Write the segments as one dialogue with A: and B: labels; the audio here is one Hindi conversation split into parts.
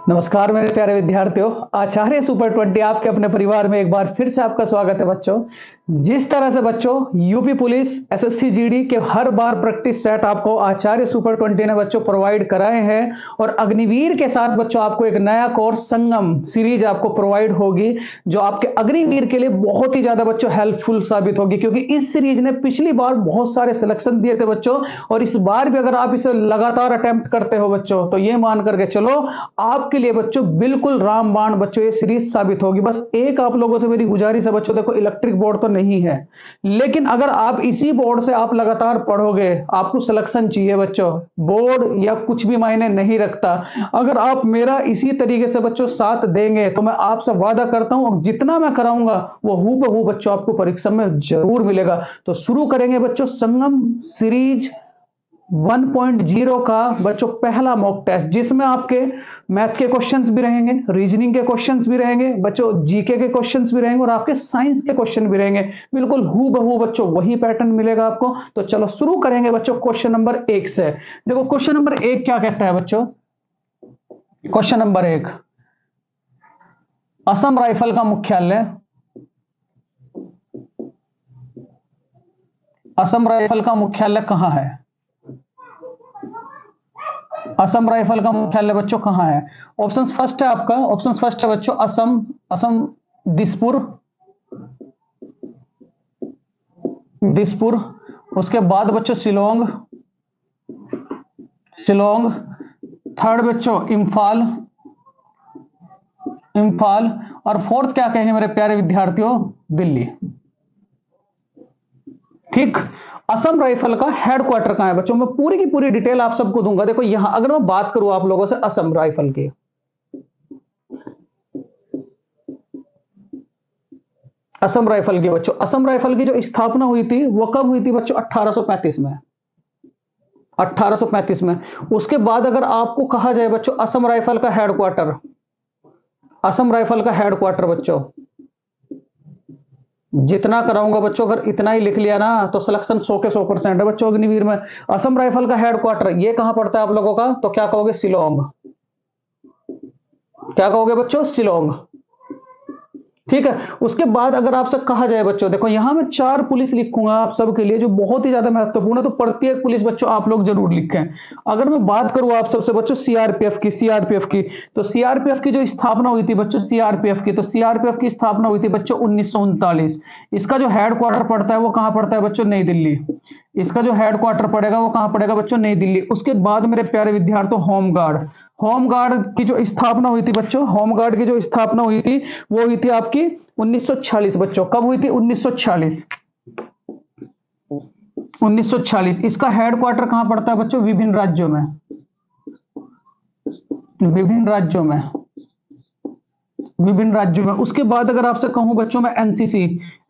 A: नमस्कार मेरे प्यारे विद्यार्थियों। आचार्य सुपर 20 आपके अपने परिवार में एक बार फिर से आपका स्वागत है बच्चों। जिस तरह से बच्चों यूपी पुलिस एसएससी जीडी के हर बार प्रैक्टिस सेट आपको आचार्य सुपर 20 ने बच्चों प्रोवाइड कराए हैं और अग्निवीर के साथ बच्चों आपको एक नया कोर्स संगम सीरीज आपको प्रोवाइड होगी जो आपके अग्निवीर के लिए बहुत ही ज्यादा बच्चों हेल्पफुल साबित होगी, क्योंकि इस सीरीज ने पिछली बार बहुत सारे सिलेक्शन दिए थे बच्चों और इस बार भी अगर आप इसे लगातार अटेम्प्ट करते हो बच्चों तो ये मान करके चलो आपके लिए बच्चों बिल्कुल रामबाण बच्चों ये सीरीज साबित होगी। बस एक आप लोगों से मेरी गुजारिश है बच्चों, देखो इलेक्ट्रिक बोर्ड तो नहीं है, लेकिन अगर आप इसी बोर्ड से आप लगातार पढ़ोगे, आपको सिलेक्शन चाहिए बच्चों, बोर्ड या कुछ भी मायने नहीं रखता। अगर आप मेरा इसी तरीके से बच्चों साथ देंगे तो मैं आपसे वादा करता हूं जितना मैं कराऊंगा वो हूबहू बच्चों आपको परीक्षा में जरूर मिलेगा। तो शुरू करेंगे बच्चों संगम सीरीज 1.0 का बच्चों पहला मॉक टेस्ट, जिसमें आपके मैथ के क्वेश्चंस भी रहेंगे, रीजनिंग के क्वेश्चंस भी रहेंगे बच्चों, जीके के क्वेश्चंस भी रहेंगे और आपके साइंस के क्वेश्चन भी रहेंगे। बिल्कुल हूबहू बच्चों वही पैटर्न मिलेगा आपको। तो चलो शुरू करेंगे बच्चों क्वेश्चन नंबर 1 से। देखो क्वेश्चन नंबर 1 क्या कहता है बच्चों। क्वेश्चन नंबर 1, असम राइफल का मुख्यालय, असम राइफल का मुख्यालय कहां है? असम राइफल का मुख्यालय बच्चों कहां है? ऑप्शन फर्स्ट है आपका, ऑप्शन फर्स्ट है बच्चों असम, असम दिसपुर, दिसपुर। उसके बाद बच्चों शिलोंग, शिलोंग। थर्ड बच्चों इम्फाल, इम्फाल। और फोर्थ क्या कहेंगे मेरे प्यारे विद्यार्थियों? दिल्ली। ठीक। असम राइफल का हेडक्वार्टर कहां है बच्चों? मैं पूरी की पूरी डिटेल आप सबको दूंगा। देखो यहां अगर मैं बात करूं आप लोगों से असम राइफल की, असम राइफल की बच्चों, असम राइफल की जो स्थापना हुई थी वो कब हुई थी बच्चों? 1835 में, 1835 में। उसके बाद अगर आपको कहा जाए बच्चों असम राइफल का हेडक्वार्टर, असम राइफल का हेडक्वार्टर बच्चों जितना कराऊंगा बच्चों अगर इतना ही लिख लिया ना तो सिलेक्शन 100 के 100% है बच्चों अग्निवीर में। असम राइफल का हेडक्वार्टर ये कहां पड़ता है आप लोगों का? तो क्या कहोगे? शिलोंग। क्या कहोगे बच्चों? शिलोंग। ठीक है। उसके बाद अगर आपसे कहा जाए बच्चों, देखो यहां मैं 4 पुलिस लिखूंगा आप सबके लिए जो बहुत ही ज्यादा महत्वपूर्ण है, तो प्रत्येक पुलिस बच्चों आप लोग जरूर लिखें। अगर मैं बात करूं आप सबसे बच्चों सीआरपीएफ की, सीआरपीएफ की, तो सीआरपीएफ की जो स्थापना हुई थी बच्चों, सीआरपीएफ की, तो सीआरपीएफ की स्थापना हुई थी बच्चों 1939। इसका जो हेडक्वार्टर पड़ता है वो कहां पड़ता है बच्चों? नई दिल्ली। इसका जो हेडक्वार्टर पड़ेगा वो कहां पड़ेगा बच्चों? नई दिल्ली। उसके बाद मेरे प्यारे विद्यार्थियों होमगार्ड, होमगार्ड की जो स्थापना हुई थी बच्चों, होमगार्ड की जो स्थापना हुई थी वो हुई थी आपकी 1946 बच्चों। कब हुई थी? 1946, 1946। इसका हेडक्वार्टर कहां पड़ता है बच्चों? विभिन्न राज्यों में, विभिन्न राज्यों में, विभिन्न राज्यों में। उसके बाद अगर आपसे कहूं बच्चों मैं एनसीसी,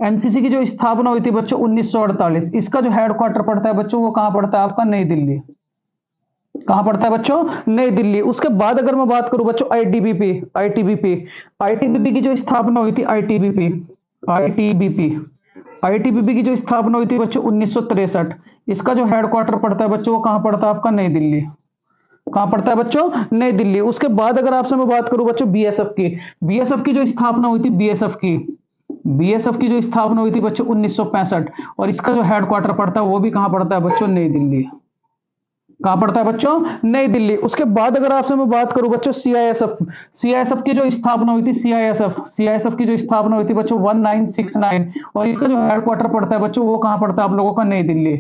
A: एनसीसी की जो स्थापना हुई थी बच्चों 1948। इसका जो हेडक्वार्टर पड़ता है बच्चों वो कहां पड़ता है आपका? नई दिल्ली। कहां पड़ता है बच्चों? नई दिल्ली। उसके बाद अगर मैं बात करूं बच्चों आईटीबीपी, आईटीबीपी, आईटीबीपी की जो स्थापना हुई थी, आईटीबीपी, आईटीबीपी, आईटीबीपी की जो स्थापना हुई थी बच्चों 1963। इसका जो हेडक्वार्टर पड़ता है बच्चों वो कहां पड़ता है आपका? नई दिल्ली। कहां पड़ता है बच्चों? नई दिल्ली। उसके बाद अगर आपसे मैं बात करूं बच्चों बीएसएफ की, बीएसएफ की जो स्थापना हुई थी, बीएसएफ की, बीएसएफ की जो स्थापना हुई थी बच्चों 1965 और इसका जो हेडक्वार्टर पड़ता है वो भी कहां पड़ता है बच्चों? नई दिल्ली। कहां पड़ता है बच्चों? नई दिल्ली। उसके बाद अगर आपसे मैं बात करूं बच्चों सीआईएसएफ, सीआईएसएफ की जो स्थापना हुई थी, सीआईएसएफ, सीआईएसएफ की जो स्थापना हुई थी बच्चों 1969 और इसका जो हेडक्वार्टर पड़ता है बच्चों वो कहां पड़ता है आप लोगों का? नई दिल्ली।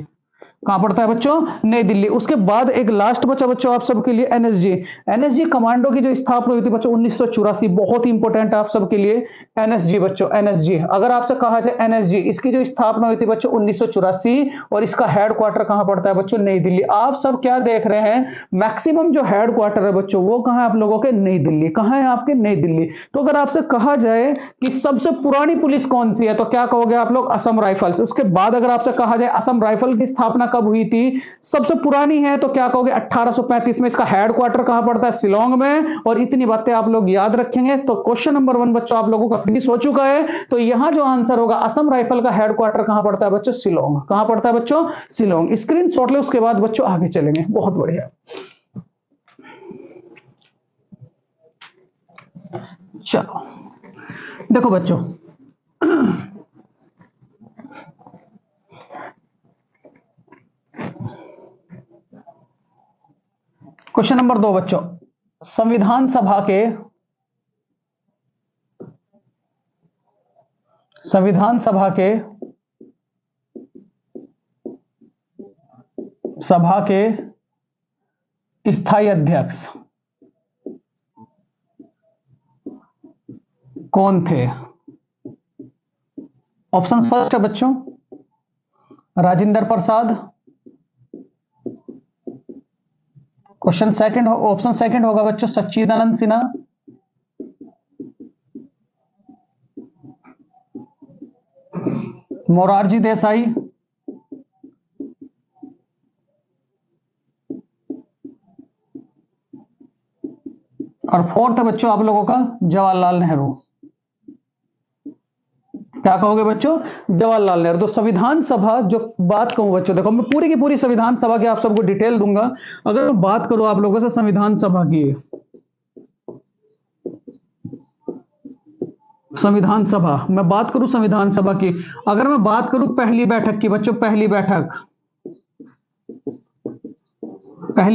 A: कहां पड़ता है बच्चों? नई दिल्ली। उसके बाद एक लास्ट बचा बच्चों आप सबके लिए एनएसजी, एनएसजी कमांडो की जो स्थापना हुई थी बच्चों 1984, बहुत ही इंपॉर्टेंट है आप सबके लिए एनएसजी बच्चों, एनएसजी। अगर आपसे कहा जाए एनएसजी, इसकी जो स्थापना हुई थी बच्चों 1984 और इसका हेडक्वार्टर कहां पड़ता है बच्चों? नई दिल्ली। आप सब क्या देख रहे हैं? मैक्सिमम जो हेडक्वार्टर है बच्चों वो कहां है आप लोगों के? नई दिल्ली। कहां है आपके? नई दिल्ली। तो अगर आपसे कहा जाए कि सबसे पुरानी पुलिस कौन सी है तो क्या कहोगे आप लोग? असम राइफल्स। उसके बाद अगर आपसे कहा जाए असम राइफल की स्थापना कब हुई थी, सबसे पुरानी है, तो क्या कहोगे? 1835 में। इसका हेडक्वार्टर कहां पड़ता है? शिलोंग में। और इतनी बातें आप लोग याद रखेंगे तो क्वेश्चन नंबर 1 बच्चों आप लोगों का फिनिश हो चुका है। तो यहां जो आंसर होगा असम राइफल का हेडक्वार्टर कहां पड़ता है बच्चों? शिलोंग। कहां पड़ता है बच्चों? शिलोंग। स्क्रीनशॉट ले, उसके बाद बच्चों आगे चलेंगे। बहुत बढ़िया। चलो देखो बच्चों, क्वेश्चन नंबर 2 बच्चों, संविधान सभा के संविधान सभा के स्थायी अध्यक्ष कौन थे? ऑप्शन फर्स्ट है बच्चों राजेंद्र प्रसाद, ऑप्शन सेकंड होगा बच्चों सच्चिदानंद सिन्हा, मोरारजी देसाई, और फोर्थ है बच्चों आप लोगों का जवाहरलाल नेहरू। क्या कहोगे बच्चों? जवाहरलाल नेहरू। तो संविधान सभा जो बात कहूं बच्चों, देखो मैं पूरी की पूरी संविधान सभा की आप सबको डिटेल दूंगा। अगर मैं बात करूं आप लोगों से संविधान सभा की, संविधान सभा मैं बात करूं संविधान सभा की, अगर मैं बात करूं पहली बैठक की बच्चों, पहली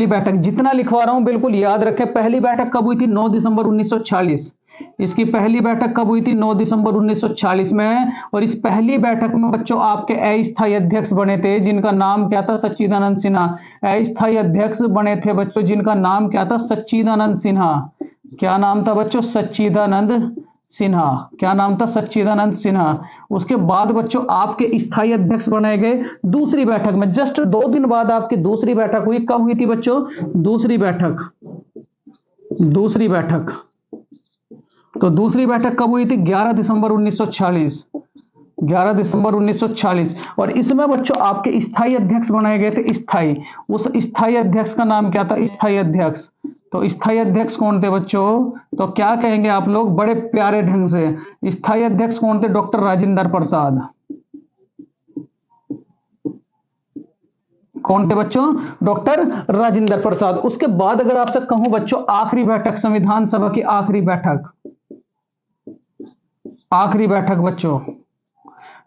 A: बैठक जितना लिखवा रहा हूं बिल्कुल याद रखें। पहली बैठक कब हुई थी? 9 दिसंबर 1946। इसकी पहली बैठक कब हुई थी? 9 दिसंबर 1946 में। और इस पहली बैठक में बच्चों आपके अस्थायी अध्यक्ष बने थे जिनका नाम क्या था? सच्चिदानंद सिन्हा। अस्थायी अध्यक्ष बने थे बच्चों जिनका नाम क्या था? सच्चिदानंद सिन्हा। क्या नाम था बच्चों? सच्चिदानंद सिन्हा। क्या नाम था? सच्चिदानंद सिन्हा। उसके बाद बच्चों आपके स्थायी अध्यक्ष बनाए गए दूसरी बैठक में। जस्ट 2 दिन बाद आपकी दूसरी बैठक हुई। कब हुई थी बच्चों? दूसरी बैठक तो दूसरी बैठक कब हुई थी? 11 दिसंबर 1946। 11 दिसंबर 1946। और इसमें बच्चों आपके स्थायी अध्यक्ष बनाए गए थे। स्थायी, उस स्थायी अध्यक्ष का नाम क्या था? स्थायी अध्यक्ष। तो स्थायी अध्यक्ष कौन थे बच्चों? तो क्या कहेंगे आप लोग बड़े प्यारे ढंग से? स्थायी अध्यक्ष कौन थे? डॉक्टर राजेंद्र प्रसाद। कौन थे बच्चों? डॉक्टर राजेंद्र प्रसाद। उसके बाद अगर आपसे कहूं बच्चों आखिरी बैठक, संविधान सभा की आखिरी बैठक बच्चों,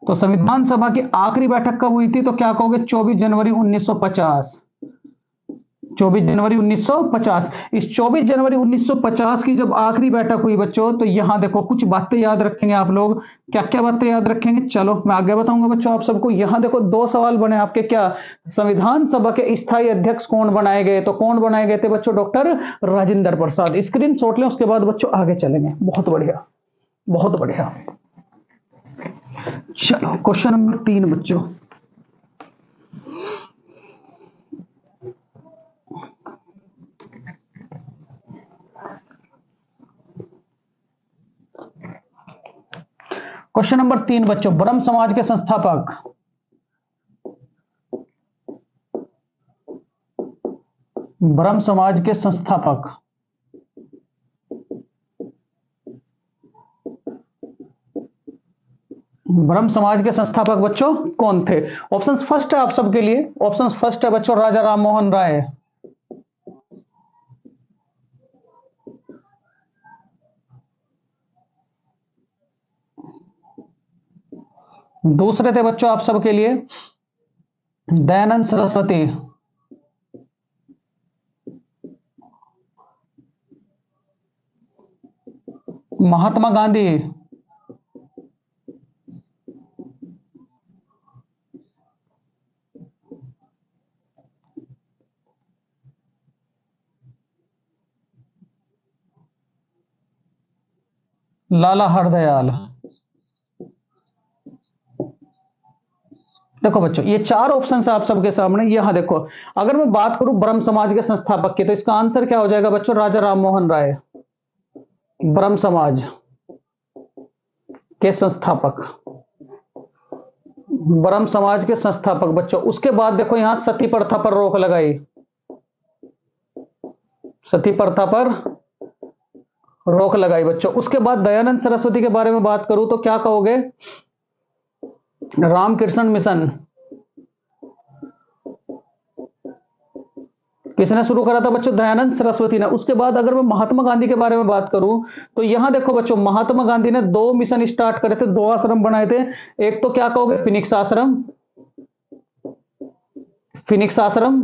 A: तो संविधान सभा की आखिरी बैठक कब हुई थी? तो क्या कहोगे? 24 जनवरी 1950। 24 जनवरी 1950। इस 24 जनवरी 1950 की जब आखिरी बैठक हुई बच्चों, तो यहां देखो कुछ बातें याद रखेंगे आप लोग। क्या क्या बातें याद रखेंगे? चलो मैं आगे बताऊंगा बच्चों आप सबको। यहां देखो 2 सवाल बने आपके। क्या? संविधान सभा के स्थायी अध्यक्ष कौन बनाए गए? तो कौन बनाए गए थे बच्चों? Doctor Rajendra Prasad. Screen shot लें, उसके बाद बच्चों आगे चलेंगे। बहुत बढ़िया, बहुत बढ़िया। चलो क्वेश्चन नंबर 3 बच्चों, क्वेश्चन नंबर 3 बच्चों, ब्रह्म समाज के संस्थापक, ब्रह्म समाज के संस्थापक ब्रह्म समाज के संस्थापक बच्चों कौन थे? ऑप्शन फर्स्ट है आप सबके लिए, ऑप्शन फर्स्ट है बच्चों राजा राम मोहन राय। दूसरे थे बच्चों आप सबके लिए दयानंद सरस्वती। महात्मा गांधी। लाला हरदयाल। देखो बच्चों ये 4 ऑप्शन है आप सबके सामने। यहां देखो अगर मैं बात करूं ब्रह्म समाज के संस्थापक की, तो इसका आंसर क्या हो जाएगा बच्चों? राजा राम मोहन राय। ब्रह्म समाज के संस्थापक, ब्रह्म समाज के संस्थापक बच्चों। उसके बाद देखो यहां सती प्रथा पर रोक लगाई, सती प्रथा पर रोक लगाई बच्चों। उसके बाद दयानंद सरस्वती के बारे में बात करूं तो क्या कहोगे? रामकृष्ण मिशन, किसने शुरू करा था बच्चों? दयानंद सरस्वती ने। उसके बाद अगर मैं महात्मा गांधी के बारे में बात करूं तो यहां देखो बच्चों, महात्मा गांधी ने 2 मिशन स्टार्ट करे थे, 2 आश्रम बनाए थे। एक तो क्या कहोगे? फिनिक्स आश्रम, फिनिक्स आश्रम।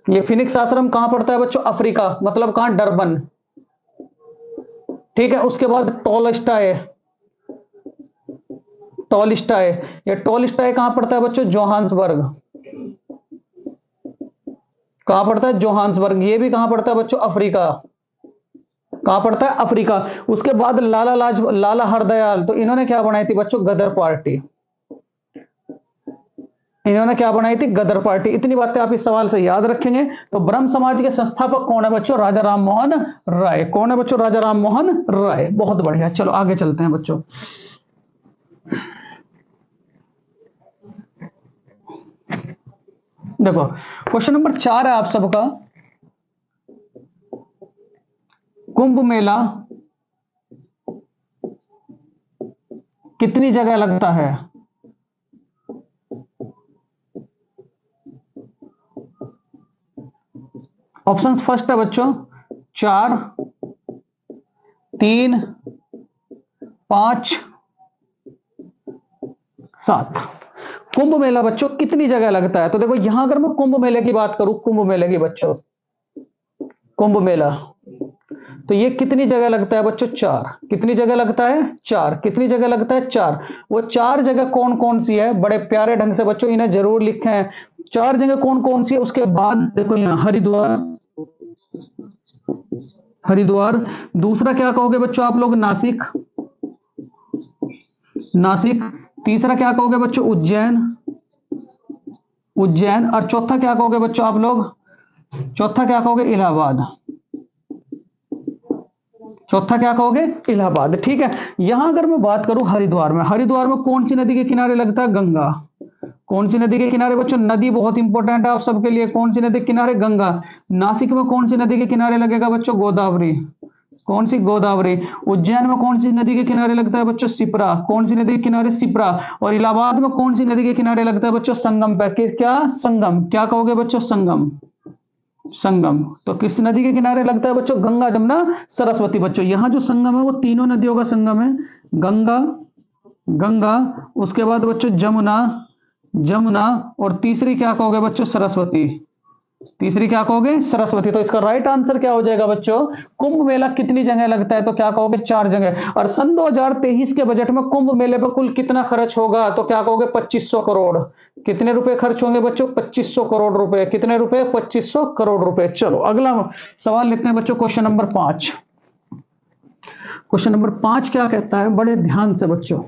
A: ये फिनिक्स आश्रम कहां पड़ता है बच्चों? अफ्रीका, मतलब कहां? डरबन। ठीक है। उसके बाद टॉलस्टॉय, टॉलस्टॉय, ये टॉलस्टॉय कहां पड़ता है बच्चों? जोहान्सबर्ग। कहां पड़ता है? जोहान्सबर्ग। ये भी कहां पड़ता है बच्चों? अफ्रीका। कहां पड़ता है? अफ्रीका। उसके बाद लाला हरदयाल, तो इन्होंने क्या बनाई थी बच्चों? गदर पार्टी। इन्होंने क्या बनाई थी? गदर पार्टी। इतनी बातें आप इस सवाल से याद रखेंगे। तो ब्रह्म समाज के संस्थापक कौन है बच्चों? राजा राम मोहन राय। कौन है बच्चों? राजा राम मोहन राय। बहुत बढ़िया, चलो आगे चलते हैं बच्चों। देखो क्वेश्चन नंबर 4 है आप सबका, कुंभ मेला कितनी जगह लगता है? ऑप्शंस फर्स्ट है बच्चों 4, 3, 5, 7। कुंभ मेला बच्चों कितनी जगह लगता है? तो देखो यहां अगर मैं कुंभ मेले की बात करूं, कुंभ मेले की बच्चों, कुंभ मेला, तो ये कितनी जगह लगता है बच्चों? 4। कितनी जगह लगता है? 4। कितनी जगह लगता है? 4। वो 4 जगह कौन कौन सी है? बड़े प्यारे ढंग से बच्चों इन्हें जरूर लिखे हैं। 4 जगह कौन कौन सी है? उसके बाद देखो यहां हरिद्वार, हरिद्वार। दूसरा क्या कहोगे बच्चों आप लोग? नासिक, नासिक। तीसरा क्या कहोगे बच्चों? उज्जैन, उज्जैन। और चौथा क्या कहोगे बच्चों आप लोग? चौथा क्या कहोगे? इलाहाबाद। चौथा क्या कहोगे? इलाहाबाद। ठीक है। यहां अगर मैं बात करूं हरिद्वार में, हरिद्वार में कौन सी नदी के किनारे लगता है? गंगा। कौन सी नदी के किनारे बच्चों? नदी बहुत इंपॉर्टेंट है आप सबके लिए। कौन सी नदी के किनारे? गंगा। नासिक में कौन सी नदी के किनारे लगेगा बच्चों? गोदावरी। कौन सी? गोदावरी। उज्जैन में कौन सी नदी के किनारे लगता है बच्चों? सिप्रा। कौन सी नदी के किनारे? सिप्रा। और इलाहाबाद में कौन सी नदी के किनारे लगता है बच्चों? संगम पे। क्या? संगम। क्या कहोगे बच्चों? संगम, संगम। तो किस नदी के किनारे लगता है बच्चों? गंगा, जमुना, सरस्वती। बच्चों यहां जो संगम है वो तीनों नदियों का संगम है। गंगा, गंगा। उसके बाद बच्चों जमुना, जमुना। और तीसरी क्या कहोगे बच्चों? सरस्वती। तीसरी क्या कहोगे? सरस्वती। तो इसका राइट आंसर क्या हो जाएगा बच्चों? कुंभ मेला कितनी जगह लगता है? तो क्या कहोगे? 4 जगह। और सन 2023 के बजट में कुंभ मेले पर कुल कितना खर्च होगा? तो क्या कहोगे? 2500 करोड़। कितने रुपए खर्च होंगे बच्चों? 2500 करोड़ रुपए। कितने रुपए? 2500 करोड़ रुपए। चलो अगला सवाल लेते हैं बच्चों, क्वेश्चन नंबर 5। क्वेश्चन नंबर 5 क्या कहता है? बड़े ध्यान से बच्चों,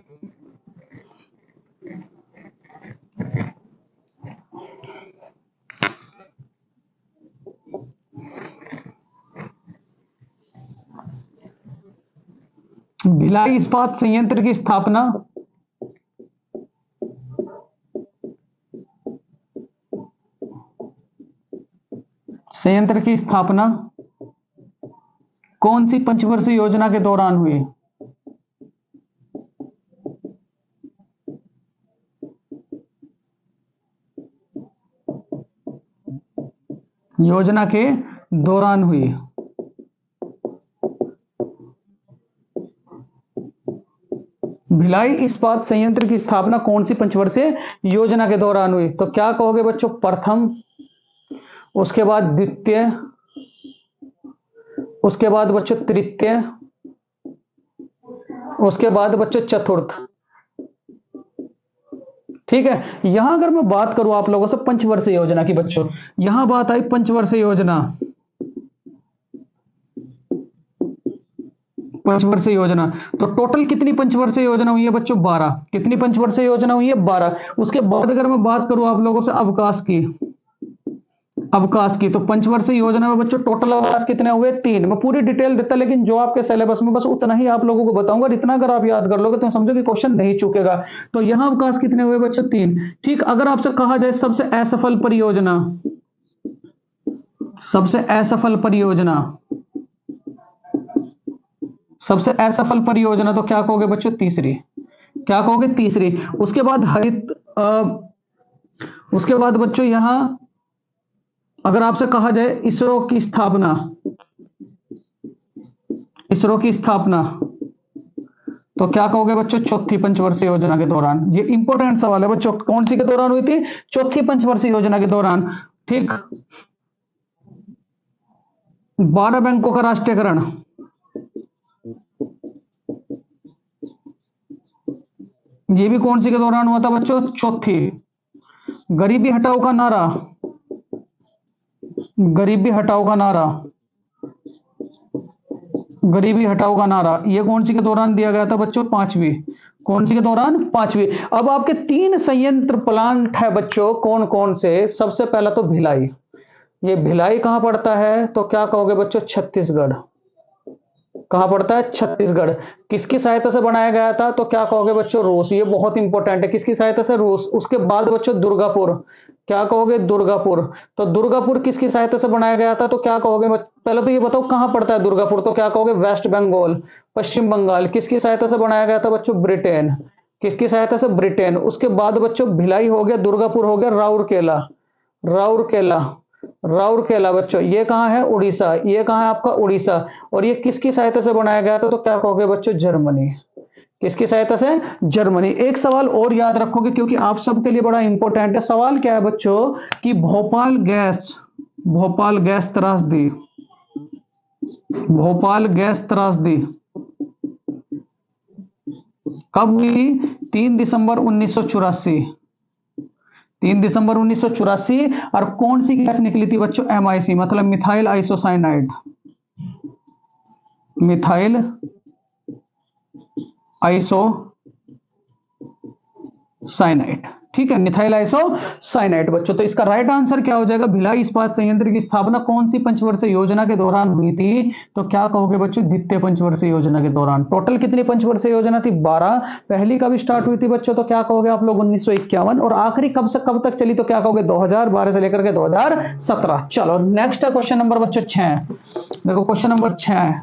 A: भिलाई इस्पात संयंत्र की स्थापना कौन सी पंचवर्षीय योजना के दौरान हुई? योजना के दौरान हुई। भिलाई इस्पात संयंत्र की स्थापना कौन सी पंचवर्षीय योजना के दौरान हुई? तो क्या कहोगे बच्चों? प्रथम, उसके बाद द्वितीय, उसके बाद बच्चों तृतीय, उसके बाद बच्चों चतुर्थ। ठीक है। यहां अगर मैं बात करूं आप लोगों से पंचवर्षीय योजना की बच्चों, यहां बात आई पंचवर्षीय योजना, पंचवर्षीय योजना। तो टोटल कितनी पंचवर्षीय योजना हुई है बच्चों? 12। कितनी पंचवर्षीय योजना हुई है? 12। उसके बाद अगर मैं बात करूं आप लोगों से अवकाश की, अवकाश की, तो पंचवर्षीय योजना में बच्चों टोटल अवकाश कितने हुए? 3। मैं पूरी डिटेल देता लेकिन जो आपके सिलेबस में बस उतना ही आप लोगों को बताऊंगा। इतना अगर आप याद कर लोगे तो समझो कि क्वेश्चन नहीं चूकेगा। तो यहां अवकाश कितने हुए बच्चों? 3। ठीक। अगर आपसे कहा जाए सबसे असफल परियोजना, सबसे असफल परियोजना, सबसे असफल परियोजना, तो क्या कहोगे बच्चों? तीसरी। क्या कहोगे? तीसरी। उसके बाद उसके बाद बच्चों यहां अगर आपसे कहा जाए इसरो की स्थापना तो क्या कहोगे बच्चों? चौथी पंचवर्षीय योजना के दौरान। ये इंपॉर्टेंट सवाल है बच्चों, कौन सी के दौरान हुई थी? चौथी पंचवर्षीय योजना के दौरान। ठीक। 12 बैंकों का राष्ट्रीयकरण, ये भी कौन सी के दौरान हुआ था बच्चों? चौथी। गरीबी हटाओ का नारा, गरीबी हटाओ का नारा, गरीबी हटाओ का नारा, ये कौन सी के दौरान दिया गया था बच्चों? पांचवी। कौन सी के दौरान? पांचवी। अब आपके 3 संयंत्र प्लांट है बच्चों, कौन कौन से? सबसे पहला तो भिलाई। ये भिलाई कहां पड़ता है? तो क्या कहोगे बच्चों? छत्तीसगढ़। कहां पड़ता है? छत्तीसगढ़। किसकी सहायता से बनाया गया था? तो क्या कहोगे बच्चों? रूस। ये बहुत इंपॉर्टेंट है, किसकी सहायता से? रूस। उसके बाद बच्चों दुर्गापुर, क्या कहोगे? दुर्गापुर। तो दुर्गापुर किसकी सहायता से बनाया गया था? तो क्या कहोगे? पहले तो ये बताओ कहां पड़ता है दुर्गापुर? तो क्या कहोगे? वेस्ट बंगाल, पश्चिम बंगाल। किसकी सहायता से बनाया गया था बच्चों? ब्रिटेन। किसकी सहायता से? ब्रिटेन। उसके बाद बच्चों भिलाई हो गया, दुर्गापुर हो गया, राउरकेला, राउरकेला, राउरकेला बच्चों ये कहां है? उड़ीसा। ये कहां है आपका? उड़ीसा। और ये किसकी सहायता से बनाया गया था? तो क्या कहोगे बच्चों? जर्मनी। किसकी सहायता से? जर्मनी। एक सवाल और याद रखोगे क्योंकि आप सबके लिए बड़ा इंपॉर्टेंट है। सवाल क्या है बच्चों कि भोपाल गैस त्रासदी, भोपाल गैस त्रासदी कब हुई? 3 दिसंबर 1984। 3 दिसंबर 1984। और कौन सी गैस निकली थी बच्चों? MIC, मतलब मिथाइल आइसोसाइनाइड, मिथाइल आइसोसाइनाइड। ठीक है, मिथाइल आइसोसाइनाइड बच्चों। तो इसका राइट आंसर क्या हो जाएगा? भिलाई इस्पात संयंत्र की स्थापना कौन सी पंचवर्षीय योजना के दौरान हुई थी? तो क्या कहोगे बच्चों? द्वितीय पंचवर्षीय योजना के दौरान। टोटल कितनी पंचवर्षीय योजना थी? 12। पहली कब स्टार्ट हुई थी बच्चों? तो क्या कहोगे आप लोग? 1951। और आखिरी कब से कब तक चली? तो क्या कहोगे? 2012 से लेकर के 2017। चलो नेक्स्ट है क्वेश्चन नंबर बच्चों 6। देखो क्वेश्चन नंबर 6,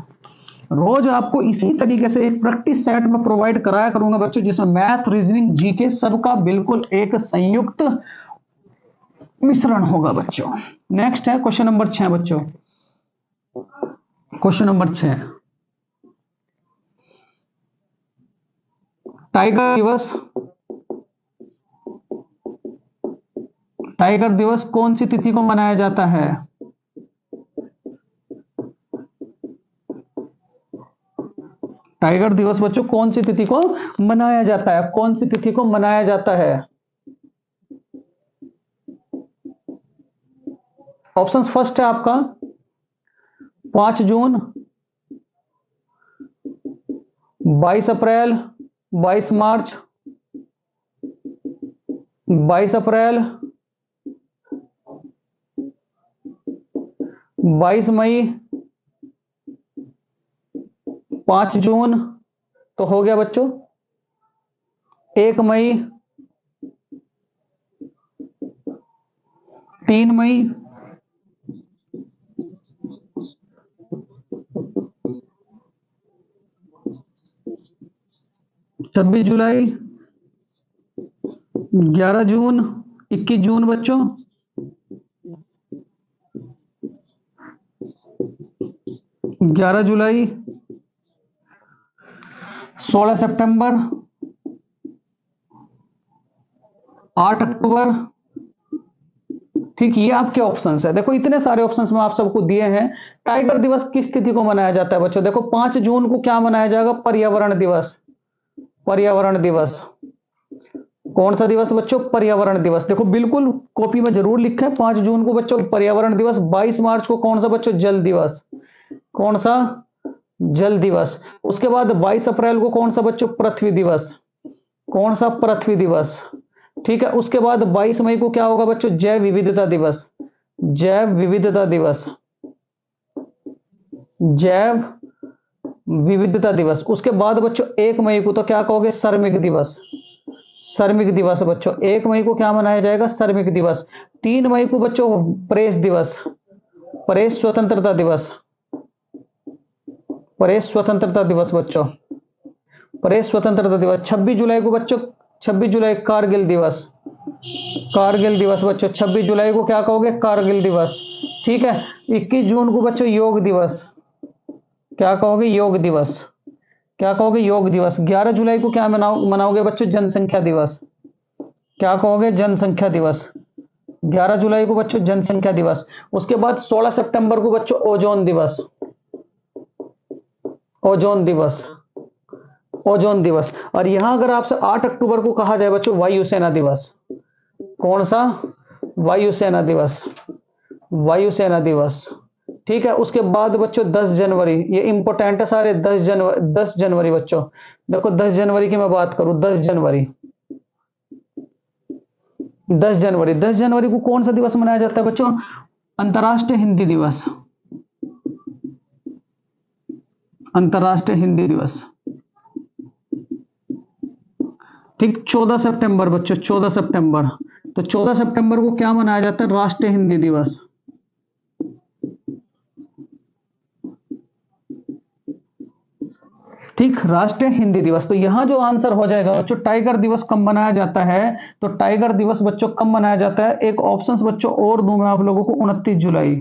A: रोज आपको इसी तरीके से एक प्रैक्टिस सेट में प्रोवाइड कराया करूंगा बच्चों, जिसमें मैथ, रीजनिंग, जीके सबका बिल्कुल एक संयुक्त मिश्रण होगा बच्चों। नेक्स्ट है क्वेश्चन नंबर 6 बच्चों। क्वेश्चन नंबर 6, टाइगर दिवस, टाइगर दिवस कौन सी तिथि को मनाया जाता है? टाइगर दिवस बच्चों कौन सी तिथि को मनाया जाता है? कौन सी तिथि को मनाया जाता है? ऑप्शन फर्स्ट है आपका 5 जून, 22 अप्रैल, 22 मार्च, 22 अप्रैल, 22 मई, 5 जून। तो हो गया बच्चों 1 मई, 3 मई, 26 जुलाई, 11 जून, 21 जून बच्चों, 11 जुलाई, 16 सितंबर, 8 अक्टूबर। ठीक, ये आपके ऑप्शंस है। देखो इतने सारे ऑप्शंस में आप सबको दिए हैं। टाइगर दिवस किस तिथि को मनाया जाता है बच्चों? देखो 5 जून को क्या मनाया जाएगा? पर्यावरण दिवस। पर्यावरण दिवस कौन सा दिवस बच्चों? पर्यावरण दिवस। देखो बिल्कुल कॉपी में जरूर लिखा है 5 जून को बच्चों पर्यावरण दिवस। 22 मार्च को कौन सा बच्चों? जल दिवस। कौन सा? जल दिवस। उसके बाद 22 अप्रैल को कौन सा बच्चों? पृथ्वी दिवस। कौन सा? पृथ्वी दिवस। ठीक है, उसके बाद 22 मई को क्या होगा बच्चों? जैव विविधता दिवस। जैव विविधता दिवस, जैव विविधता दिवस। उसके बाद बच्चों 1 मई को तो क्या कहोगे? श्रमिक दिवस। श्रमिक दिवस बच्चों 1 मई को क्या मनाया जाएगा? श्रमिक दिवस। 3 मई को बच्चों प्रेस दिवस, प्रेस स्वतंत्रता दिवस, प्रेस स्वतंत्रता दिवस बच्चों, प्रेस स्वतंत्रता दिवस। 26 जुलाई को बच्चों, 26 जुलाई कारगिल दिवस, कारगिल दिवस बच्चों। 26 जुलाई को क्या कहोगे? कारगिल दिवस। ठीक है। 21 जून को बच्चों योग दिवस। क्या कहोगे? योग दिवस। क्या कहोगे? योग दिवस। 11 जुलाई को क्या मनाओगे बच्चों? जनसंख्या दिवस। क्या कहोगे? जनसंख्या दिवस। 11 जुलाई को बच्चों जनसंख्या दिवस। उसके बाद 16 सितंबर को बच्चों ओजोन दिवस। ओजोन दिवस। ओजोन दिवस। और यहां अगर आपसे 8 अक्टूबर को कहा जाए बच्चों वायुसेना दिवस। कौन सा? वायुसेना दिवस। वायुसेना दिवस। ठीक है। उसके बाद बच्चों 10 जनवरी, ये इंपॉर्टेंट है सारे। 10 जनवरी बच्चों, देखो 10 जनवरी की मैं बात करूं। 10 जनवरी, 10 जनवरी, 10 जनवरी को कौन सा दिवस मनाया जाता है बच्चों? अंतर्राष्ट्रीय हिंदी दिवस। अंतर्राष्ट्रीय हिंदी दिवस। ठीक। 14 सितंबर बच्चों, 14 सितंबर, तो 14 सितंबर को क्या मनाया जाता है? राष्ट्रीय हिंदी दिवस। ठीक, राष्ट्रीय हिंदी दिवस। तो यहां जो आंसर हो जाएगा बच्चों, टाइगर दिवस कब मनाया जाता है? तो टाइगर दिवस बच्चों कब मनाया जाता है? एक ऑप्शंस बच्चों और दूं मैं आप लोगों को, 29 जुलाई।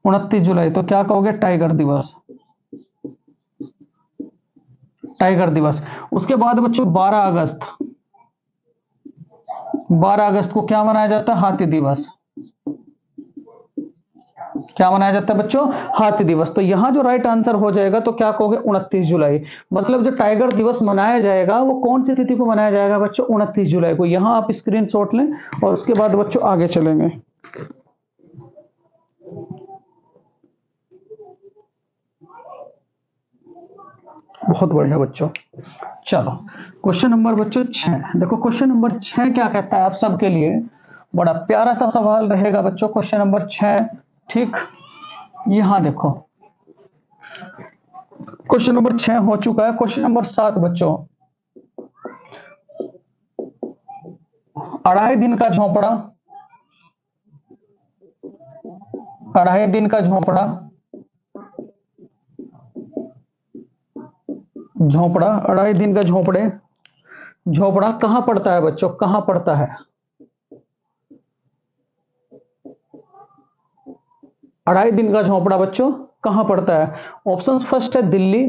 A: 29 जुलाई, तो क्या कहोगे? टाइगर दिवस। टाइगर दिवस। उसके बाद बच्चों 12 अगस्त, 12 अगस्त को क्या मनाया जाता है? हाथी दिवस। क्या मनाया जाता है बच्चों? हाथी दिवस। तो यहां जो राइट आंसर हो जाएगा, तो क्या कहोगे? 29 जुलाई। मतलब जो टाइगर दिवस मनाया जाएगा वो कौन सी तिथि को मनाया जाएगा बच्चों? 29 जुलाई को। यहां आप स्क्रीनशॉट लें और उसके बाद बच्चों आगे चलेंगे। बहुत बढ़िया बच्चों। चलो क्वेश्चन नंबर बच्चों 6। देखो क्वेश्चन नंबर 6 क्या कहता है आप सबके लिए, बड़ा प्यारा सा सवाल रहेगा बच्चों। Question number 6। ठीक। यहां देखो क्वेश्चन नंबर 6 हो चुका है। क्वेश्चन नंबर 7 बच्चों, अढ़ाई दिन का झोपड़ा। अढ़ाई दिन का झोपड़ा। झोपड़ा, अढ़ाई दिन का झोपड़े, झोपड़ा कहां पड़ता है बच्चों? कहां पड़ता है? अढ़ाई दिन का झोपड़ा बच्चों कहां पड़ता है? ऑप्शन फर्स्ट है दिल्ली।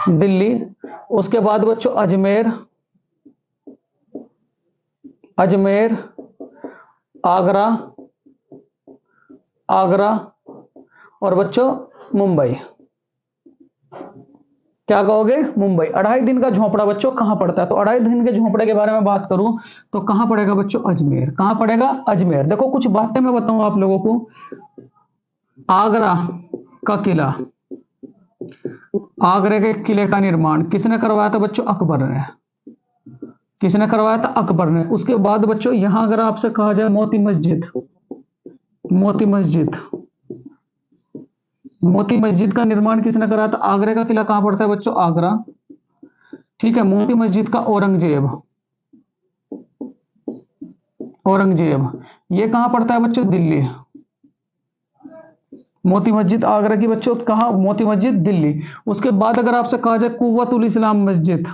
A: दिल्ली। उसके बाद बच्चों अजमेर। अजमेर। आगरा। आगरा। और बच्चों मुंबई। क्या कहोगे? मुंबई। अढ़ाई दिन का झोपड़ा बच्चों कहां पड़ता है? तो अढ़ाई दिन के झोपड़े के बारे में बात करूं तो कहां पड़ेगा बच्चों? अजमेर। कहां पड़ेगा? अजमेर। देखो कुछ बातें मैं बताऊं आप लोगों को। आगरा का किला, आगरे के किले का निर्माण किसने करवाया था बच्चों? अकबर ने। किसने करवाया था? अकबर ने। उसके बाद बच्चों यहां अगर आपसे कहा जाए मोती मस्जिद, मोती मस्जिद, मोती मस्जिद का निर्माण किसने कराया था? आगरे का किला कहां पड़ता है बच्चों? आगरा। ठीक है। मोती मस्जिद का औरंगजेब, औरंगजेब, ये कहां पड़ता है बच्चों? दिल्ली। मोती मस्जिद आगरा की बच्चों, कहां? मोती मस्जिद दिल्ली। उसके बाद अगर आपसे कहा जाए कुव्वत उल इस्लाम मस्जिद,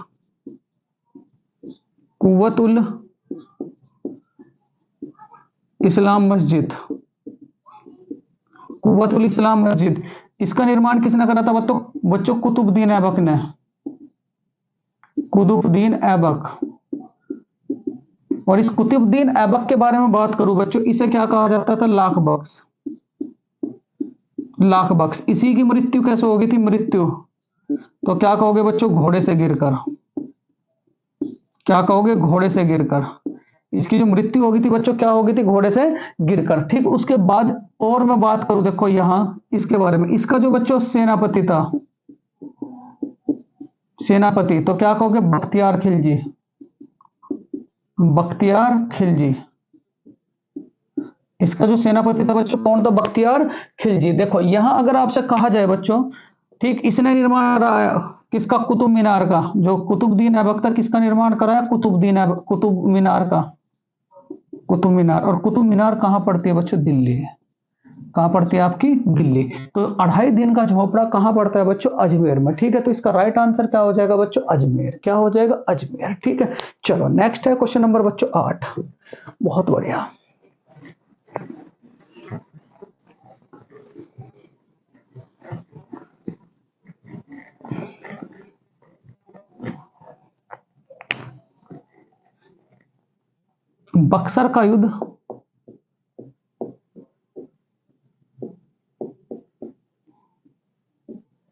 A: कुव्वत उल इस्लाम मस्जिद, कुव्वत उल इस्लाम मस्जिद, इसका निर्माण किसने करा था बच्चों? बच्चों कुतुबुद्दीन ऐबक ने। कुतुबुद्दीन ऐबक। और इस कुतुबुद्दीन ऐबक के बारे में बात करूं बच्चों, इसे क्या कहा जाता था? लाख बख्श। लाख बख्श। इसी की मृत्यु कैसे हो गई थी? मृत्यु, तो क्या कहोगे बच्चों? घोड़े से गिरकर। क्या कहोगे? घोड़े से गिरकर। इसकी जो मृत्यु हो गई थी बच्चों, क्या हो गई थी? घोड़े से गिरकर। ठीक। उसके बाद और मैं बात करूं, देखो यहां इसके बारे में, इसका जो बच्चों सेनापति था, सेनापति, तो क्या कहोगे? बख्तियार खिलजी। बख्तियार खिलजी। इसका जो सेनापति था बच्चों कौन था? बख्तियार खिलजी। देखो यहां अगर आपसे कहा जाए बच्चों, ठीक, इसने निर्माण कराया किसका? कुतुब मीनार का। जो कुतुबुद्दीन ऐबक था, किसका निर्माण कराया? कुतुबुद्दीन ऐबक, कुतुब मीनार का। कुतुब मीनार। और कुतुब मीनार कहां पड़ती है बच्चों? दिल्ली। कहाँ पड़ती है आपकी? दिल्ली। तो 2.5 दिन का झोपड़ा कहाँ पड़ता है बच्चों? अजमेर में। ठीक है, तो इसका राइट आंसर क्या हो जाएगा बच्चों? अजमेर। क्या हो जाएगा? अजमेर। ठीक है, चलो नेक्स्ट है क्वेश्चन नंबर बच्चों 8। बहुत बढ़िया। बक्सर का युद्ध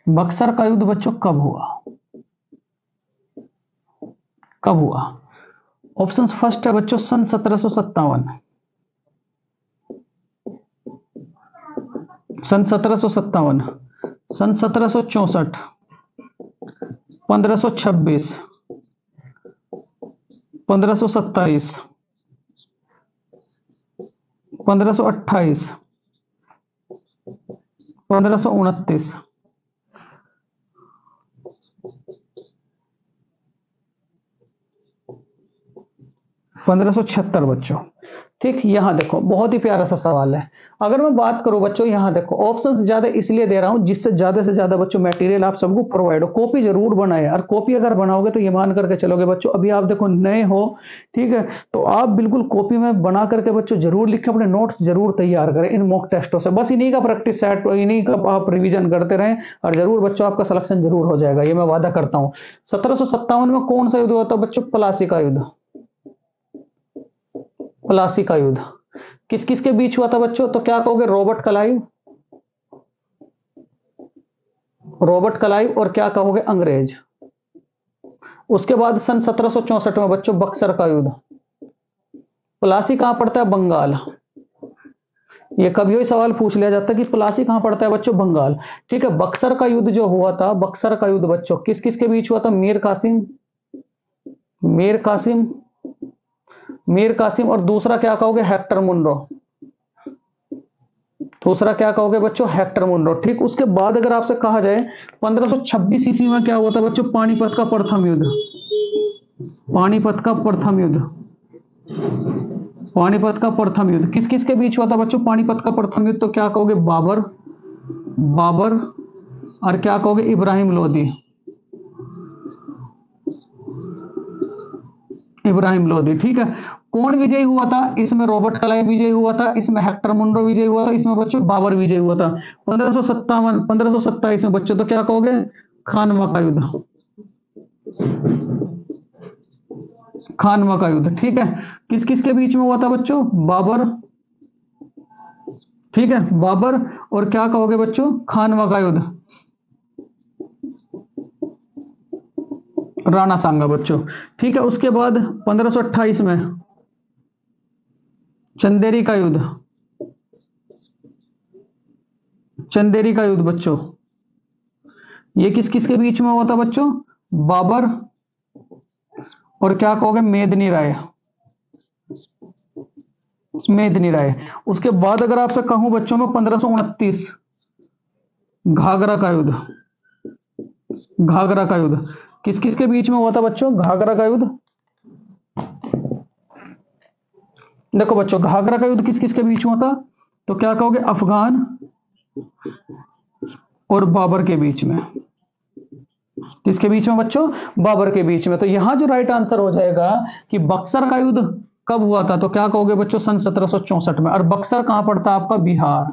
A: बक्सर का युद्ध बच्चों कब हुआ? कब हुआ? ऑप्शन फर्स्ट है बच्चों सन 1757, सन 1757, सन 1764, 1526, 1527, 1528, 1529। 1576 बच्चों। ठीक, यहां देखो बहुत ही प्यारा सा सवाल है। अगर मैं बात करूं बच्चों, यहां देखो ऑप्शंस ज्यादा इसलिए दे रहा हूं जिससे ज्यादा से ज्यादा बच्चों मटेरियल आप सबको प्रोवाइड हो। कॉपी जरूर बनाए, और कॉपी अगर बनाओगे तो ये मान करके चलोगे बच्चों, अभी आप देखो नए हो, ठीक है, तो आप बिल्कुल कॉपी में बना करके बच्चों जरूर लिखें, अपने नोट्स जरूर तैयार करें इन मॉक टेस्टों से। बस इन्हीं का प्रैक्टिस सेट, इन्हीं का आप रिविजन करते रहें, और जरूर बच्चों आपका सिलेक्शन जरूर हो जाएगा, ये मैं वादा करता हूं। 1757 में कौन सा युद्ध हुआ था बच्चों? प्लासी का युद्ध। प्लासी का युद्ध किस किस के बीच हुआ था बच्चों? तो क्या कहोगे? रॉबर्ट क्लाइव, रॉबर्ट क्लाइव, और क्या कहोगे? अंग्रेज। उसके बाद सन 1764 में बच्चों बक्सर का युद्ध। प्लासी कहां पड़ता है? बंगाल। ये कभी भी सवाल पूछ लिया जाता है कि प्लासी कहां पड़ता है बच्चों? बंगाल। ठीक है, बक्सर का युद्ध जो हुआ था, बक्सर का युद्ध बच्चों किस किस के बीच हुआ था? मीर कासिम, मीर कासिम, मीर कासिम, और दूसरा क्या कहोगे? Hector Munro. दूसरा क्या कहोगे बच्चों? Hector Munro. ठीक, उसके बाद अगर आपसे कहा जाए 1526 ईस्वी में क्या हुआ था बच्चों? पानीपत का प्रथम युद्ध। पानीपत का प्रथम युद्ध। पानीपत का प्रथम युद्ध किस किस के बीच हुआ था बच्चों? पानीपत का प्रथम युद्ध तो क्या कहोगे? बाबर, बाबर, और क्या कहोगे? इब्राहिम लोदी। इब्राहिम लोदी। ठीक है, कौन विजयी हुआ था इसमें? रॉबर्ट क्लाइव विजयी हुआ था, इसमें हेक्टर मुनरो विजयी हुआ था, इसमें बच्चों बाबर विजयी हुआ था। 1557, 1527 में बच्चों तो क्या कहोगे? खानवा का युद्ध। खानवा का युद्ध। ठीक है, किस किस के बीच में हुआ था बच्चों? बाबर, ठीक है, बाबर, और क्या कहोगे बच्चों? खानवा का युद्ध। राणा सांगा बच्चों। ठीक है, उसके बाद 1528 में चंदेरी का युद्ध। चंदेरी का युद्ध बच्चों, ये किस किस के बीच में हुआ था बच्चों? बाबर, और क्या कहोगे? मेदिनी राय। मेदिनी राय। उसके बाद अगर आपसे कहूं बच्चों में 1529 घाघरा का युद्ध। घाघरा का युद्ध किस किस के बीच में हुआ था बच्चों? घाघरा का युद्ध, देखो बच्चों घाघरा का युद्ध किस किस के बीच में हुआ था? तो क्या कहोगे? अफगान और बाबर के बीच में। किसके बीच में बच्चों? बाबर के बीच में। तो यहां जो राइट आंसर हो जाएगा कि बक्सर का युद्ध कब हुआ था, तो क्या कहोगे बच्चों? सन 1764 में। और बक्सर कहां पड़ता है आपका? बिहार।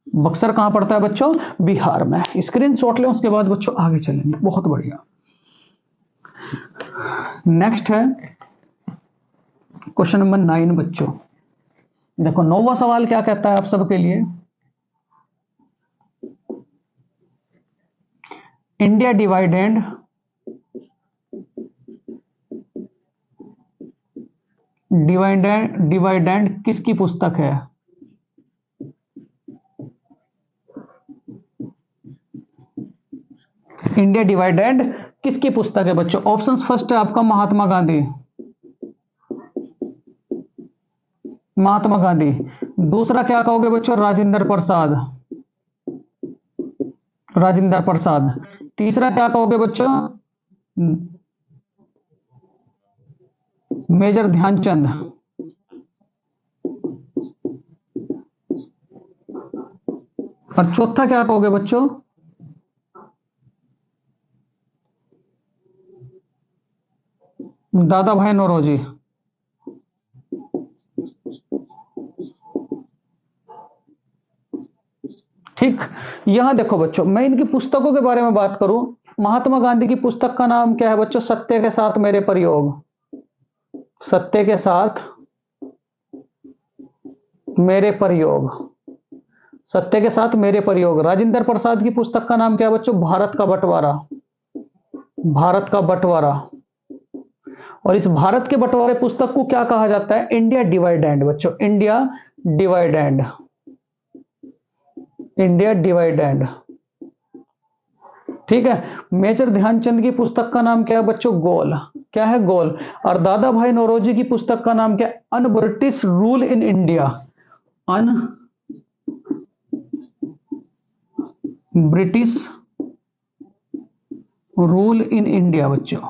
A: बक्सर कहां पड़ता है बच्चों? बिहार में। स्क्रीन शॉट लें, उसके बाद बच्चों आगे चलेंगे। बहुत बढ़िया। नेक्स्ट है क्वेश्चन नंबर 9 बच्चों। देखो 9वां सवाल क्या कहता है आप सबके लिए? इंडिया डिवाइडेड डिवाइडेंड डिवाइडेंड किसकी पुस्तक है? इंडिया डिवाइडेड किसकी पुस्तक है बच्चों? ऑप्शंस फर्स्ट है आपका महात्मा गांधी। महात्मा गांधी। दूसरा क्या कहोगे बच्चों? राजेंद्र प्रसाद। राजेंद्र प्रसाद। तीसरा क्या कहोगे बच्चों? मेजर ध्यानचंद। और चौथा क्या कहोगे बच्चों? दादा भाई नौरोजी। ठीक। यहां देखो बच्चों, मैं इनकी पुस्तकों के बारे में बात करूं। महात्मा गांधी की पुस्तक का नाम क्या है बच्चों? सत्य के साथ मेरे प्रयोग। सत्य के साथ मेरे प्रयोग। सत्य के साथ मेरे प्रयोग। राजेंद्र प्रसाद की पुस्तक का नाम क्या है बच्चों? भारत का बंटवारा। भारत का बंटवारा। और इस भारत के बंटवारे पुस्तक को क्या कहा जाता है? इंडिया डिवाइड एंड बच्चों, India divide and. India divide and. ठीक है। मेजर ध्यानचंद की पुस्तक का नाम क्या है बच्चों? गोल। क्या है? गोल। और दादा भाई नौरोजी की पुस्तक का नाम क्या है? On British rule in India. On British rule in India बच्चों।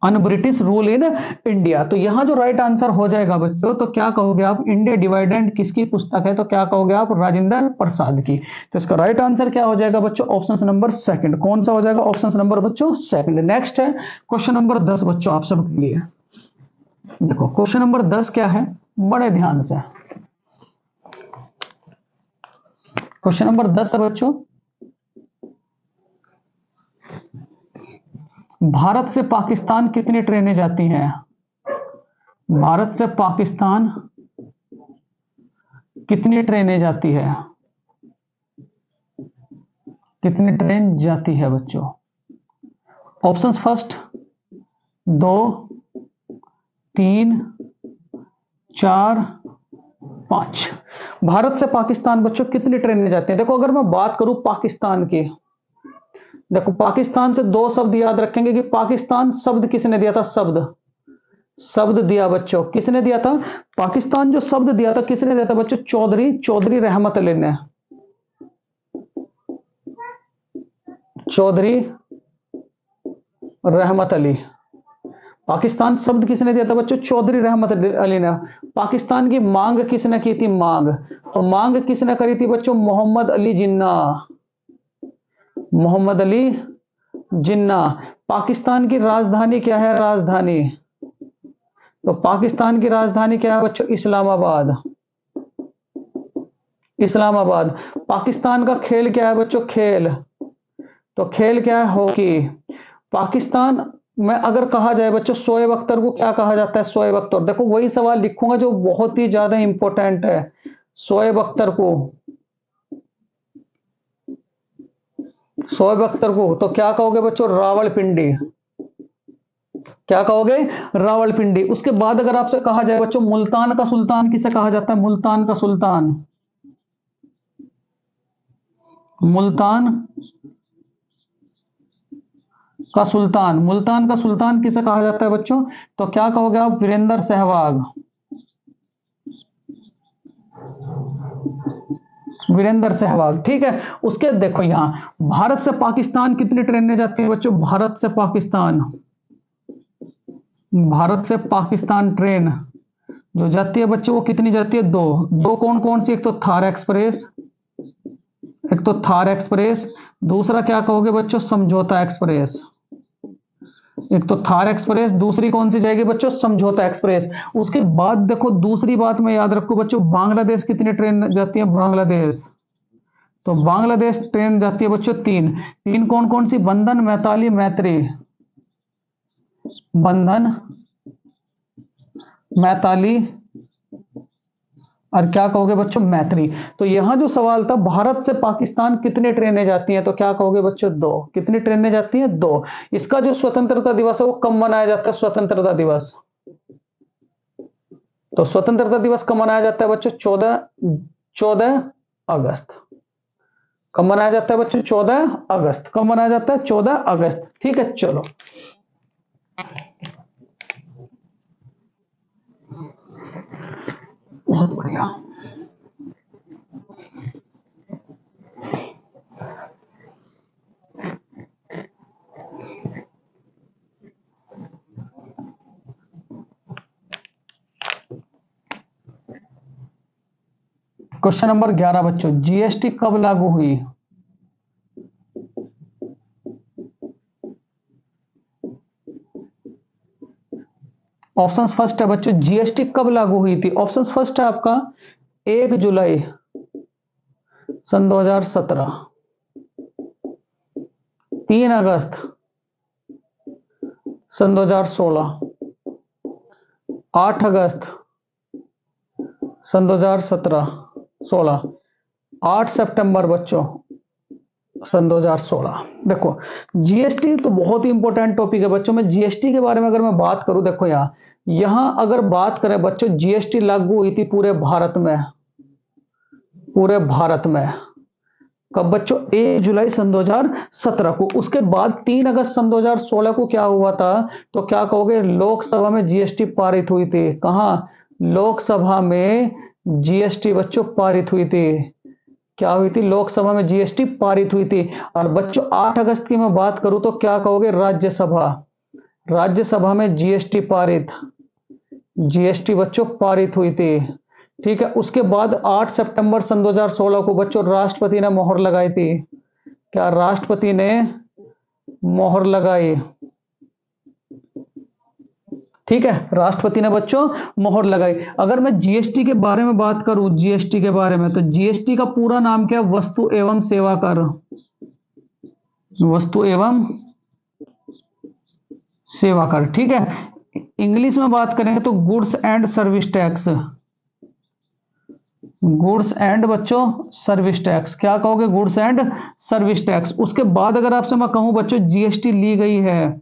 A: On British rule in India. तो यहां जो राइट आंसर हो जाएगा बच्चों, तो क्या कहोगे आप? इंडिया डिवाइडेंड किसकी पुस्तक है? तो क्या कहोगे आप? राजेंद्र प्रसाद की। तो इसका राइट आंसर क्या हो जाएगा बच्चों? Option number second. कौन सा हो जाएगा? ऑप्शन नंबर बच्चों सेकंड। नेक्स्ट है क्वेश्चन नंबर 10 बच्चों, आप सबके लिए। देखो क्वेश्चन नंबर 10 क्या है, बड़े ध्यान से। क्वेश्चन नंबर 10 है बच्चों, भारत से पाकिस्तान कितनी ट्रेनें जाती हैं? भारत से पाकिस्तान कितनी ट्रेनें जाती है? कितनी ट्रेन जाती है बच्चों? ऑप्शंस फर्स्ट, दो, तीन, चार, पांच। भारत से पाकिस्तान बच्चों कितनी ट्रेनें जाती हैं? देखो अगर मैं बात करूं पाकिस्तान की, देखो पाकिस्तान से दो शब्द याद रखेंगे कि पाकिस्तान शब्द किसने दिया था? शब्द। शब्द दिया बच्चों, किसने दिया था? पाकिस्तान जो शब्द दिया था किसने दिया था बच्चों? चौधरी, चौधरी रहमत अली ने। चौधरी रहमत अली। पाकिस्तान शब्द किसने दिया था बच्चों? चौधरी रहमत अली ने। पाकिस्तान की मांग किसने की थी? मांग। तो मांग किसने करी थी बच्चों? मोहम्मद अली जिन्ना। मोहम्मद अली जिन्ना। पाकिस्तान की राजधानी क्या है? राजधानी। तो पाकिस्तान की राजधानी क्या है बच्चों? इस्लामाबाद। इस्लामाबाद। पाकिस्तान का खेल क्या है बच्चों? खेल। तो खेल क्या है? हॉकी। पाकिस्तान में अगर कहा जाए बच्चों शोएब अख्तर को क्या कहा जाता है? शोएब अख्तर। देखो वही सवाल लिखूंगा जो बहुत ही ज्यादा इंपॉर्टेंट है। शोएब अख्तर को, शोएब अख्तर को तो क्या कहोगे बच्चों? रावलपिंडी। क्या कहोगे? रावलपिंडी। उसके बाद अगर आपसे कहा जाए बच्चों मुल्तान का सुल्तान किसे कहा जाता है? मुल्तान का सुल्तान। मुल्तान का सुल्तान। मुल्तान का सुल्तान किसे कहा जाता है बच्चों? तो क्या कहोगे आप? वीरेंद्र सहवाग। वीरेंद्र सहवाग। ठीक है। उसके देखो यहां भारत से पाकिस्तान कितनी ट्रेनें जाती है बच्चों? भारत से पाकिस्तान, भारत से पाकिस्तान ट्रेन जो जाती है बच्चों वो कितनी जाती है? दो। दो कौन कौन सी? एक तो थार एक्सप्रेस, एक तो थार एक्सप्रेस। दूसरा क्या कहोगे बच्चों? समझौता एक्सप्रेस। एक तो थार एक्सप्रेस, दूसरी कौन सी जाएगी बच्चों? समझौता एक्सप्रेस। उसके बाद देखो दूसरी बात में याद रखो बच्चों, बांग्लादेश कितनी ट्रेन जाती है? बांग्लादेश। तो बांग्लादेश ट्रेन जाती है बच्चों तीन। तीन कौन कौन सी? बंधन, मैताली, मैत्री। बंधन, मैताली और क्या कहोगे बच्चों? मैत्री। तो यहां जो सवाल था भारत से पाकिस्तान कितने ट्रेनें जाती हैं, तो क्या कहोगे बच्चों? दो। कितनी ट्रेनें जाती हैं? दो। इसका जो स्वतंत्रता दिवस है वो कब मनाया जाता है? स्वतंत्रता दिवस। तो स्वतंत्रता दिवस कब मनाया जाता है बच्चों? 14 अगस्त। कब मनाया जाता है बच्चों? 14 अगस्त। कब मनाया जाता है? 14 अगस्त। ठीक है चलो। बहुत बढ़िया। क्वेश्चन नंबर 11 बच्चों, जीएसटी कब लागू हुई? ऑप्शन फर्स्ट है बच्चों, जीएसटी कब लागू हुई थी? ऑप्शन फर्स्ट है आपका 1 जुलाई सन 2017, 3 अगस्त सन 2016, 8 अगस्त सन 2016, 8 सितंबर बच्चों सन 2016। देखो जीएसटी तो बहुत ही इंपॉर्टेंट टॉपिक है बच्चों। मैं जीएसटी के बारे में अगर मैं बात करूं, देखो यहां अगर बात करें बच्चों, जीएसटी लागू हुई थी पूरे भारत में, पूरे भारत में कब बच्चों? 1 जुलाई सन 2017 को। उसके बाद 3 अगस्त सन 2016 को क्या हुआ था? तो क्या कहोगे, लोकसभा में जीएसटी पारित हुई थी। कहां? लोकसभा में जीएसटी बच्चों पारित हुई थी। क्या हुई थी? लोकसभा में जीएसटी पारित हुई थी। और बच्चों 8 अगस्त की मैं बात करूं तो क्या कहोगे? राज्यसभा, राज्यसभा में जीएसटी पारित, जीएसटी बच्चों पारित हुई थी। ठीक है। उसके बाद 8 सितंबर सन 2016 को बच्चों राष्ट्रपति ने मोहर लगाई थी। क्या राष्ट्रपति ने मोहर लगाई? ठीक है, राष्ट्रपति ने बच्चों मोहर लगाई। अगर मैं जीएसटी के बारे में बात करूं, जीएसटी के बारे में, तो जीएसटी का पूरा नाम क्या है? वस्तु एवं सेवा कर, वस्तु एवं सेवा कर। ठीक है। इंग्लिश में बात करेंगे तो goods and service tax, goods and बच्चों सर्विस टैक्स। क्या कहोगे? Goods and service tax. उसके बाद अगर आपसे मैं कहूं बच्चों जीएसटी ली गई है,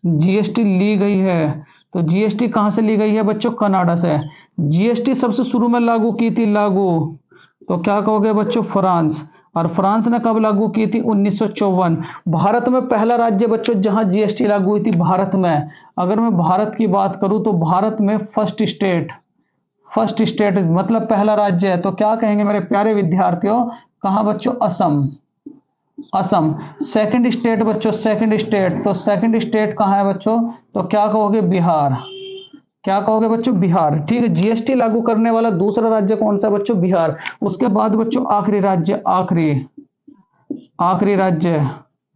A: जीएसटी ली गई है, तो जीएसटी कहां से ली गई है बच्चों? कनाडा से। जीएसटी सबसे शुरू में लागू की थी, लागू, तो क्या कहोगे बच्चों? फ्रांस। और फ्रांस ने कब लागू की थी? 1954। भारत में पहला राज्य बच्चों जहां जीएसटी लागू हुई थी, भारत में, अगर मैं भारत की बात करूं तो भारत में फर्स्ट स्टेट, फर्स्ट स्टेट मतलब पहला राज्य है, तो क्या कहेंगे मेरे प्यारे विद्यार्थियों? कहां बच्चों? असम, असम। सेकंड स्टेट बच्चों, सेकंड स्टेट, तो सेकंड स्टेट कहां है बच्चों? तो क्या कहोगे? बिहार। क्या कहोगे बच्चों? बिहार। ठीक है। जीएसटी लागू करने वाला दूसरा राज्य कौन सा बच्चों? बिहार। उसके बाद बच्चों आखिरी राज्य, आखिरी, आखिरी राज्य,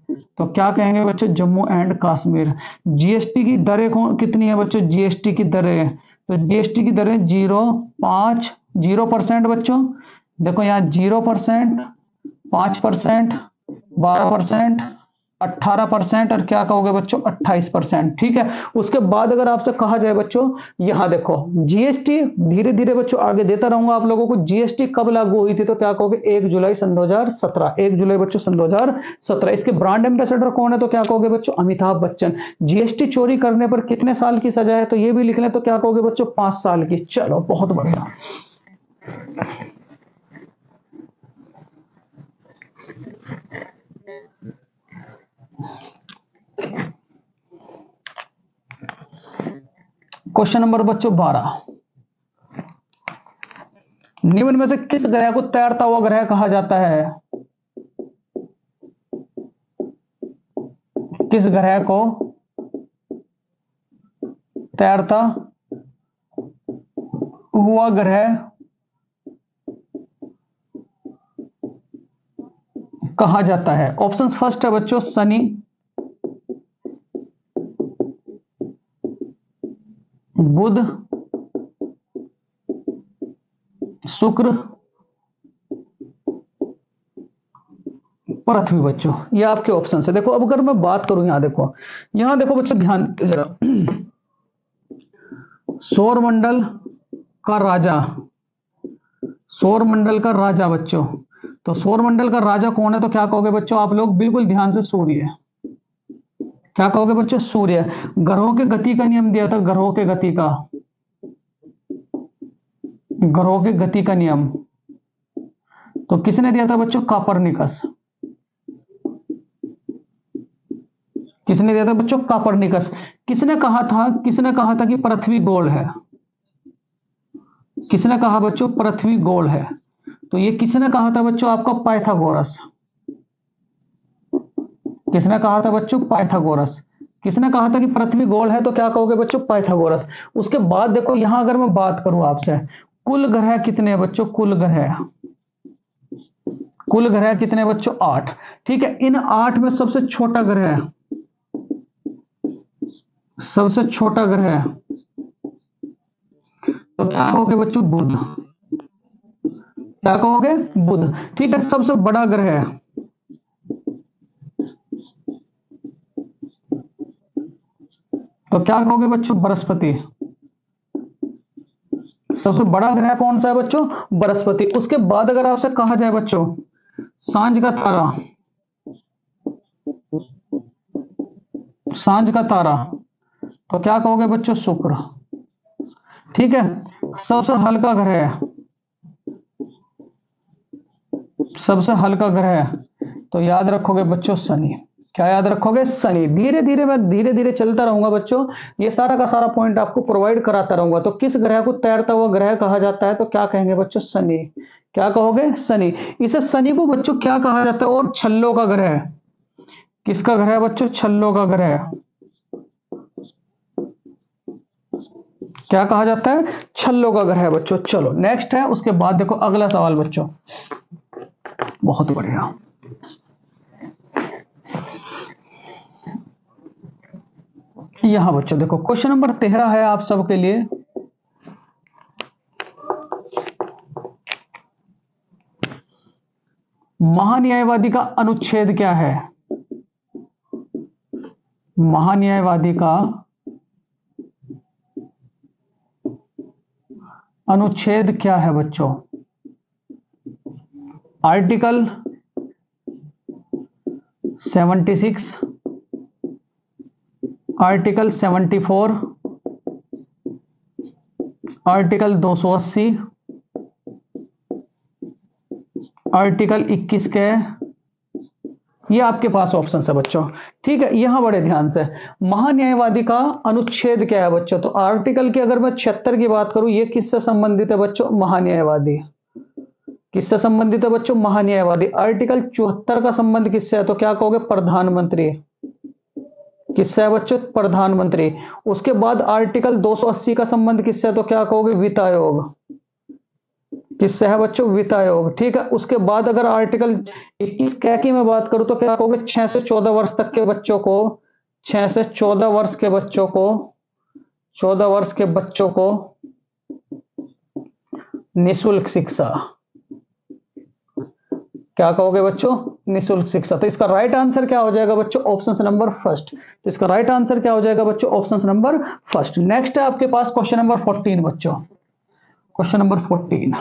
A: तो क्या कहेंगे बच्चों? जम्मू एंड कश्मीर। जीएसटी की दरें कितनी है बच्चों? जीएसटी की दरें, तो जीएसटी की दरें 0% बच्चों। देखो यहाँ 0%, 5%, 12%, 18%, और क्या कहोगे बच्चों? 28%। ठीक है। उसके बाद अगर आपसे कहा जाए बच्चों, यहां देखो जीएसटी, धीरे धीरे बच्चों आगे देता रहूंगा आप लोगों को, जीएसटी कब लागू हुई थी? तो क्या कहोगे? 1 जुलाई सन 2017, 1 जुलाई बच्चों सन 2017। इसके ब्रांड एम्बेसडर कौन है? तो क्या कहोगे बच्चों? अमिताभ बच्चन। जीएसटी चोरी करने पर कितने साल की सजा है? तो ये भी लिख लें, तो क्या कहोगे बच्चों? 5 साल की। चलो बहुत बढ़िया। क्वेश्चन नंबर बच्चों 12, निम्न में से किस ग्रह को तैरता हुआ ग्रह कहा जाता है? किस ग्रह को तैरता हुआ ग्रह कहा जाता है? ऑप्शन फर्स्ट है बच्चों शनि, बुध, शुक्र, पृथ्वी। बच्चों ये आपके ऑप्शन है। देखो अब अगर मैं बात करूं, यहां देखो बच्चों, ध्यान जरा, सौरमंडल का राजा, सौरमंडल का राजा बच्चों, तो सौरमंडल का राजा कौन है? तो क्या कहोगे बच्चों आप लोग? बिल्कुल ध्यान से, सूर्य। क्या कहोगे बच्चों? सूर्य। ग्रहों के गति का नियम दिया था, ग्रहों के गति का, ग्रहों के गति का नियम, तो किसने दिया था बच्चों? कापरनिकस। किसने दिया था बच्चों? कापरनिकस। किसने कहा था, किसने कहा था कि पृथ्वी गोल है? किसने कहा बच्चों पृथ्वी गोल है? तो ये किसने कहा था बच्चों? आपका पाइथागोरस। किसने कहा था बच्चों? पाइथागोरस। किसने कहा था कि पृथ्वी गोल है? तो क्या कहोगे बच्चों? पाइथागोरस। उसके बाद देखो यहां अगर मैं बात करूं आपसे, कुल ग्रह कितने हैं बच्चों? कुल ग्रह कितने बच्चों? 8। ठीक है, इन 8 में सबसे छोटा ग्रह, तो क्या कहोगे बच्चों? बुध। क्या कहोगे? बुध। ठीक है, सबसे बड़ा ग्रह, तो क्या कहोगे बच्चों? बृहस्पति। सबसे बड़ा ग्रह कौन सा है बच्चों? बृहस्पति। उसके बाद अगर आपसे कहा जाए बच्चों सांझ का तारा, तो क्या कहोगे बच्चों? शुक्र। ठीक है, सबसे हल्का ग्रह, तो याद रखोगे बच्चों शनि। क्या याद रखोगे? शनि। धीरे धीरे मैं धीरे धीरे चलता रहूंगा बच्चों, ये सारा का सारा पॉइंट आपको प्रोवाइड कराता रहूंगा। तो किस ग्रह को तैरता हुआ ग्रह कहा जाता है? तो क्या कहेंगे बच्चों? शनि। क्या कहोगे? शनि। इसे शनि को बच्चों क्या कहा जाता है? और छल्लों का ग्रह। किसका ग्रह बच्चों? छल्लों का ग्रह। क्या कहा जाता है? छल्लों का ग्रह बच्चों। चलो नेक्स्ट है, उसके बाद देखो अगला सवाल बच्चों। बहुत बढ़िया। यहां बच्चों देखो क्वेश्चन नंबर 13 है आप सबके लिए। महान्यायवादी का अनुच्छेद क्या है? महान्यायवादी का अनुच्छेद क्या है बच्चों? आर्टिकल 76, आर्टिकल 74, आर्टिकल 280, आर्टिकल 21 के, ये आपके पास ऑप्शन है बच्चों। ठीक है, यहां बड़े ध्यान से, महान्यायवादी का अनुच्छेद क्या है बच्चों? तो आर्टिकल की अगर मैं 76 की बात करूं, ये किससे संबंधित है बच्चों? महान्यायवादी। किससे संबंधित है बच्चों? महान्यायवादी। आर्टिकल 74 का संबंध किससे है? तो क्या कहोगे? प्रधानमंत्री। किससे है बच्चों? प्रधानमंत्री। उसके बाद आर्टिकल 280 का संबंध किससे है? तो क्या कहोगे? वित्त आयोग। किससे है बच्चों? वित्त आयोग। ठीक है, उसके बाद अगर आर्टिकल 21 कै की मैं बात करूं, तो क्या कहोगे? 6 से 14 वर्ष तक के बच्चों को, 6 से 14 वर्ष के बच्चों को, 14 वर्ष के बच्चों को निःशुल्क शिक्षा। क्या कहोगे बच्चों? निःशुल्क शिक्षा। तो इसका राइट आंसर क्या हो जाएगा बच्चों? Option number first. तो इसका राइट आंसर क्या हो जाएगा बच्चों? Option number first. नेक्स्ट है आपके पास क्वेश्चन नंबर 14 बच्चों। क्वेश्चन नंबर 14,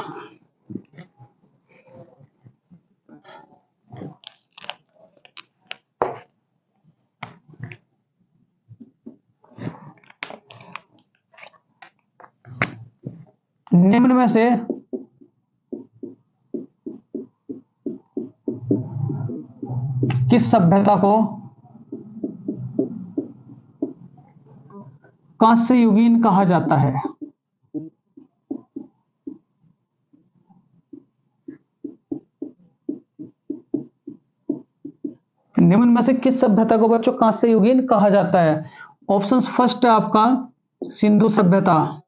A: निम्न में से किस सभ्यता को कांस्य युगीन कहा जाता है? निम्न में से किस सभ्यता को बच्चों कांस्य युगीन कहा जाता है? ऑप्शन फर्स्ट है आपका सिंधु सभ्यता,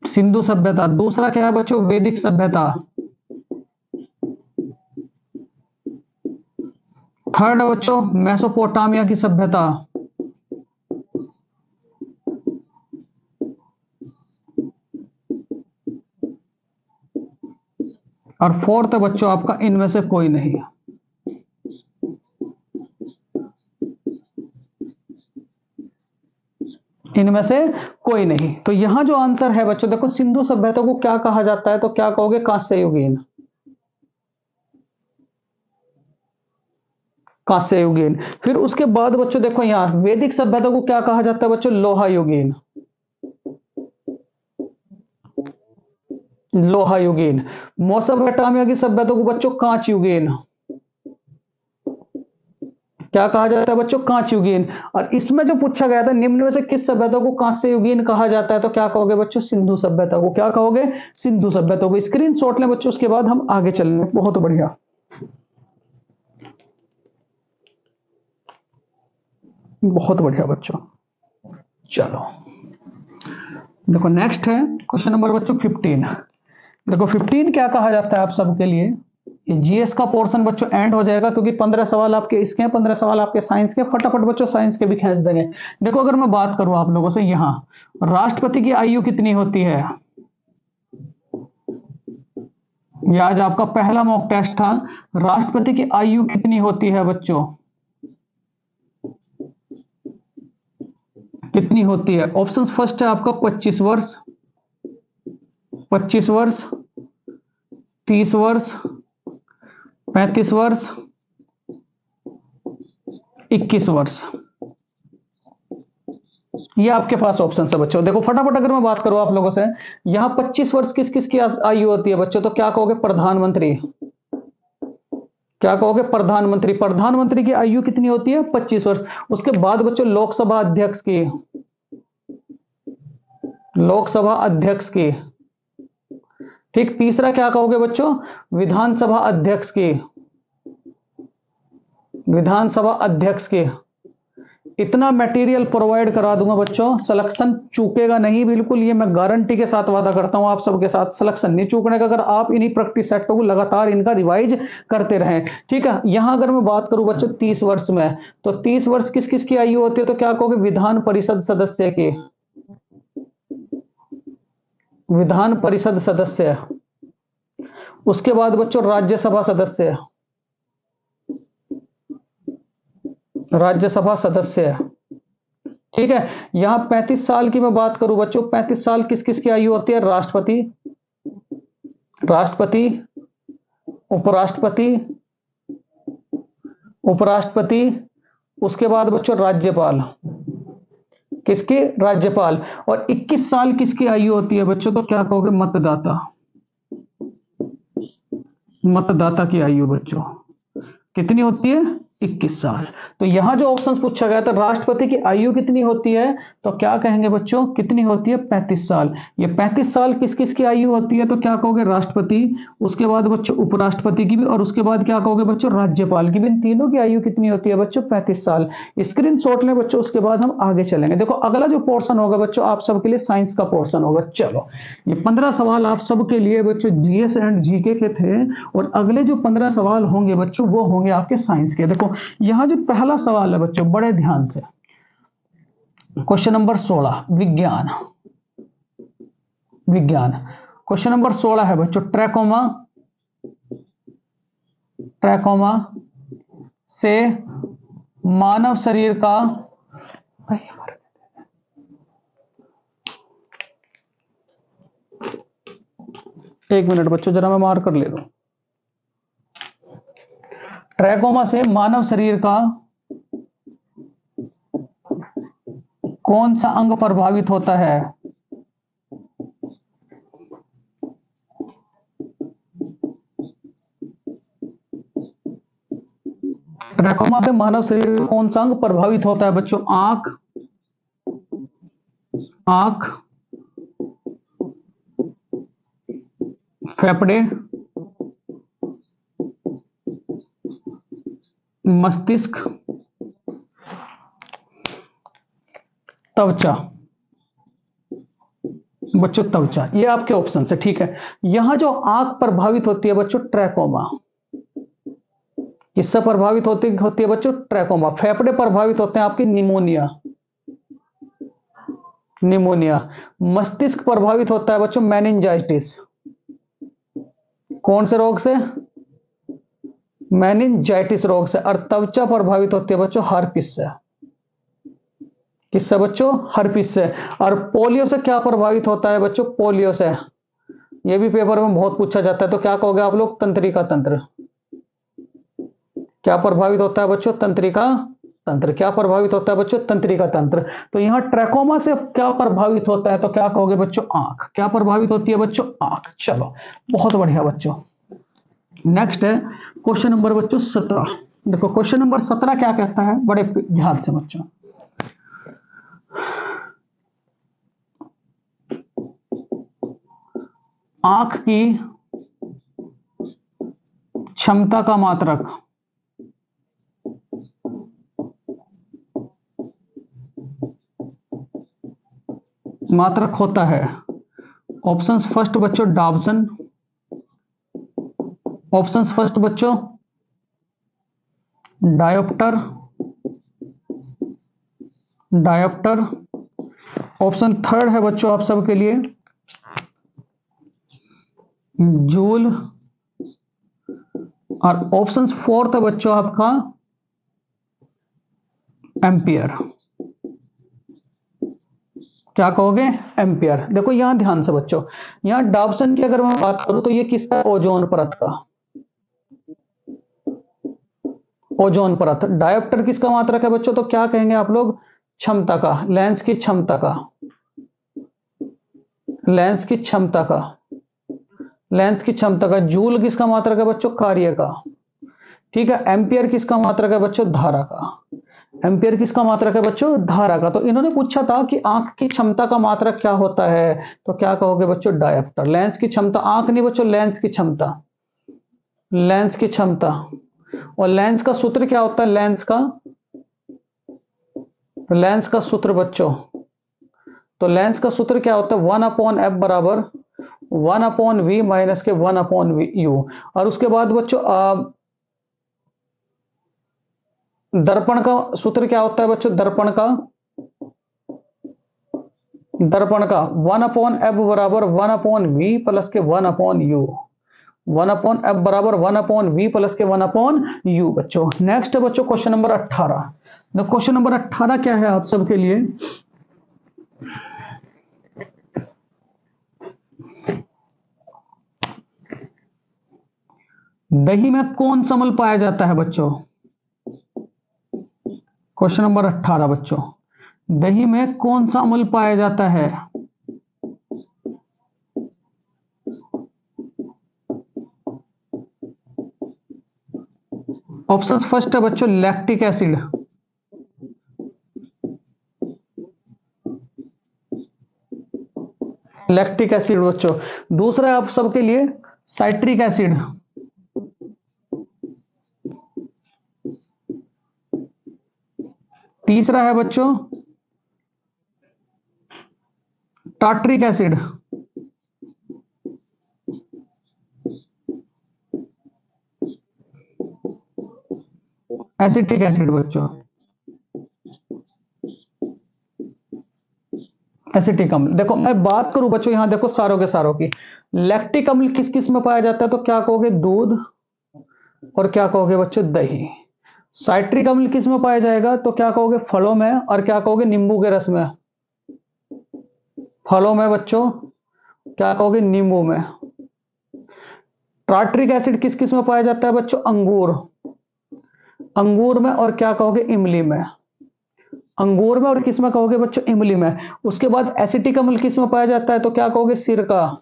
A: सिंधु सभ्यता। दूसरा क्या है बच्चों? वैदिक सभ्यता। थर्ड है बच्चों मेसोपोटामिया की सभ्यता। और फोर्थ है बच्चों आपका इनमें से कोई नहीं। इनमें से कोई नहीं। तो यहां जो आंसर है बच्चों देखो, सिंधु सभ्यता को क्या कहा जाता है? तो क्या कहोगे? कांस्य युगीन। कांस्य युगीन। फिर उसके बाद बच्चों देखो यहां वैदिक सभ्यता को क्या कहा जाता है बच्चों? लोहा युगीन। लोहा युगीन। मेसोपोटामिया की सभ्यता को बच्चों कांच युगीन। क्या कहा जाता है बच्चों? कांच युगीन। और इसमें जो पूछा गया था निम्न में से किस सभ्यता को कांस्य युगीन कहा जाता है? तो क्या कहोगे बच्चों? सिंधु सभ्यता को। क्या कहोगे? सिंधु सभ्यता को। स्क्रीनशॉट लें बच्चों, उसके बाद हम आगे चलेंगे। बहुत बढ़िया, बहुत बढ़िया बच्चों। चलो देखो नेक्स्ट है क्वेश्चन नंबर बच्चों 15। देखो 15 क्या कहा जाता है आप सबके लिए, ये जीएस का पोर्शन बच्चों एंड हो जाएगा, क्योंकि 15 सवाल आपके इसके हैं, 15 सवाल आपके साइंस के, फटाफट बच्चों साइंस के भी खींच देंगे। देखो अगर मैं बात करूं आप लोगों से, यहां राष्ट्रपति की आयु कितनी होती है, ये आज आपका पहला मॉक टेस्ट था। राष्ट्रपति की आयु कितनी होती है बच्चों, कितनी होती है? ऑप्शंस फर्स्ट है आपका 25 वर्ष, 25 वर्ष, 30 वर्ष, 35 वर्ष, 21 वर्ष। ये आपके पास ऑप्शन है बच्चों। देखो फटाफट अगर मैं बात करूं आप लोगों से, यहां 25 वर्ष किस किस की आयु होती है बच्चों, तो क्या कहोगे? प्रधानमंत्री। क्या कहोगे? प्रधानमंत्री। प्रधानमंत्री की आयु कितनी होती है? 25 वर्ष। उसके बाद बच्चों लोकसभा अध्यक्ष की, लोकसभा अध्यक्ष की, ठीक। तीसरा क्या कहोगे बच्चों? विधानसभा अध्यक्ष की, विधानसभा अध्यक्ष की। इतना मटेरियल प्रोवाइड करा दूंगा बच्चों, सिलेक्शन चूकेगा नहीं बिल्कुल, ये मैं गारंटी के साथ वादा करता हूं आप सबके साथ, सिलेक्शन नहीं चूकने का, अगर आप इन्हीं प्रैक्टिस सेटों को लगातार इनका रिवाइज करते रहें, ठीक है। यहां अगर मैं बात करूं बच्चों 30 वर्ष में, तो 30 वर्ष किस किस की आयु होती है, तो क्या कहोगे? विधान परिषद सदस्य की, विधान परिषद सदस्य। उसके बाद बच्चों राज्यसभा सदस्य, राज्यसभा सदस्य, ठीक है। यहां 35 साल की मैं बात करूं बच्चों, 35 साल किस किस की आयु होती है? राष्ट्रपति, राष्ट्रपति, उपराष्ट्रपति, उपराष्ट्रपति। उसके बाद बच्चों राज्यपाल, किसके? राज्यपाल। और 21 साल किसकी आयु होती है बच्चों, तो क्या कहोगे? मतदाता, मतदाता की आयु बच्चों कितनी होती है? 21 साल। तो यहां जो ऑप्शंस पूछा गया था, राष्ट्रपति की आयु कितनी होती है, तो क्या कहेंगे बच्चों? कितनी होती है? 35 साल। ये 35 साल किस किस की आयु होती है, तो क्या कहोगे? राष्ट्रपति। उसके बाद बच्चों उपराष्ट्रपति की भी, और उसके बाद क्या कहोगे बच्चों? राज्यपाल की भी। इन तीनों की आयु कितनी होती है बच्चों? 35 साल। स्क्रीनशॉट लें बच्चों, उसके बाद हम आगे चलेंगे। देखो अगला जो पोर्शन होगा बच्चों आप सबके लिए साइंस का पोर्शन होगा। चलो ये 15 सवाल आप सबके लिए बच्चों जीएस एंड जीके के थे, और अगले जो 15 सवाल होंगे बच्चों वो होंगे आपके साइंस के। देखो यहां जो पहला सवाल है बच्चों, बड़े ध्यान से, क्वेश्चन नंबर 16 विज्ञान, विज्ञान। क्वेश्चन नंबर 16 है बच्चों, ट्रैकोमा, ट्रैकोमा से मानव शरीर का, एक मिनट बच्चों जरा मैं मार्क कर ले लूं। ट्रैकोमा से मानव शरीर का कौन सा अंग प्रभावित होता है? ट्रैकोमा से मानव शरीर का कौन सा अंग प्रभावित होता है बच्चों? आंख, आंख, फेफड़े, मस्तिष्क, त्वचा। बच्चों त्वचा, ये आपके ऑप्शन है, ठीक है। यहां जो आंख प्रभावित होती है बच्चों, ट्रैकोमा। किससे प्रभावित होती है बच्चों? ट्रैकोमा। फेफड़े प्रभावित होते हैं आपकी निमोनिया, निमोनिया। मस्तिष्क प्रभावित होता है बच्चों मेनिंजाइटिस। कौन से रोग से? मेनिंजाइटिस रोग से। और त्वचा प्रभावित होती है बच्चों हर्पिस से। किससे बच्चों? हर्पिस से। और पोलियो से क्या प्रभावित होता है बच्चों? पोलियो से। यह भी पेपर में बहुत पूछा जाता है, तो क्या कहोगे आप लोग? तंत्रिका तंत्र। क्या प्रभावित होता है बच्चों? तंत्रिका तंत्र। क्या प्रभावित होता है बच्चों? तंत्रिका तंत्र। तो यहां ट्रैकोमा से क्या प्रभावित होता है, तो क्या कहोगे बच्चों? आंख। क्या प्रभावित होती है बच्चों? आंख। चलो बहुत बढ़िया बच्चों। नेक्स्ट है क्वेश्चन नंबर बच्चों 17। देखो क्वेश्चन नंबर 17 क्या कहता है, बड़े ध्यान से बच्चों। आंख की क्षमता का मात्रक, मात्रक होता है? ऑप्शंस फर्स्ट बच्चों डॉब्सन, ऑप्शंस फर्स्ट बच्चों डायोप्टर, डायोप्टर। ऑप्शन थर्ड है बच्चों आप सबके लिए जूल, और ऑप्शन फोर्थ है बच्चों आपका एम्पियर। क्या कहोगे? एम्पियर। देखो यहां ध्यान से बच्चों, यहां डॉब्सन की अगर मैं बात करूं तो ये किसका? ओजोन परत का, ओजोन परत। डायोप्टर किसका मात्रक है बच्चों? तो क्या कहेंगे आप लोग? क्षमता का, लेंस की क्षमता का, लेंस की क्षमता का, लेंस की क्षमता का। जूल किसका मात्रक है बच्चों? कार्य का। ठीक है। एम्पियर किसका मात्रक है बच्चों? धारा का। एम्पियर किसका मात्रक है बच्चों? धारा का। तो इन्होंने पूछा था कि आंख की क्षमता का मात्रक क्या होता है, तो क्या कहोगे बच्चों? डायोप्टर। लेंस की क्षमता, आंख नहीं बच्चों, लेंस की क्षमता, लेंस की क्षमता। और लेंस का सूत्र क्या होता है? लेंस का, लेंस का सूत्र बच्चों, तो लेंस का सूत्र क्या होता है? 1/f बराबर 1/v माइनस के 1/u। और उसके बाद बच्चों दर्पण का सूत्र क्या होता है बच्चों? दर्पण का, दर्पण का 1/f बराबर 1/v प्लस के 1/u। 1/f बराबर 1/v प्लस के 1/u बच्चों। नेक्स्ट है बच्चों क्वेश्चन नंबर 18। क्वेश्चन नंबर 18 क्या है आप सबके लिए? दही में कौन सा अम्ल पाया जाता है बच्चों? क्वेश्चन नंबर 18 बच्चों, दही में कौन सा अम्ल पाया जाता है? ऑप्शन फर्स्ट है बच्चों लैक्टिक एसिड, लैक्टिक एसिड बच्चों। दूसरा है आप सबके लिए साइट्रिक एसिड, तीसरा है बच्चों टार्ट्रिक एसिड, एसिटिक एसिड बच्चों, एसिटिक अम्ल। देखो मैं बात करूं बच्चों, यहां देखो सारों के सारों की, लैक्टिक अम्ल किस किस में पाया जाता है? तो क्या कहोगे? दूध, और क्या कहोगे बच्चों? दही। साइट्रिक अम्ल किस में पाया जाएगा? तो क्या कहोगे? फलों में, और क्या कहोगे? नींबू के रस में। फलों में बच्चों, क्या कहोगे? नींबू में। टार्ट्रिक एसिड किस किस में पाया जाता है बच्चों? अंगूर, अंगूर में, और क्या कहोगे? इमली में। अंगूर में और किस में कहोगे बच्चों? इमली में। उसके बाद एसिटिक अम्ल किस में पाया जाता है? तो क्या कहोगे? सिरका,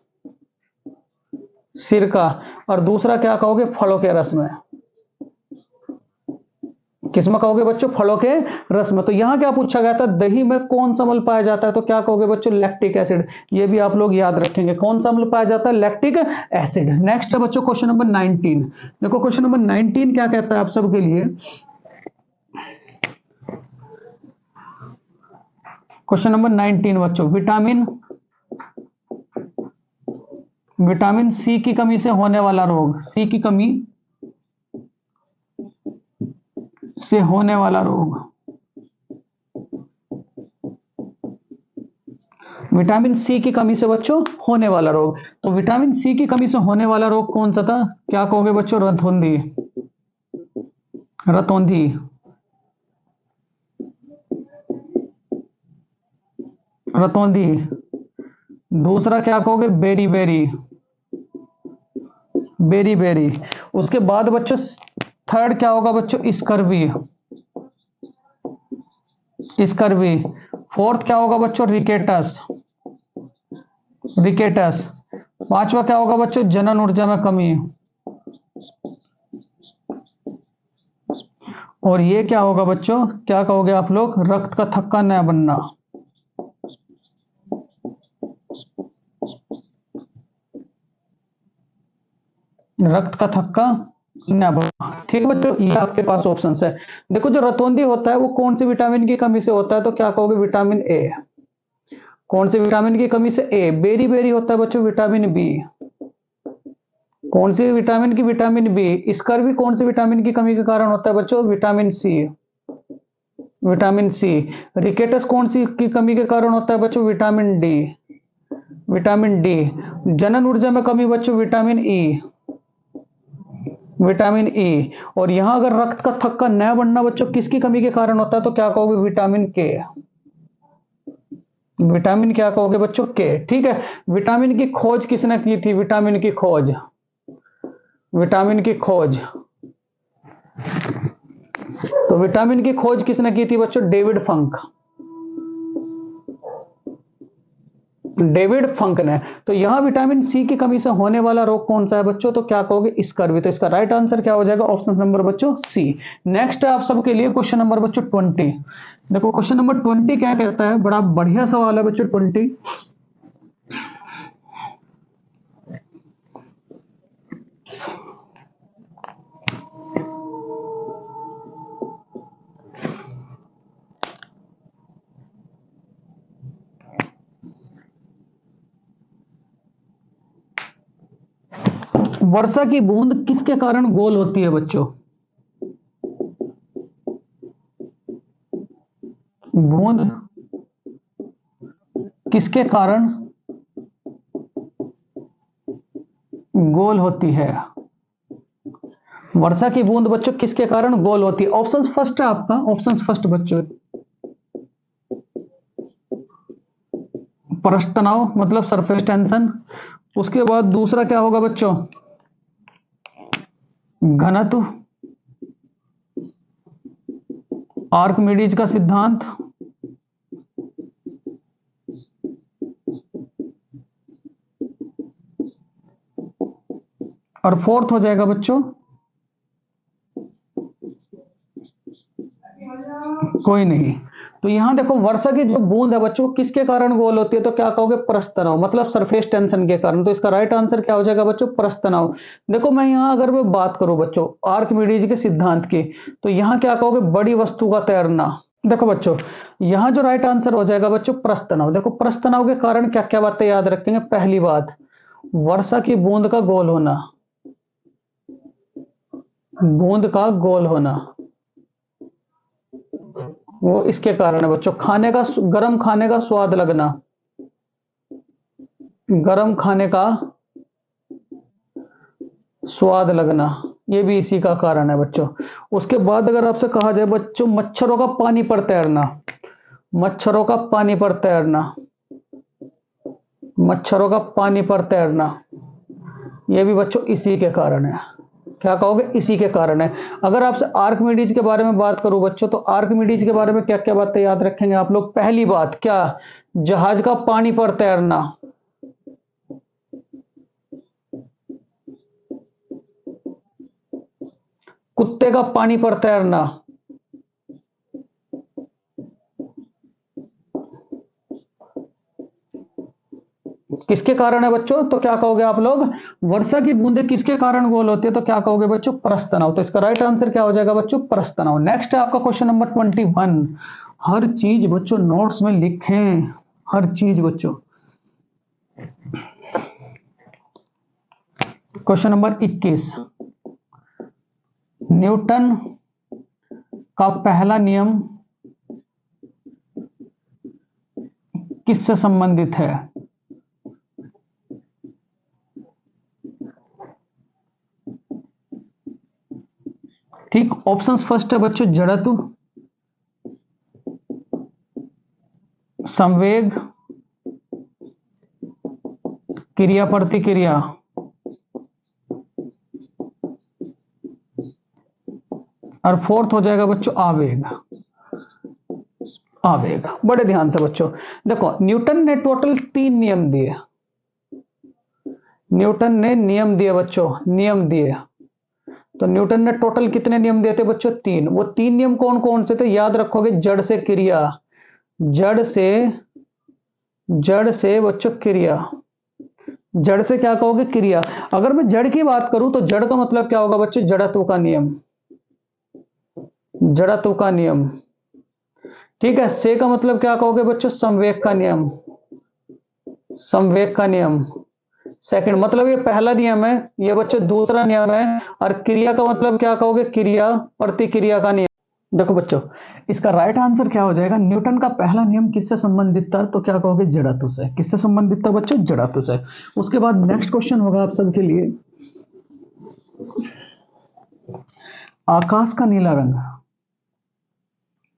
A: सिरका। और दूसरा क्या कहोगे? फलों के रस में। किसमें कहोगे बच्चों? फलों के रस में। तो यहां क्या पूछा गया था? दही में कौन सा अम्ल पाया जाता है? तो क्या कहोगे बच्चों? Lactic acid. ये भी आप लोग याद रखेंगे, कौन सा अम्ल पाया जाता है? Lactic acid. नेक्स्ट है बच्चों क्वेश्चन नंबर 19। देखो क्वेश्चन नंबर 19 क्या कहता है आप सबके लिए? क्वेश्चन नंबर 19 बच्चों, विटामिन, विटामिन सी की कमी से होने वाला रोग, सी की कमी से होने वाला रोग, विटामिन सी की कमी से बच्चों होने वाला रोग। तो विटामिन सी की कमी से होने वाला रोग कौन सा था? क्या कहोगे बच्चों? रतौंधी, रतौंधी। रतौंधी। दूसरा क्या कहोगे? Berry berry, berry berry. उसके बाद बच्चों थर्ड क्या होगा बच्चों? Scurvy, scurvy. फोर्थ क्या होगा बच्चों? Rickets, rickets. पांचवा क्या होगा बच्चों? जनन ऊर्जा में कमी। और ये क्या होगा बच्चों? क्या कहोगे आप लोग? रक्त का थक्का न बनना। रक्त का थक्का न बनना। ठीक है बच्चों, ये आपके पास ऑप्शन है। देखो जो रतौंधी होता है वो कौन सी विटामिन की कमी से होता है? तो क्या कहोगे? Vitamin A. कौन से विटामिन की कमी से? ए। बेरी बेरी होता है बच्चों विटामिन बी। कौन सी विटामिन की? Vitamin B. स्कर्वी कौन सी विटामिन की कमी के कारण होता है बच्चों? Vitamin C. Vitamin C. Rickets कौन सी की कमी के कारण होता है बच्चों? Vitamin D. Vitamin D. जनन ऊर्जा में कमी बच्चों? Vitamin E. Vitamin E. और यहां अगर रक्त का थक्का न बढ़ना बच्चों किसकी कमी के कारण होता है तो क्या कहोगे? विटामिन के। विटामिन क्या कहोगे बच्चों? के। ठीक है। विटामिन की खोज किसने की थी? विटामिन की खोज, विटामिन की खोज, तो विटामिन की खोज किसने की थी बच्चों? डेविड फंक। डेविड फंक ने। तो यहां विटामिन सी की कमी से होने वाला रोग कौन सा है बच्चों? तो क्या कहोगे? स्कर्वी। तो इसका राइट आंसर क्या हो जाएगा? ऑप्शन नंबर बच्चों सी। नेक्स्ट है आप सबके लिए क्वेश्चन नंबर बच्चों 20। देखो क्वेश्चन नंबर 20 क्या कहता है, बड़ा बढ़िया सवाल है बच्चों 20। वर्षा की बूंद किसके कारण गोल होती है बच्चों? बूंद किसके कारण गोल होती है? वर्षा की बूंद बच्चों किसके कारण गोल होती है? ऑप्शन फर्स्ट है आपका, ऑप्शन फर्स्ट बच्चों, पृष्ठ तनाव मतलब सरफेस टेंशन। उसके बाद दूसरा क्या होगा बच्चों? घनत्व, आर्किमिडीज का सिद्धांत। और फोर्थ हो जाएगा बच्चों कोई नहीं। तो यहां देखो वर्षा की जो बूंद है बच्चों किसके कारण गोल होती है तो क्या कहोगे? पृष्ठ तनाव मतलब सरफेस टेंशन के कारण। तो इसका राइट आंसर क्या हो जाएगा बच्चों? पृष्ठ तनाव। देखो मैं यहां अगर मैं बात करूं बच्चों आर्किमिडीज के सिद्धांत की, तो यहां क्या कहोगे? बड़ी वस्तु का तैरना। देखो बच्चों यहां जो राइट आंसर हो जाएगा बच्चों पृष्ठ तनाव। देखो पृष्ठ तनाव के कारण क्या क्या बातें याद रखेंगे? पहली बात, वर्षा की बूंद का गोल होना, बूंद का गोल होना वो इसके कारण है बच्चों। खाने का, गर्म खाने का स्वाद लगना, गर्म खाने का स्वाद लगना, ये भी इसी का कारण है बच्चों। उसके बाद अगर आपसे कहा जाए बच्चों मच्छरों का पानी पर तैरना, मच्छरों का पानी पर तैरना, मच्छरों का पानी पर तैरना, ये भी बच्चों इसी के कारण है। क्या कहोगे? इसी के कारण है। अगर आपसे आर्किमिडीज के बारे में बात करूं बच्चों तो आर्किमिडीज के बारे में क्या क्या बातें याद रखेंगे आप लोग? पहली बात क्या? जहाज का पानी पर तैरना, कुत्ते का पानी पर तैरना, किसके कारण है बच्चों? तो क्या कहोगे आप लोग? वर्षा की बूंदें किसके कारण गोल होती है तो क्या कहोगे बच्चों? पृष्ठ तनाव। तो इसका राइट आंसर क्या हो जाएगा बच्चों? पृष्ठ तनाव। नेक्स्ट है आपका क्वेश्चन नंबर 21। हर चीज बच्चों नोट्स में लिखें, हर चीज बच्चों। क्वेश्चन नंबर 21, न्यूटन का पहला नियम किससे संबंधित है? ठीक, ऑप्शंस फर्स्ट है बच्चों जड़त्व, संवेग, क्रिया प्रतिक्रिया, और फोर्थ हो जाएगा बच्चों आवेग। आवेग। बड़े ध्यान से बच्चों देखो न्यूटन ने टोटल 3 नियम दिए, न्यूटन ने नियम दिए बच्चों, नियम दिए। तो न्यूटन ने टोटल कितने नियम दिए थे बच्चों? 3। वो 3 नियम कौन कौन से थे याद रखोगे? जड़ से क्रिया, जड़ से, जड़ से बच्चों क्रिया, जड़ से क्या कहोगे? क्रिया। अगर मैं जड़ की बात करूं तो जड़ का मतलब क्या होगा बच्चों? जड़त्व का नियम, जड़त्व का नियम। ठीक है। से का मतलब क्या कहोगे बच्चों? संवेग का नियम, संवेग का नियम। सेकंड मतलब ये पहला नियम है, ये बच्चों दूसरा नियम है। और क्रिया का मतलब क्या कहोगे? क्रिया प्रतिक्रिया का नियम। देखो बच्चों, इसका राइट आंसर क्या हो जाएगा? न्यूटन का पहला नियम किससे संबंधित था? तो क्या कहोगे? जड़त्व से। किससे संबंधित था बच्चों? जड़त्व से। उसके बाद नेक्स्ट क्वेश्चन होगा आप सबके लिए, आकाश का नीला रंग।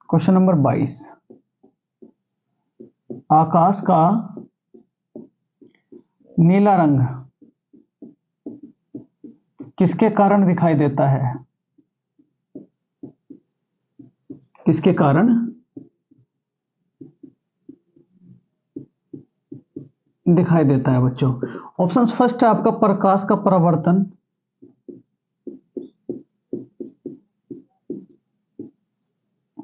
A: क्वेश्चन नंबर 22, आकाश का नीला रंग किसके कारण दिखाई देता है? किसके कारण दिखाई देता है बच्चों? ऑप्शन फर्स्ट है आपका प्रकाश का परावर्तन,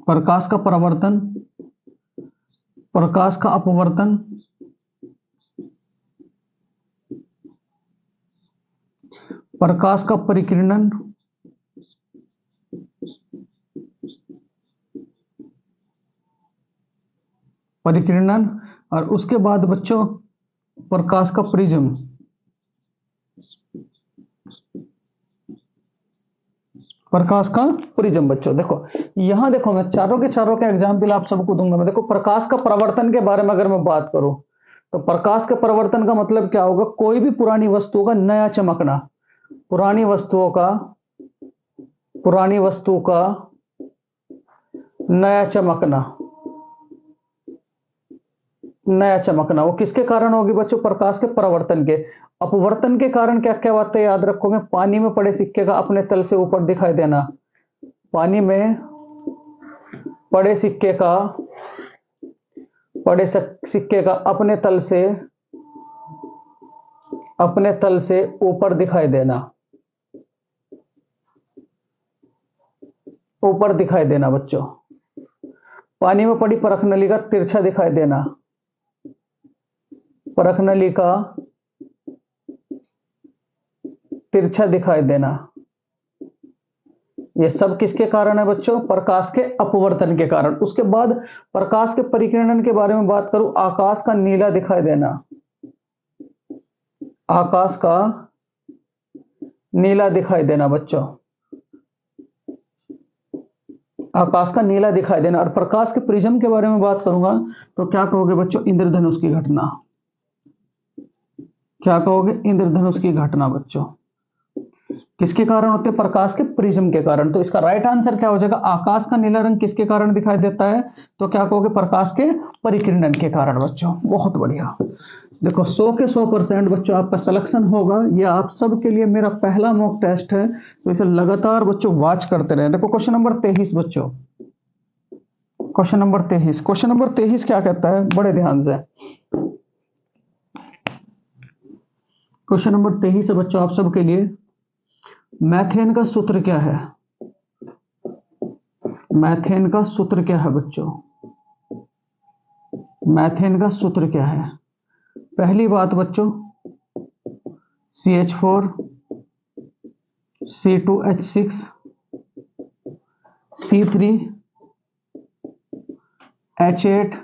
A: प्रकाश का परावर्तन, प्रकाश का अपवर्तन, प्रकाश का परिकिरणन, परिकिरणन, और उसके बाद बच्चों प्रकाश का प्रिज्म। प्रकाश का प्रिज्म बच्चों। देखो यहां देखो, मैं चारों के चारों के एग्जाम्पल आप सबको दूंगा। मैं देखो प्रकाश का परावर्तन के बारे में अगर मैं बात करूं, तो प्रकाश के परावर्तन का मतलब क्या होगा? कोई भी पुरानी वस्तुओं का नया चमकना, पुरानी वस्तुओं का, पुरानी वस्तु का नया चमकना, नया चमकना, वो किसके कारण होगी बच्चों? प्रकाश के परावर्तन के। अपवर्तन के कारण क्या क्या बातें याद रखोगे? पानी में पड़े सिक्के का अपने तल से ऊपर दिखाई देना, पानी में पड़े सिक्के का, पड़े सिक्के का अपने तल से ऊपर दिखाई देना, ऊपर दिखाई देना बच्चों। पानी में पड़ी परख नली का तिरछा दिखाई देना, परख नली का तिरछा दिखाई देना, ये सब किसके कारण है बच्चों? प्रकाश के अपवर्तन के कारण। उसके बाद प्रकाश के परिकिरणन के बारे में बात करूं, आकाश का नीला दिखाई देना, आकाश का नीला दिखाई देना बच्चों, आकाश का नीला दिखाई देना। और प्रकाश के प्रिज्म के बारे में बात करूंगा तो क्या कहोगे बच्चों? इंद्रधनुष की घटना। क्या कहोगे? इंद्रधनुष की घटना बच्चों। किसके कारण होते हैं? प्रकाश के प्रिज्म के कारण। तो इसका राइट आंसर क्या हो जाएगा? आकाश का नीला रंग किसके कारण दिखाई देता है? तो क्या कहोगे? प्रकाश के परिकिरणन के कारण बच्चों। बहुत बढ़िया। देखो 100 के 100% बच्चों आपका सिलेक्शन होगा। ये आप सबके लिए मेरा पहला मॉक टेस्ट है, तो इसे लगातार बच्चों वॉच करते रहे। देखो क्वेश्चन नंबर 23 बच्चों, क्वेश्चन नंबर 23, क्वेश्चन नंबर 23 क्या कहता है? बड़े ध्यान से, क्वेश्चन नंबर 23 है बच्चों आप सबके लिए, मैथेन का सूत्र क्या है? मैथेन का सूत्र क्या है बच्चों? मैथेन का सूत्र क्या है? पहली बात बच्चों, CH4 C2H6 C3 H8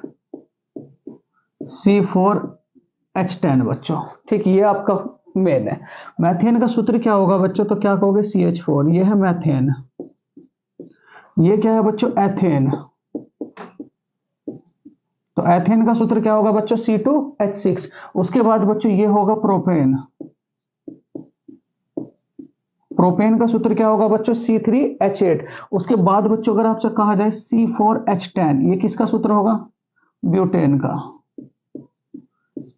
A: C4H10 बच्चों। ठीक, ये आपका मेन है। मैथेन का सूत्र क्या होगा बच्चों? तो क्या कहोगे? CH4, ये है मैथेन। ये क्या है बच्चों? एथेन। तो एथेन का सूत्र क्या होगा बच्चों? C2H6। उसके बाद बच्चों ये होगा प्रोपेन। प्रोपेन का सूत्र क्या होगा बच्चों? C3H8। उसके बाद बच्चों अगर आपसे कहा जाए C4H10, ये किसका सूत्र होगा? ब्यूटेन का।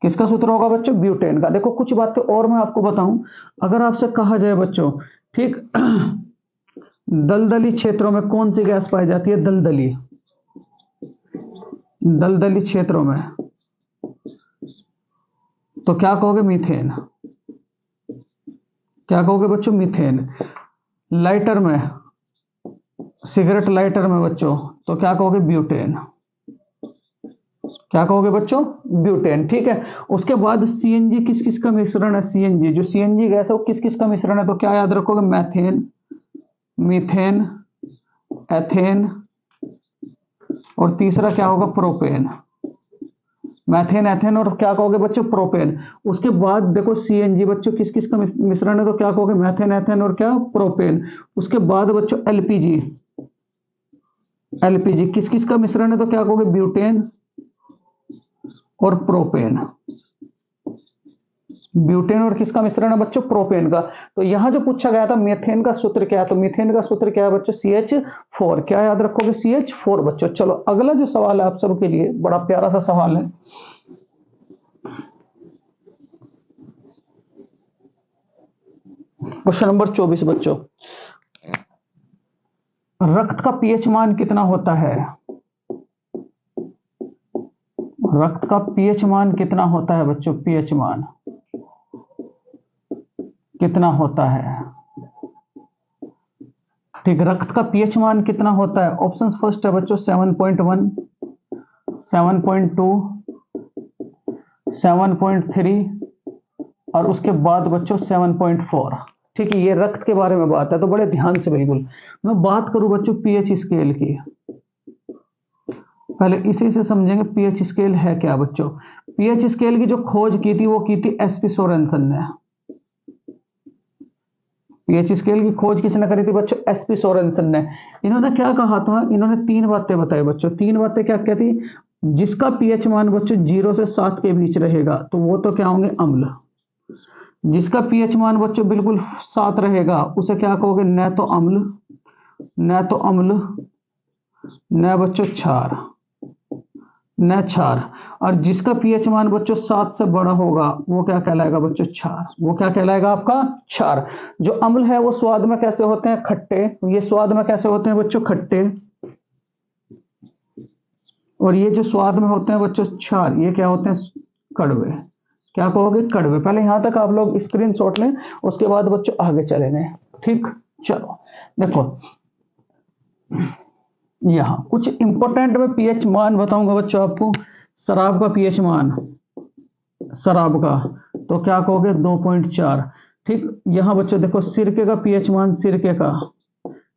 A: किसका सूत्र होगा बच्चों? ब्यूटेन का। देखो कुछ बातें और मैं आपको बताऊं, अगर आपसे कहा जाए बच्चों, ठीक, दलदली क्षेत्रों में कौन सी गैस पाई जाती है? दलदली, दलदली क्षेत्रों में, तो क्या कहोगे? मीथेन। क्या कहोगे बच्चों? मीथेन। लाइटर में, सिगरेट लाइटर में बच्चों, तो क्या कहोगे? ब्यूटेन। क्या कहोगे बच्चों? ब्यूटेन। ठीक है। उसके बाद सीएनजी किस किस का मिश्रण है? सीएनजी, जो सीएनजी गैस है वो किस किस का मिश्रण है? तो क्या याद रखोगे? मैथेन, मीथेन, एथेन, और तीसरा क्या होगा? प्रोपेन। मैथेन, एथेन और क्या कहोगे बच्चों, प्रोपेन। उसके बाद देखो सीएनजी बच्चों किस किस का मिश्रण है, तो क्या कहोगे, मैथेन, एथेन और क्या, प्रोपेन। उसके बाद बच्चों एलपीजी, एलपीजी किस किस का मिश्रण है, तो क्या कहोगे, ब्यूटेन और प्रोपेन। ब्यूटेन और किसका मिश्रण है बच्चों, प्रोपेन का। तो यहां जो पूछा गया था मीथेन का सूत्र क्या है, तो मीथेन का सूत्र क्या है बच्चों, CH4। क्या याद रखोगे, CH4 बच्चों। चलो अगला जो सवाल है आप सबके लिए बड़ा प्यारा सा सवाल है। क्वेश्चन नंबर 24 बच्चों, रक्त का पीएच मान कितना होता है, रक्त का पीएच मान कितना होता है बच्चों, पीएच मान कितना होता है। ठीक, रक्त का पीएच मान कितना होता है। ऑप्शन फर्स्ट है बच्चों 7.1, 7.2, 7.3 और उसके बाद बच्चों 7.4। ठीक है, ये रक्त के बारे में बात है, तो बड़े ध्यान से बिल्कुल। मैं बात करूं बच्चों पीएच स्केल की, पहले इसी से समझेंगे पीएच स्केल है क्या बच्चों। पीएच स्केल की जो खोज की थी वो की थी एसपी सोरेनसन ने। पीएच स्केल की खोज किसने करी थी बच्चों, एसपी सोरेनसन ने। इन्होंने क्या कहा था, इन्होंने तीन बातें बताई बच्चों। तीन बातें क्या क्या थी, जिसका पीएच मान बच्चों 0 से 7 के बीच रहेगा तो वो तो क्या होंगे, अम्ल। जिसका पीएच मान बच्चों बिल्कुल 7 रहेगा उसे क्या कहोगे, न तो अम्ल, न तो अम्ल, न बच्चों क्षार, न क्षार। और जिसका पीएच मान बच्चों 7 से बड़ा होगा वो क्या कहलाएगा बच्चों, क्षार। वो क्या कहलाएगा आपका, क्षार। जो अम्ल है वो स्वाद में कैसे होते हैं, खट्टे। ये स्वाद में कैसे होते हैं बच्चों, खट्टे। और ये जो स्वाद में होते हैं बच्चों क्षार, ये क्या होते हैं, कड़वे। क्या कहोगे, कड़वे। पहले यहां तक आप लोग स्क्रीन शॉट लें, उसके बाद बच्चों आगे चलेंगे। ठीक, चलो देखो यहां कुछ इंपॉर्टेंट में पीएच मान बताऊंगा बच्चों आपको। शराब का पीएच मान, शराब का, तो क्या कहोगे 2.4। ठीक, यहां बच्चों देखो सिरके का पीएच मान, सिरके का,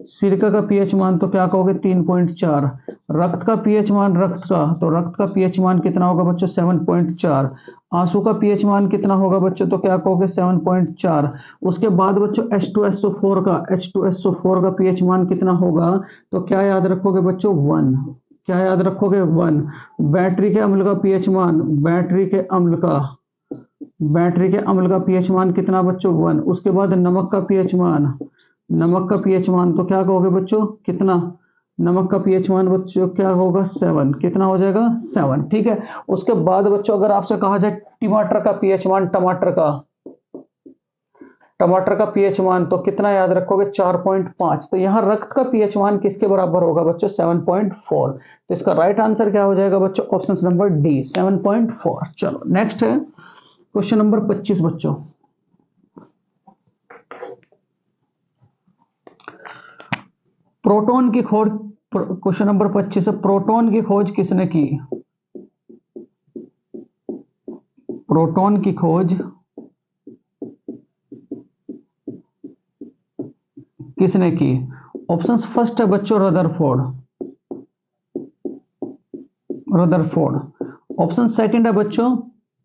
A: सिरका का पीएच मान तो क्या कहोगे 3.4। रक्त का पीएच मान, रक्त का, तो रक्त का पीएच मान कितना होगा बच्चों 7.4। आंसू का पीएच मान कितना होगा बच्चों, तो क्या कहोगे 7.4। उसके बाद बच्चों H2SO4 का, H2SO4 का पीएच मान कितना होगा, तो क्या याद रखोगे बच्चों 1। क्या याद रखोगे 1। बैटरी के अम्ल का पीएच मान, बैटरी के अम्ल का, बैटरी के अम्ल का पीएच मान कितना बच्चों 1। उसके बाद नमक का पीएच मान, नमक का पीएच मान तो क्या कहोगे बच्चों, कितना, नमक का पीएच मान बच्चों क्या होगा 7। कितना हो जाएगा 7। ठीक है, उसके बाद बच्चों अगर आपसे कहा जाए टमाटर का पीएच मान, टमाटर का, टमाटर का पीएच मान तो कितना याद रखोगे 4.5। तो यहां रक्त का पीएच मान किसके बराबर होगा बच्चों 7.4। तो इसका राइट आंसर क्या हो जाएगा बच्चों, ऑप्शन नंबर डी 7.4। चलो नेक्स्ट है क्वेश्चन नंबर 25 बच्चों। प्रोटॉन की खोज, क्वेश्चन नंबर 25 है, प्रोटॉन की खोज किसने की, प्रोटॉन की खोज किसने की। ऑप्शंस फर्स्ट है बच्चों रदरफोर्ड, रदरफोर्ड। ऑप्शन सेकंड है बच्चों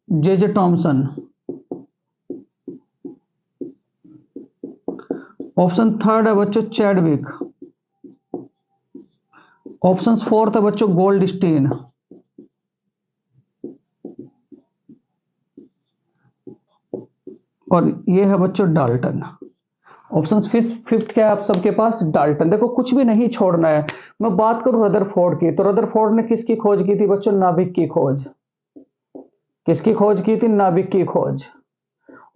A: जे टॉमसन। ऑप्शन थर्ड है बच्चों चैडविक। ऑप्शन फोर्थ है बच्चों गोल्डस्टीन। और ये है बच्चों डाल्टन। ऑप्शन फिफ्थ क्या है आप सबके पास, डाल्टन। देखो कुछ भी नहीं छोड़ना है। मैं बात करूं रदरफोर्ड की, तो रदरफोर्ड ने किसकी खोज की थी बच्चों, नाभिक की खोज। किसकी खोज की थी, नाभिक की खोज।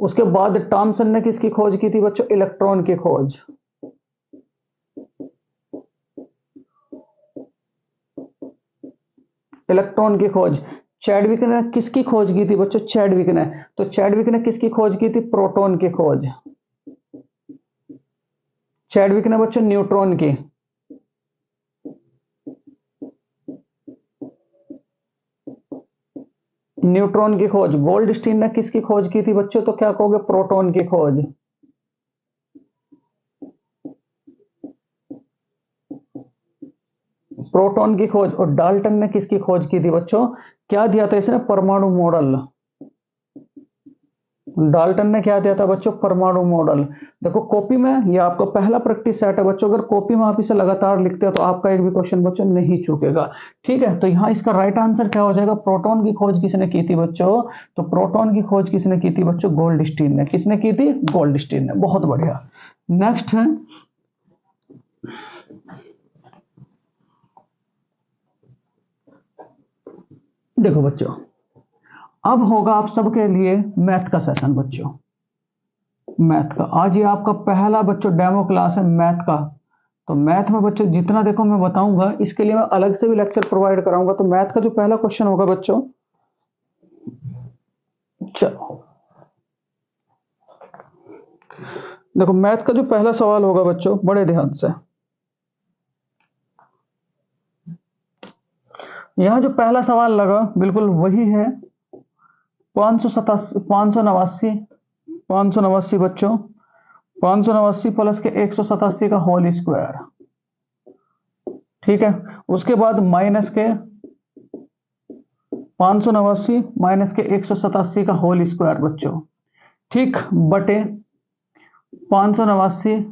A: उसके बाद टॉमसन ने किसकी खोज की थी बच्चों, इलेक्ट्रॉन की खोज। इलेक्ट्रॉन की खोज। चैडविक ने किसकी खोज की थी बच्चों, चैडविक ने, तो चैडविक ने किसकी खोज की थी, प्रोटॉन की खोज। चैडविक ने बच्चों न्यूट्रॉन की। न्यूट्रॉन की खोज। गोल्डस्टीन ने किसकी खोज की थी बच्चों, तो क्या कहोगे प्रोटॉन की खोज। प्रोटॉन की खोज। और डाल्टन ने किसकी खोज की थी बच्चों? क्या दिया था इसने? परमाणु मॉडल। डाल्टन ने क्या दिया था बच्चों? परमाणु मॉडल। देखो कॉपी में, ये आपका पहला प्रैक्टिस सेट है बच्चों, अगर कॉपी में आप इसे लगातार लिखते हो तो आपका एक भी क्वेश्चन बच्चों नहीं चूकेगा। ठीक है, तो यहां इसका राइट आंसर क्या हो जाएगा? प्रोटॉन की खोज किसने की थी बच्चों? तो प्रोटॉन की खोज किसने की थी बच्चों? गोल्डस्टीन ने। किसने की थी? गोल्डस्टीन ने। बहुत बढ़िया। नेक्स्ट है, देखो बच्चों, अब होगा आप सबके लिए मैथ का सेशन बच्चों। मैथ का आज ये आपका पहला बच्चों डेमो क्लास है मैथ का। तो मैथ में बच्चों जितना देखो मैं बताऊंगा, इसके लिए मैं अलग से भी लेक्चर प्रोवाइड कराऊंगा। तो मैथ का जो पहला क्वेश्चन होगा बच्चों, चलो देखो मैथ का जो पहला सवाल होगा बच्चों, बड़े ध्यान से। यहां जो पहला सवाल लगा बिल्कुल वही है, 589 589 बच्चों, 589 प्लस के 187 का होल स्क्वायर। ठीक है, उसके बाद माइनस के 589 माइनस के 187 का होल स्क्वायर बच्चों। ठीक, बटे 589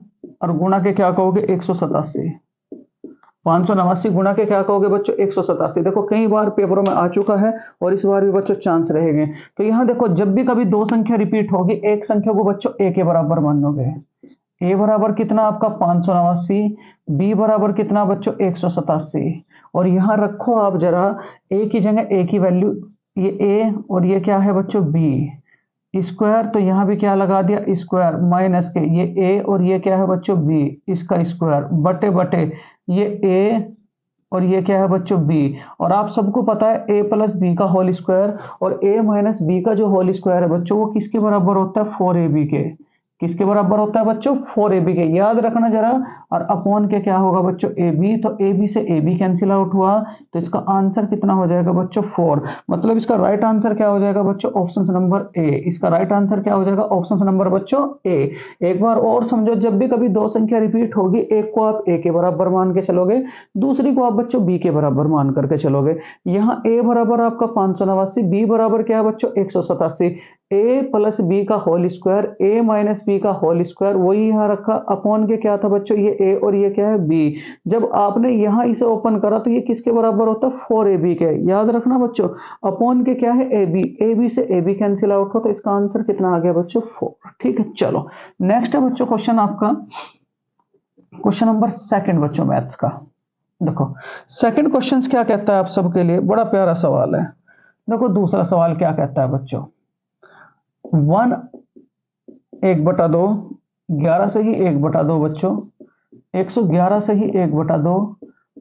A: और गुणा के क्या कहोगे? 187। 589 गुणा के क्या कहोगे बच्चों? 187। देखो कई बार पेपरों में आ चुका है और इस बार भी बच्चों चांस रहेंगे। तो यहां देखो जब भी कभी दो संख्या रिपीट होगी, एक संख्या को बच्चों ए के बराबर मानोगे। ए बराबर कितना आपका? 589। बी बराबर कितना बच्चों? 187। और यहां रखो आप जरा ए की जगह ए की वैल्यू, ये ए और ये क्या है बच्चों? B square. तो यहां भी क्या लगा दिया? स्क्वायर। माइनस के ये ए और ये क्या है बच्चों? बी, इसका स्क्वायर। बटे बटे ये ए और ये क्या है बच्चों? बी। और आप सबको पता है ए प्लस बी का होल स्क्वायर और ए माइनस बी का जो होल स्क्वायर है बच्चों, वो किसके बराबर होता है? 4ab के। किसके बराबर होता है बच्चों? 4ab के। याद रखना जरा। और अपॉन के क्या होगा बच्चों? ab। तो ab से ab कैंसिल आउट हुआ, तो इसका आंसर कितना हो जाएगा बच्चों? 4। मतलब इसका राइट आंसर क्या हो जाएगा बच्चों? Option number A. इसका राइट आंसर क्या हो जाएगा? ऑप्शन नंबर बच्चों ए। एक बार और समझो, जब भी कभी दो संख्या रिपीट होगी, एक को आप ए के बराबर मान के चलोगे, दूसरी को आप बच्चों बी के बराबर मान करके चलोगे। यहाँ ए बराबर आपका 589, बी बराबर क्या है बच्चों? 187। ए प्लस बी का होल स्क्वायर, ए माइनस बी का होल स्क्वायर, वही यहां रखा। अपॉन के क्या था बच्चों? ये ए और ये क्या है? बी। जब आपने यहां इसे ओपन करा तो ये किसके बराबर होता है? 4ab के। याद रखना बच्चों। अपॉन के क्या है? ab। ab से ab कैंसिल आउट हो, तो इसका आंसर कितना आ गया बच्चों? 4। ठीक है, चलो नेक्स्ट है बच्चों क्वेश्चन आपका, क्वेश्चन नंबर सेकंड बच्चों मैथ्स का। देखो सेकंड क्वेश्चन क्या कहता है आप सबके लिए, बड़ा प्यारा सवाल है। देखो दूसरा सवाल क्या कहता है बच्चों? 1 1/2, 11 से ही 1/2 बच्चों, 111 से ही 1/2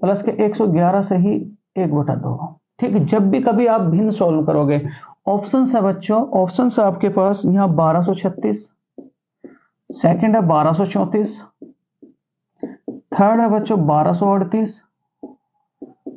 A: प्लस के 111 से ही 1/2। ठीक है, जब भी कभी आप भिन्न सॉल्व करोगे, ऑप्शन है बच्चों, ऑप्शन है आपके पास यहाँ 1236, सेकंड है 1234, थर्ड है बच्चों 1238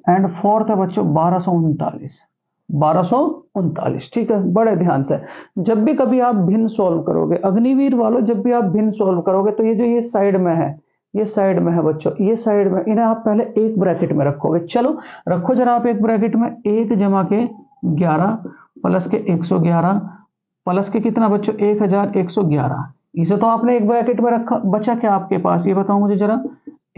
A: एंड फोर्थ है बच्चों 1239। 1239। ठीक है, बड़े ध्यान से। जब भी कभी आप भिन्न सॉल्व करोगे, अग्निवीर वालों, जब भी आप भिन्न सॉल्व करोगे तो ये जो ये साइड में है, ये साइड में है बच्चों, ये साइड में, इन्हें आप पहले एक ब्रैकेट में रखोगे। चलो रखो जरा आप एक ब्रैकेट में। 1 जमा के 11 प्लस के 111 प्लस के कितना बच्चों? 1111। इसे तो आपने एक ब्रैकेट में रखा, बचा क्या आपके पास? ये बताओ मुझे जरा।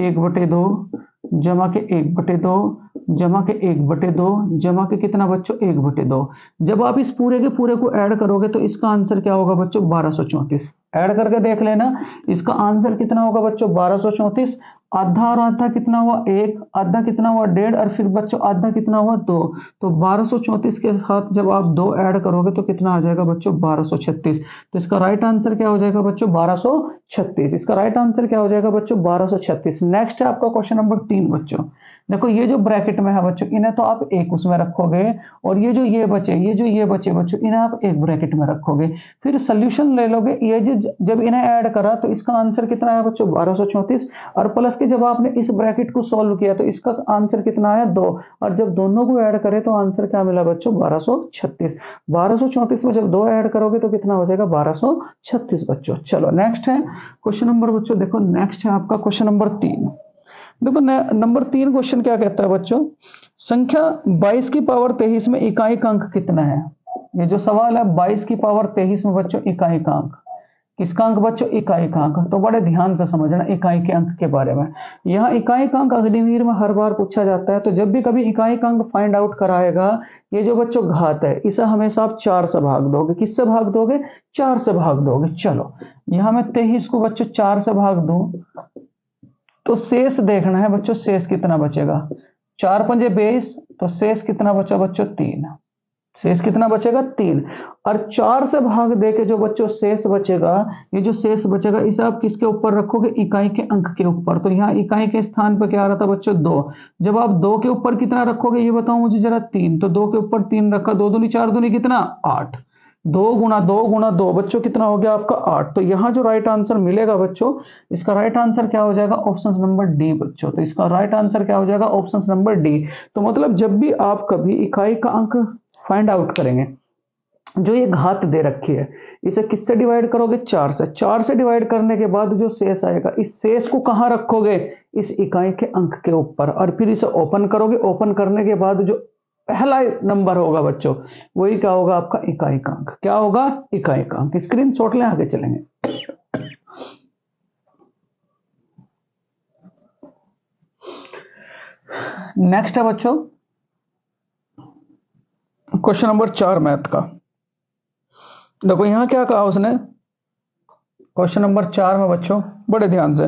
A: 1/2 जमा के 1/2 जमा के 1/2 जमा के कितना बच्चों? 1/2। जब आप इस पूरे के पूरे को ऐड करोगे तो इसका आंसर क्या होगा बच्चों? 1234। ऐड करके देख लेना, इसका आंसर कितना होगा बच्चों? 1234। आधा और आधा कितना हुआ? 1, आधा कितना हुआ? 1.5, और फिर बच्चों आधा कितना हुआ? 2। तो 1234 के साथ जब आप 2 ऐड करोगे तो कितना आ जाएगा बच्चों? 1236। तो इसका राइट आंसर क्या हो जाएगा बच्चों? 1236। इसका राइट आंसर क्या हो जाएगा बच्चों? 1236। नेक्स्ट है आपका क्वेश्चन नंबर 3 बच्चों। देखो ये जो ब्रैकेट में है बच्चों, इन्हें तो आप एक उसमें रखोगे, और ये जो ये बचे बच्चों, इन्हें आप एक ब्रैकेट में रखोगे। फिर सोल्यूशन ले लोगे, ये जब इन्हें ऐड करा तो इसका आंसर कितना है बच्चों? 1234। और प्लस के जब आपने इस ब्रैकेट को सॉल्व किया तो इसका आंसर कितना आया? 2। और जब दोनों को ऐड करें तो आंसर क्या मिला बच्चों? 1236। 1234 में जब 2 ऐड करोगे तो कितना हो जाएगा? 1236 बच्चों। चलो नेक्स्ट है क्वेश्चन नंबर बच्चों, देखो नेक्स्ट है आपका क्वेश्चन नंबर 3। देखो नंबर 3 क्वेश्चन क्या कहता है बच्चों, संख्या 22 की पावर 23 में इकाई का अंक कितना है। ये जो सवाल है 22 की पावर 23 में बच्चों इकाई का अंक, किसका अंक बच्चों, इकाई का अंक। तो बड़े ध्यान से समझना इकाई के अंक के बारे में। यहाँ इकाई का अंक अग्निवीर में हर बार पूछा जाता है, तो जब भी कभी इकाई का अंक फाइंड आउट कराएगा, ये जो बच्चों घात है इसे हमेशा आप 4 से भाग दोगे। किससे भाग दोगे, 4 से भाग दोगे। चलो यहां मैं 23 को बच्चों 4 से भाग दूं तो शेष देखना है बच्चों, शेष कितना बचेगा। 4 पंजे 22, तो शेष कितना बचा बच्चों, 3। शेष कितना बचेगा, 3। और 4 से भाग दे के जो बच्चों शेष बचेगा, ये जो शेष बचेगा इसे आप किसके ऊपर रखोगे, इकाई के अंक के ऊपर। तो यहाँ इकाई के स्थान पर क्या आ रहा था बच्चों, 2। जब आप 2 के ऊपर कितना रखोगे ये बताओ मुझे जरा, 3। तो 2 के ऊपर 3 रखा, 2 दूनी 4 दूनी कितना, 8। 2 गुना 2 गुना 2 बच्चों कितना हो गया आपका, 8। तो यहां जो राइट आंसर मिलेगा बच्चों, इसका राइट आंसर क्या हो जाएगा, ऑप्शन नंबर डी बच्चों। तो इसका राइट आंसर क्या हो जाएगा, ऑप्शन नंबर डी। तो मतलब जब भी आप कभी इकाई का अंक फाइंड आउट करेंगे, जो ये घात दे रखी है इसे किससे डिवाइड करोगे, 4 से। 4 से डिवाइड करने के बाद जो शेष आएगा, इस शेष को कहां रखोगे, इस इकाई के अंक के ऊपर। और फिर इसे ओपन करोगे, ओपन करने के बाद जो पहला नंबर होगा बच्चों, वही क्या होगा आपका, इकाई का अंक। क्या होगा, इकाई का अंक। स्क्रीनशॉट लें, आगे चलेंगे। नेक्स्ट है बच्चों क्वेश्चन नंबर 4 मैथ का। देखो यहां क्या कहा उसने, क्वेश्चन नंबर 4 में बच्चों बड़े ध्यान से,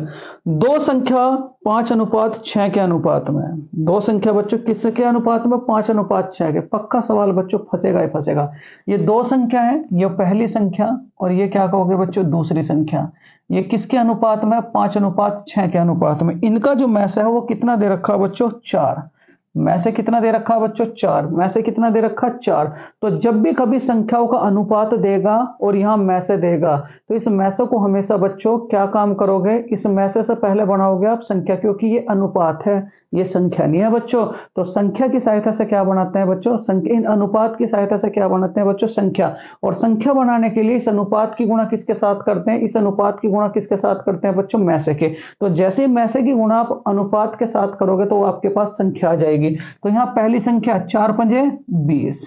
A: दो संख्या 5:6 के अनुपात में। दो संख्या बच्चों किसके अनुपात में, 5:6 के। पक्का सवाल बच्चों, फंसेगा ही फंसेगा। ये दो संख्या है, ये पहली संख्या, और ये क्या कहोगे बच्चों, दूसरी संख्या। ये किसके अनुपात में, 5:6 के अनुपात में। इनका जो मैस है वो कितना दे रखा है बच्चों, 4। में से कितना दे रखा है बच्चों, 4। में से कितना दे रखा, 4। तो जब भी कभी संख्याओं का अनुपात देगा और यहां मैसे देगा, तो इस मैसे को हमेशा बच्चों क्या काम करोगे, इस मैसे से पहले बनाओगे आप संख्या, क्योंकि ये अनुपात है, ये संख्या नहीं है बच्चों। तो संख्या की सहायता से क्या बनाते हैं बच्चों, संख्या। इन अनुपात की सहायता से क्या बनाते हैं बच्चों, संख्या। और संख्या बनाने के लिए इस अनुपात की गुणा किसके साथ करते हैं, इस अनुपात की गुणा किसके साथ करते हैं बच्चों, मैसे के। तो जैसे ही मैसे की गुणा आप अनुपात के साथ करोगे तो आपके पास संख्या आ जाएगी। तो यहां पहली संख्या 4 पंजे 20,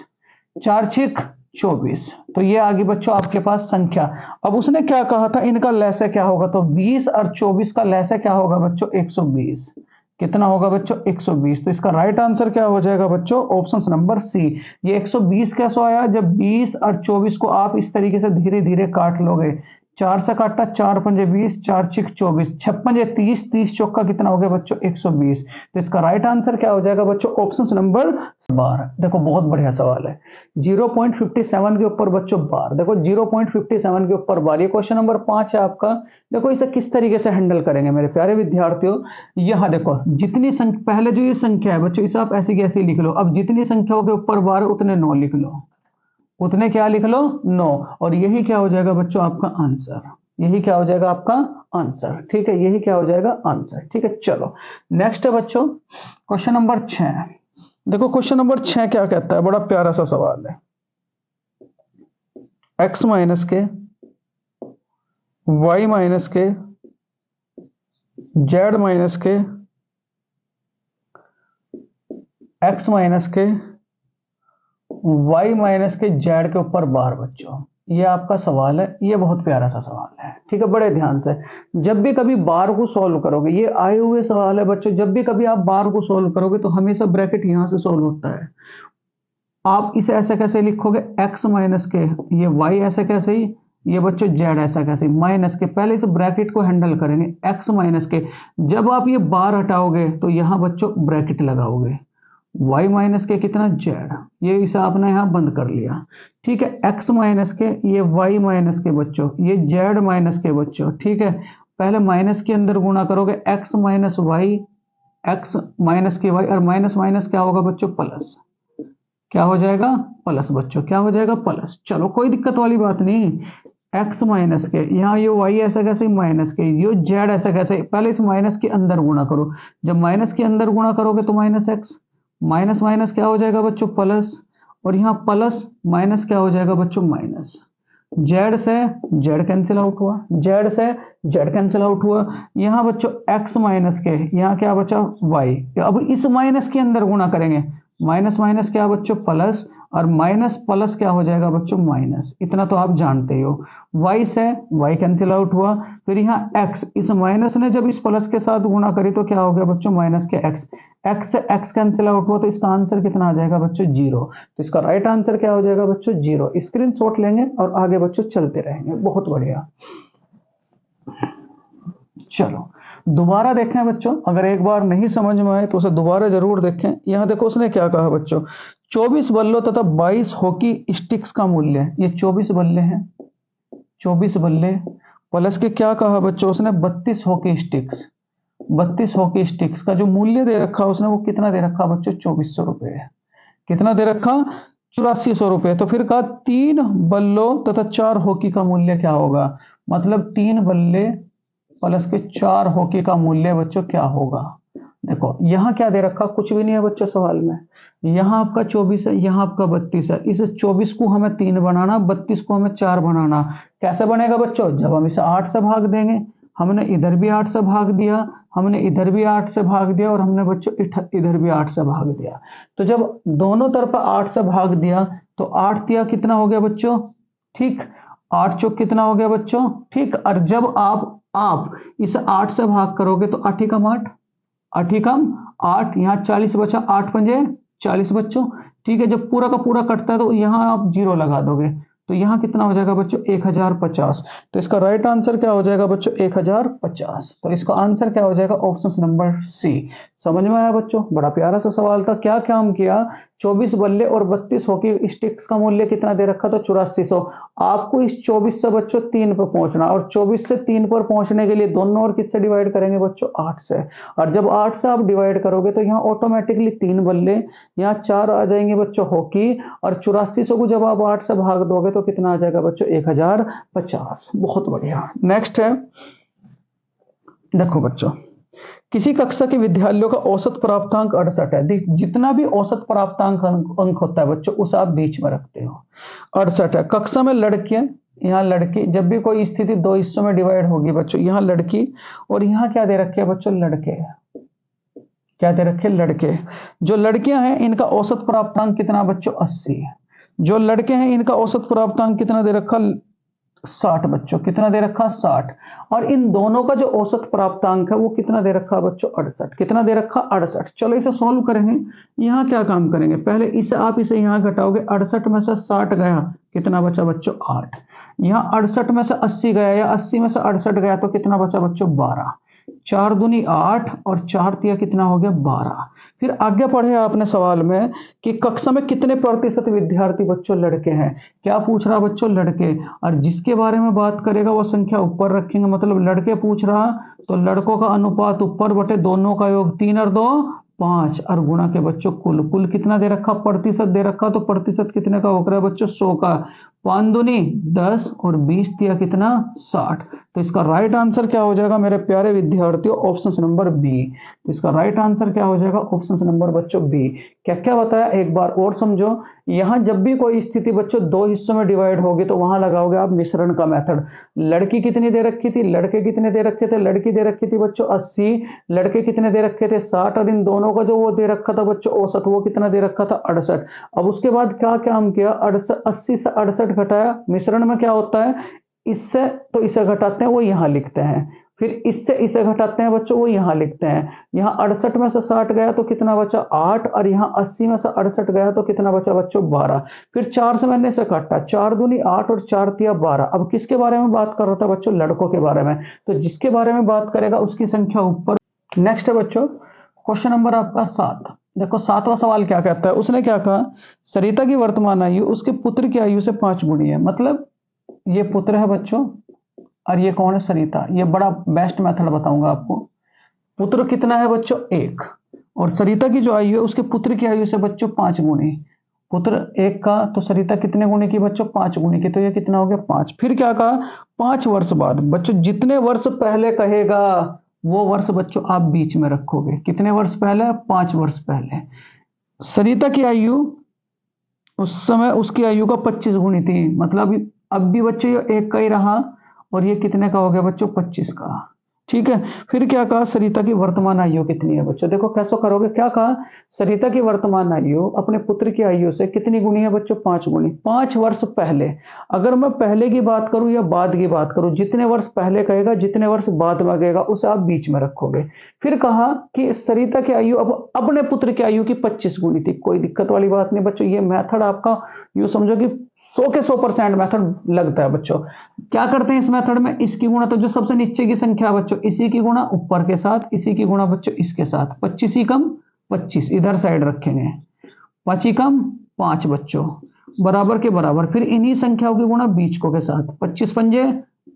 A: 4 छिक 24। तो ये आ गई बच्चों आपके पास संख्या। अब उसने क्या कहा था, इनका लैसे क्या होगा, तो 20 और 24 का लैसे क्या होगा बच्चों, 120। कितना होगा बच्चों, 120। तो इसका राइट आंसर क्या हो जाएगा बच्चों, ऑप्शन नंबर सी। ये 120 कैसे आया, जब 20 और 24 को आप इस तरीके से धीरे धीरे काट लोगे। 4 से काटा, 4 पंजे 20, 4 छिक 24, 6 पंजे 30, 30 चौका कितना हो गया बच्चों, 120। तो इसका राइट आंसर क्या हो जाएगा बच्चों, ऑप्शन नंबर 12। देखो बहुत बढ़िया सवाल है। 0.57 के ऊपर बच्चों बार, देखो 0.57 के ऊपर बार। ये क्वेश्चन नंबर 5 है आपका। देखो इसे किस तरीके से हैंडल करेंगे मेरे प्यारे विद्यार्थियों। यहां देखो जितनी संख्या, पहले जो ये संख्या है बच्चों इसे आप ऐसी कैसी लिख लो। अब जितनी संख्याओं के ऊपर बार उतने 9 लिख लो, उतने क्या लिख लो, 9। और यही क्या हो जाएगा बच्चों आपका आंसर। यही क्या हो जाएगा आपका आंसर, ठीक है। यही क्या हो जाएगा आंसर, ठीक है। चलो नेक्स्ट है बच्चों क्वेश्चन नंबर 6। देखो क्वेश्चन नंबर 6 क्या कहता है, बड़ा प्यारा सा सवाल है। x माइनस के, y माइनस के, z माइनस के, x माइनस के, y माइनस के z के ऊपर बार। बच्चों ये आपका सवाल है, ये बहुत प्यारा सा सवाल है, ठीक है। बड़े ध्यान से, जब भी कभी बार को सॉल्व करोगे, ये आए हुए सवाल है बच्चों, जब भी कभी आप बार को सॉल्व करोगे तो हमेशा ब्रैकेट यहां से सॉल्व होता है। आप इसे ऐसे कैसे लिखोगे, x माइनस के, ये y ऐसे कैसे ही, ये बच्चों z ऐसा कैसे, माइनस के। पहले इस ब्रैकेट को हैंडल करेंगे, x माइनस के। जब आप ये बार हटाओगे तो यहां बच्चों ब्रैकेट लगाओगे, y माइनस के कितना, z। ये इसे आपने यहां बंद कर लिया, ठीक है। x माइनस के, ये y माइनस के बच्चों, ये z माइनस के बच्चों, ठीक है। पहले माइनस के अंदर गुणा करोगे, x minus y, x minus के y, और माइनस माइनस क्या होगा बच्चों, प्लस। क्या हो जाएगा, प्लस बच्चों, क्या हो जाएगा, प्लस। चलो कोई दिक्कत वाली बात नहीं। x माइनस के, यहाँ ये y ऐसा कैसे, माइनस के, ये z ऐसा कैसे। पहले इस माइनस के अंदर गुणा करो, जब माइनस के अंदर गुणा करोगे तो माइनस x, माइनस माइनस क्या हो जाएगा बच्चों, प्लस। और यहाँ प्लस माइनस क्या हो जाएगा बच्चों, माइनस। जेड से जेड कैंसिल आउट हुआ, जेड से जेड कैंसिल आउट हुआ। यहाँ बच्चों एक्स माइनस के, यहाँ क्या बचा वाई। अब इस माइनस के अंदर गुणा करेंगे, माइनस माइनस क्या बच्चों प्लस, और माइनस प्लस क्या हो जाएगा बच्चों माइनस, इतना तो आप जानते ही हो। वाई से वाई कैंसिल आउट हुआ, फिर यहाँ एक्स, इस माइनस ने जब इस प्लस के साथ गुणा करी तो क्या हो गया बच्चों माइनस के एक्स, एक्स से एक्स कैंसिल आउट हुआ, तो इसका आंसर कितना आ जाएगा बच्चों जीरो। तो इसका राइट आंसर क्या हो जाएगा बच्चों जीरो। स्क्रीनशॉट लेंगे और आगे बच्चों चलते रहेंगे। बहुत बढ़िया। चलो दोबारा देखें बच्चों, अगर एक बार नहीं समझ में आए तो उसे दोबारा जरूर देखें। यहां देखो उसने क्या कहा बच्चों, 24 बल्लों तथा 22 हॉकी स्टिक्स का मूल्य, ये 24 बल्ले हैं, 24 बल्ले प्लस के क्या कहा बच्चों उसने 32 हॉकी स्टिक्स, 32 हॉकी स्टिक्स का जो मूल्य दे रखा उसने वो कितना दे रखा बच्चों 2400 रुपए है। कितना दे रखा 8400 रुपए। तो फिर कहा 3 बल्लों तथा 4 हॉकी का मूल्य क्या होगा, मतलब 3 बल्ले प्लस के 4 हॉकी का मूल्य बच्चों क्या होगा। देखो यहां क्या दे रखा, कुछ भी नहीं है बच्चों सवाल में। यहां आपका 24 है, यहां आपका 32 है, इस 24 को हमें 3 बनाना, 32 को हमें 4 बनाना। कैसे बनेगा बच्चों, जब हम इसे 8 से भाग देंगे, हमने इधर भी 8 से भाग दिया, हमने इधर भी 8 से भाग दिया, और हमने बच्चों इधर भी 8 से भाग दिया। तो जब दोनों तरफ 8 से भाग दिया तो 8 दिया कितना हो गया बच्चों, ठीक, 8 चौक कितना हो गया बच्चों, ठीक। और जब आप इस 8 से भाग करोगे तो 8 एकम 8, 8 एकम 8, यहाँ 40 बचा, 8 पंजे 40 बच्चों, ठीक है। जब पूरा का पूरा कटता है तो यहाँ आप जीरो लगा दोगे, तो यहाँ कितना हो जाएगा बच्चों 1050। तो इसका राइट आंसर क्या हो जाएगा बच्चों 1050। तो इसका आंसर क्या हो जाएगा ऑप्शन नंबर सी। समझ में आया बच्चों, बड़ा प्यारा सा सवाल था। क्या काम किया, 24 बल्ले और 32 हॉकी स्टिक्स का मूल्य कितना दे रखा था 8400। आपको इस 24 से बच्चों 3 पर पहुंचना, और 24 से 3 पर पहुंचने के लिए दोनों और किससे डिवाइड करेंगे बच्चों 8 से। और जब 8 से आप डिवाइड करोगे तो यहाँ ऑटोमेटिकली 3 बल्ले, यहाँ 4 आ जाएंगे बच्चों हॉकी, और 8400 को जब आप 8 से भाग दोगे तो कितना आ जाएगा बच्चों 1050। बहुत बढ़िया। नेक्स्ट है, देखो बच्चों, किसी कक्षा के विद्यालयों का औसत प्राप्तांक 68 है। जितना भी औसत प्राप्तांक अंक होता है बच्चों उसे आप बीच में रखते हो, 68 है। कक्षा में लड़कियां, यहाँ लड़की, जब भी कोई स्थिति दो हिस्सों में डिवाइड होगी बच्चों, यहाँ लड़की और यहाँ क्या दे रखे हैं बच्चों लड़के, क्या दे रखे लड़के। जो लड़कियां हैं इनका औसत प्राप्तांक कितना बच्चों 80 है। जो लड़के हैं इनका औसत प्राप्तांक कितना दे रखा 60 बच्चों, कितना दे रखा 60। और इन दोनों का जो औसत प्राप्तांक है वो कितना दे रखा बच्चों 68, कितना दे रखा 68। चलो इसे सॉल्व करेंगे। यहाँ क्या काम करेंगे, पहले इसे आप इसे यहाँ घटाओगे, 68 में से 60 गया, कितना बचा बच्चों 8। यहाँ 68 में से 80 गया, या 80 में से 68 गया तो कितना बचा बच्चों 12। 4 दूनी 8 और 4 तिया कितना हो गया 12। फिर आगे पढ़े आपने सवाल में कि कक्षा में कितने प्रतिशत विद्यार्थी बच्चों लड़के हैं। क्या पूछ रहा बच्चों लड़के, और जिसके बारे में बात करेगा वो संख्या ऊपर रखेंगे, मतलब लड़के पूछ रहा तो लड़कों का अनुपात ऊपर बटे दोनों का योग, 3 और 2 5, और गुणा के बच्चों कुल, कुल कितना दे रखा प्रतिशत दे रखा, तो प्रतिशत कितने का हो रहा है बच्चों 100 का। 5 दूनी 10 और 20 दिया कितना 60। तो इसका राइट आंसर क्या हो जाएगा मेरे प्यारे विद्यार्थियों ऑप्शन नंबर बी। तो इसका राइट आंसर क्या हो जाएगा ऑप्शन नंबर बच्चों बी। क्या क्या बताया एक बार और समझो। यहां जब भी कोई स्थिति बच्चों दो हिस्सों में डिवाइड होगी तो वहां लगाओगे आप मिश्रण का मेथड। लड़की कितनी दे रखी थी, लड़के कितने दे रखे थे, लड़की दे रखी थी बच्चों 80, लड़के कितने दे रखे थे 60, और इन दोनों का जो वो दे रखा था बच्चों औसत, वो कितना दे रखा था 68। अब उसके बाद क्या काम किया, 80 से 68 घटाया। मिश्रण में क्या होता है, इससे तो इसे घटाते हैं वो यहां लिखते हैं, फिर इससे इसे घटाते हैं बच्चों वो यहां लिखते हैं। यहां 68 में से 60 गया तो कितना बचा 8, और यहां 80 में से 68 गया तो कितना बचा बच्चों 12। फिर 4 से मैंने इसे काटा, 4 दूनी 8 और 4 तिया 12। अब किसके बारे में बात कर रहा था बच्चों, लड़कों के बारे में। तो जिसके बारे में बात करेगा उसकी संख्या ऊपर। नेक्स्ट है बच्चों क्वेश्चन नंबर आपका 7। देखो 7वां सवाल क्या कहता है, उसने क्या कहा, सरिता की वर्तमान आयु उसके पुत्र की आयु से 5 गुनी है। मतलब ये पुत्र है बच्चों और ये कौन है सरिता। ये बड़ा बेस्ट मेथड बताऊंगा आपको। पुत्र कितना है बच्चों 1, और सरिता की जो आयु है उसके पुत्र की आयु से बच्चों 5 गुनी। पुत्र 1 का तो सरिता कितने गुनी की बच्चों 5 गुनी की, तो ये कितना हो गया 5। फिर क्या कहा 5 वर्ष बाद। बच्चों जितने वर्ष पहले कहेगा वो वर्ष बच्चों आप बीच में रखोगे। कितने वर्ष पहले, 5 वर्ष पहले। सरिता की आयु उस समय उसकी आयु का 25 गुनी थी, मतलब अब भी बच्चों ये 1 का ही रहा, और ये कितने का हो गया बच्चों, 25 का। ठीक है, फिर क्या कहा, सरिता की वर्तमान आयु कितनी है बच्चों। देखो कैसे करोगे, क्या कहा, सरिता की वर्तमान आयु अपने पुत्र की आयु से कितनी गुनी है बच्चों, 5 गुनी। 5 वर्ष पहले, अगर मैं पहले की बात करूं या बाद की बात करूं, जितने वर्ष पहले कहेगा जितने वर्ष बाद में कहेगा उसे आप बीच में रखोगे। फिर कहा कि सरिता की आयु अब अपने पुत्र की आयु की 25 गुनी थी। कोई दिक्कत वाली बात नहीं बच्चों, ये मेथड आपका यूं समझो कि 100 के 100% मेथड लगता है बच्चों। क्या करते हैं इस मेथड में, इसकी गुणा, तो जो सबसे नीचे की संख्या बच्चों इसी की गुणा ऊपर के साथ, इसी की गुणा बच्चों इसके साथ, 25 ही कम 25 इधर साइड रखेंगे, 5 ही कम 5 बच्चों, बराबर के बराबर। फिर इन्हीं संख्याओं की गुणा बीच को के साथ, 25 पंजे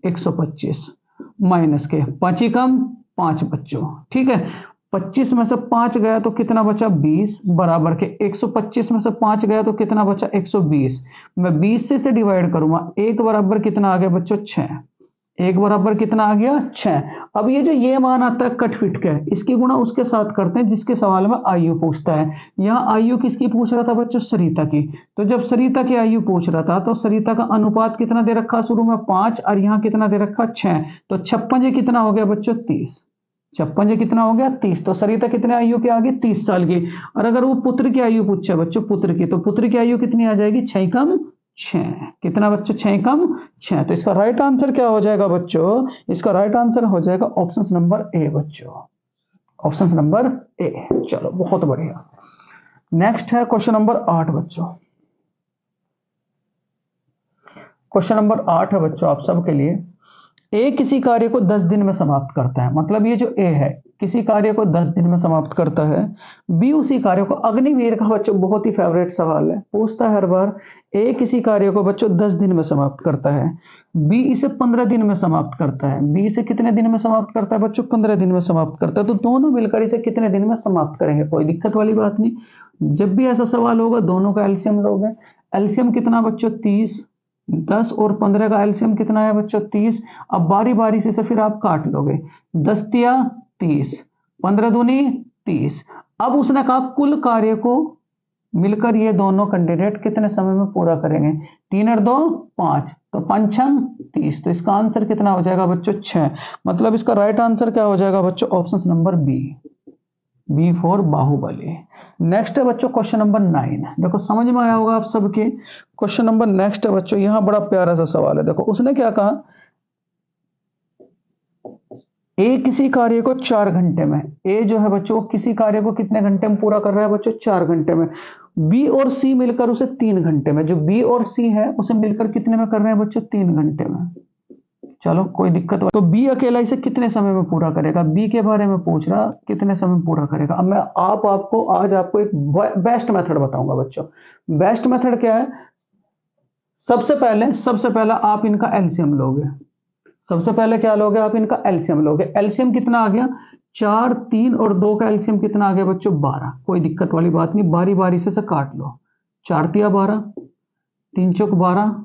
A: 125 माइनस के 5 ही कम 5 बच्चों। ठीक है, 25 में से 5 गया तो कितना बचा, 20, बराबर के 125 में से 5 गया तो कितना बचा, 120। मैं 20 से डिवाइड करूंगा, 1 बराबर कितना आ गया बच्चों, 6। 1 बराबर कितना आ गया, 6। अब ये मान आता है कट फिट के, इसकी गुणा उसके साथ करते हैं जिसके सवाल में आयु पूछता है। यहाँ आयु किसकी पूछ रहा था बच्चों, सरिता की। तो जब सरिता की आयु पूछ रहा था तो सरिता का अनुपात कितना दे रखा, शुरू में 5, और यहाँ कितना दे रखा, 6। तो 56 कितना हो गया बच्चों, 30। 56 कितना हो गया, 30। तो सरिता कितने आयु की आ गई, 30 साल की। और अगर वो पुत्र की आयु पूछे बच्चों, पुत्र की, तो पुत्र की आयु कितनी आ जाएगी, 6 कम 6। कितना बच्चों, 6 कम 6। तो इसका राइट आंसर क्या हो जाएगा बच्चों, इसका राइट आंसर हो जाएगा ऑप्शन नंबर ए बच्चों, ऑप्शन नंबर ए। चलो बहुत बढ़िया। नेक्स्ट है क्वेश्चन नंबर 8 बच्चों। क्वेश्चन नंबर 8 है बच्चों आप सबके लिए। ए किसी कार्य को 10 दिन में समाप्त करता है, मतलब ये जो ए है किसी कार्य को 10 दिन में समाप्त करता है। बी उसी कार्य को, अग्निवीर का बच्चों बहुत ही फेवरेट सवाल है, पूछता है हर बार। ए किसी कार्य को बच्चों 10 दिन में समाप्त करता है, बी इसे 15 दिन में समाप्त करता है। बी इसे कितने दिन में समाप्त करता है बच्चों, 15 दिन में समाप्त करता है। तो दोनों मिलकर इसे कितने दिन में समाप्त करेंगे, कोई दिक्कत वाली बात नहीं। जब भी ऐसा सवाल होगा दोनों का एलसीएम लोगे। एलसीएम कितना बच्चों, 30, 10 और 15 का एलसीएम कितना है बच्चों, 30। अब बारी बारी से फिर आप काट लोगे, 10 तिया 30, 15 दूनी 30। अब उसने कहा कुल कार्य को मिलकर ये दोनों कैंडिडेट कितने समय में पूरा करेंगे, 3 और 2 5, तो 5 6 30। तो इसका आंसर कितना हो जाएगा बच्चों, 6। मतलब इसका राइट आंसर क्या हो जाएगा बच्चों, option number B, B for Baahubali. Next है बच्चों क्वेश्चन नंबर 9। देखो समझ में आया होगा आप सबके। क्वेश्चन नंबर नेक्स्ट है बच्चों, यहां बड़ा प्यारा सा सवाल है। देखो उसने क्या कहा, ए किसी कार्य को 4 घंटे में, ए जो है बच्चों किसी कार्य को कितने घंटे में पूरा कर रहा है बच्चों, 4 घंटे में। बी और सी मिलकर उसे 3 घंटे में, जो बी और सी है उसे मिलकर कितने में कर रहे हैं बच्चों, 3 घंटे में। चलो कोई दिक्कत। तो बी अकेला इसे कितने समय में पूरा करेगा, बी के बारे में पूछ रहा, कितने समय में पूरा करेगा। अब मैं आपको आज एक बेस्ट मेथड बताऊंगा बच्चों। बेस्ट मेथड क्या है, सबसे पहले आप इनका एलसीएम लोगे। सबसे पहले क्या लोगे आप, इनका एलसीएम लोगे। एलसीएम कितना आ गया, 4, 3 और 2 का एलसीएम कितना आ गया बच्चों, 12। कोई दिक्कत वाली बात नहीं, बारी बारी से काट लो। 4 तिया 12, 3 चौक 12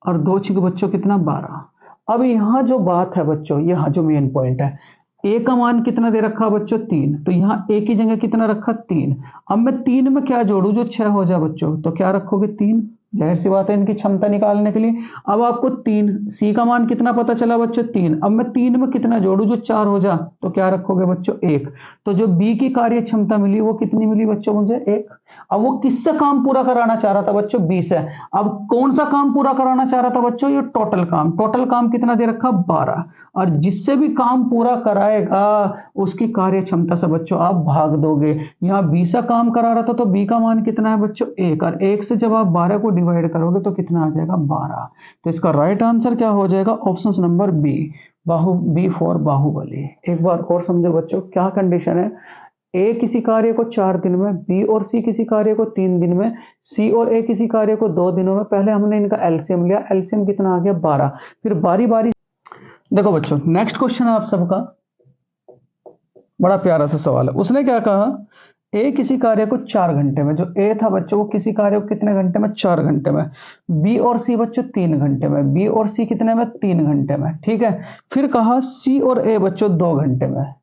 A: और 2 छिक बच्चों कितना, 12। अब यहां जो बात है बच्चों, यहां जो मेन पॉइंट है, ए का मान कितना दे रखा बच्चों, 3। तो यहां ए की जगह कितना रखा, 3। अब मैं 3 में क्या जोड़ू जो 6 हो जाए बच्चों, तो क्या रखोगे, 3। जाहिर सी बात है इनकी क्षमता निकालने के लिए। अब आपको 3, सी का मान कितना पता चला बच्चों, 3। अब मैं 3 में कितना जोड़ू जो 4 हो जा, तो क्या रखोगे बच्चों, 1। तो जो बी की कार्य क्षमता मिली वो कितनी मिली बच्चों मुझे, 1। अब वो किससे काम पूरा कराना चाह रहा था बच्चों, बी से। अब कौन सा काम पूरा कराना चाह रहा था बच्चों, ये टोटल काम। टोटल काम कितना दे रखा, 12। और जिससे भी काम पूरा कराएगा उसकी कार्य क्षमता से बच्चों आप भाग दोगे। यहां बी से काम करा रहा था तो बी का मान कितना है बच्चों, 1। और 1 से जब आप 12 को डिवाइड करोगे तो कितना आ जाएगा, 12। तो इसका राइट आंसर क्या हो जाएगा, option number B, B for Baahubali. एक बार और समझो बच्चों, क्या कंडीशन है, ए किसी कार्य को 4 दिन में, बी और सी किसी कार्य को 3 दिन में, सी और ए किसी कार्य को 2 दिनों में। पहले हमने इनका एलसीएम लिया, एलसीएम कितना आ गया, 12। फिर बारी बारी। देखो बच्चों नेक्स्ट क्वेश्चन है आप सबका, बड़ा प्यारा सा सवाल है। उसने क्या कहा, ए किसी कार्य को 4 घंटे में, जो ए था बच्चों वो किसी कार्य को कितने घंटे में, 4 घंटे में। बी और सी बच्चों 3 घंटे में, बी और सी कितने में, 3 घंटे में। ठीक है, फिर कहा सी और ए बच्चों 2 घंटे में।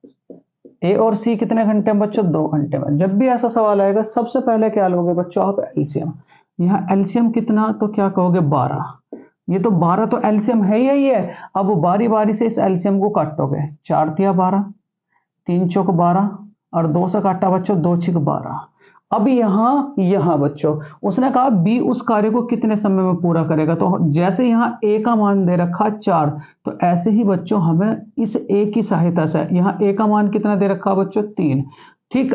A: ए और सी कितने घंटे में बच्चों, 2 घंटे में। जब भी ऐसा सवाल आएगा सबसे पहले क्या लोगे बच्चों आप, एलसीएम। यहाँ एलसीएम कितना, तो क्या कहोगे, 12। ये तो 12 तो एलसीएम है ही है। अब बारी बारी से इस एलसीएम को काटोगे, 4 तिया 12, 3 चौक 12 और 2 से काटा बच्चों, 2 छिक 12। अब यहां बच्चों उसने कहा बी उस कार्य को कितने समय में पूरा करेगा, तो जैसे यहां ए का मान दे रखा 4, तो ऐसे ही बच्चों हमें इस ए की सहायता से यहां ए का मान कितना दे रखा बच्चों, 3। ठीक,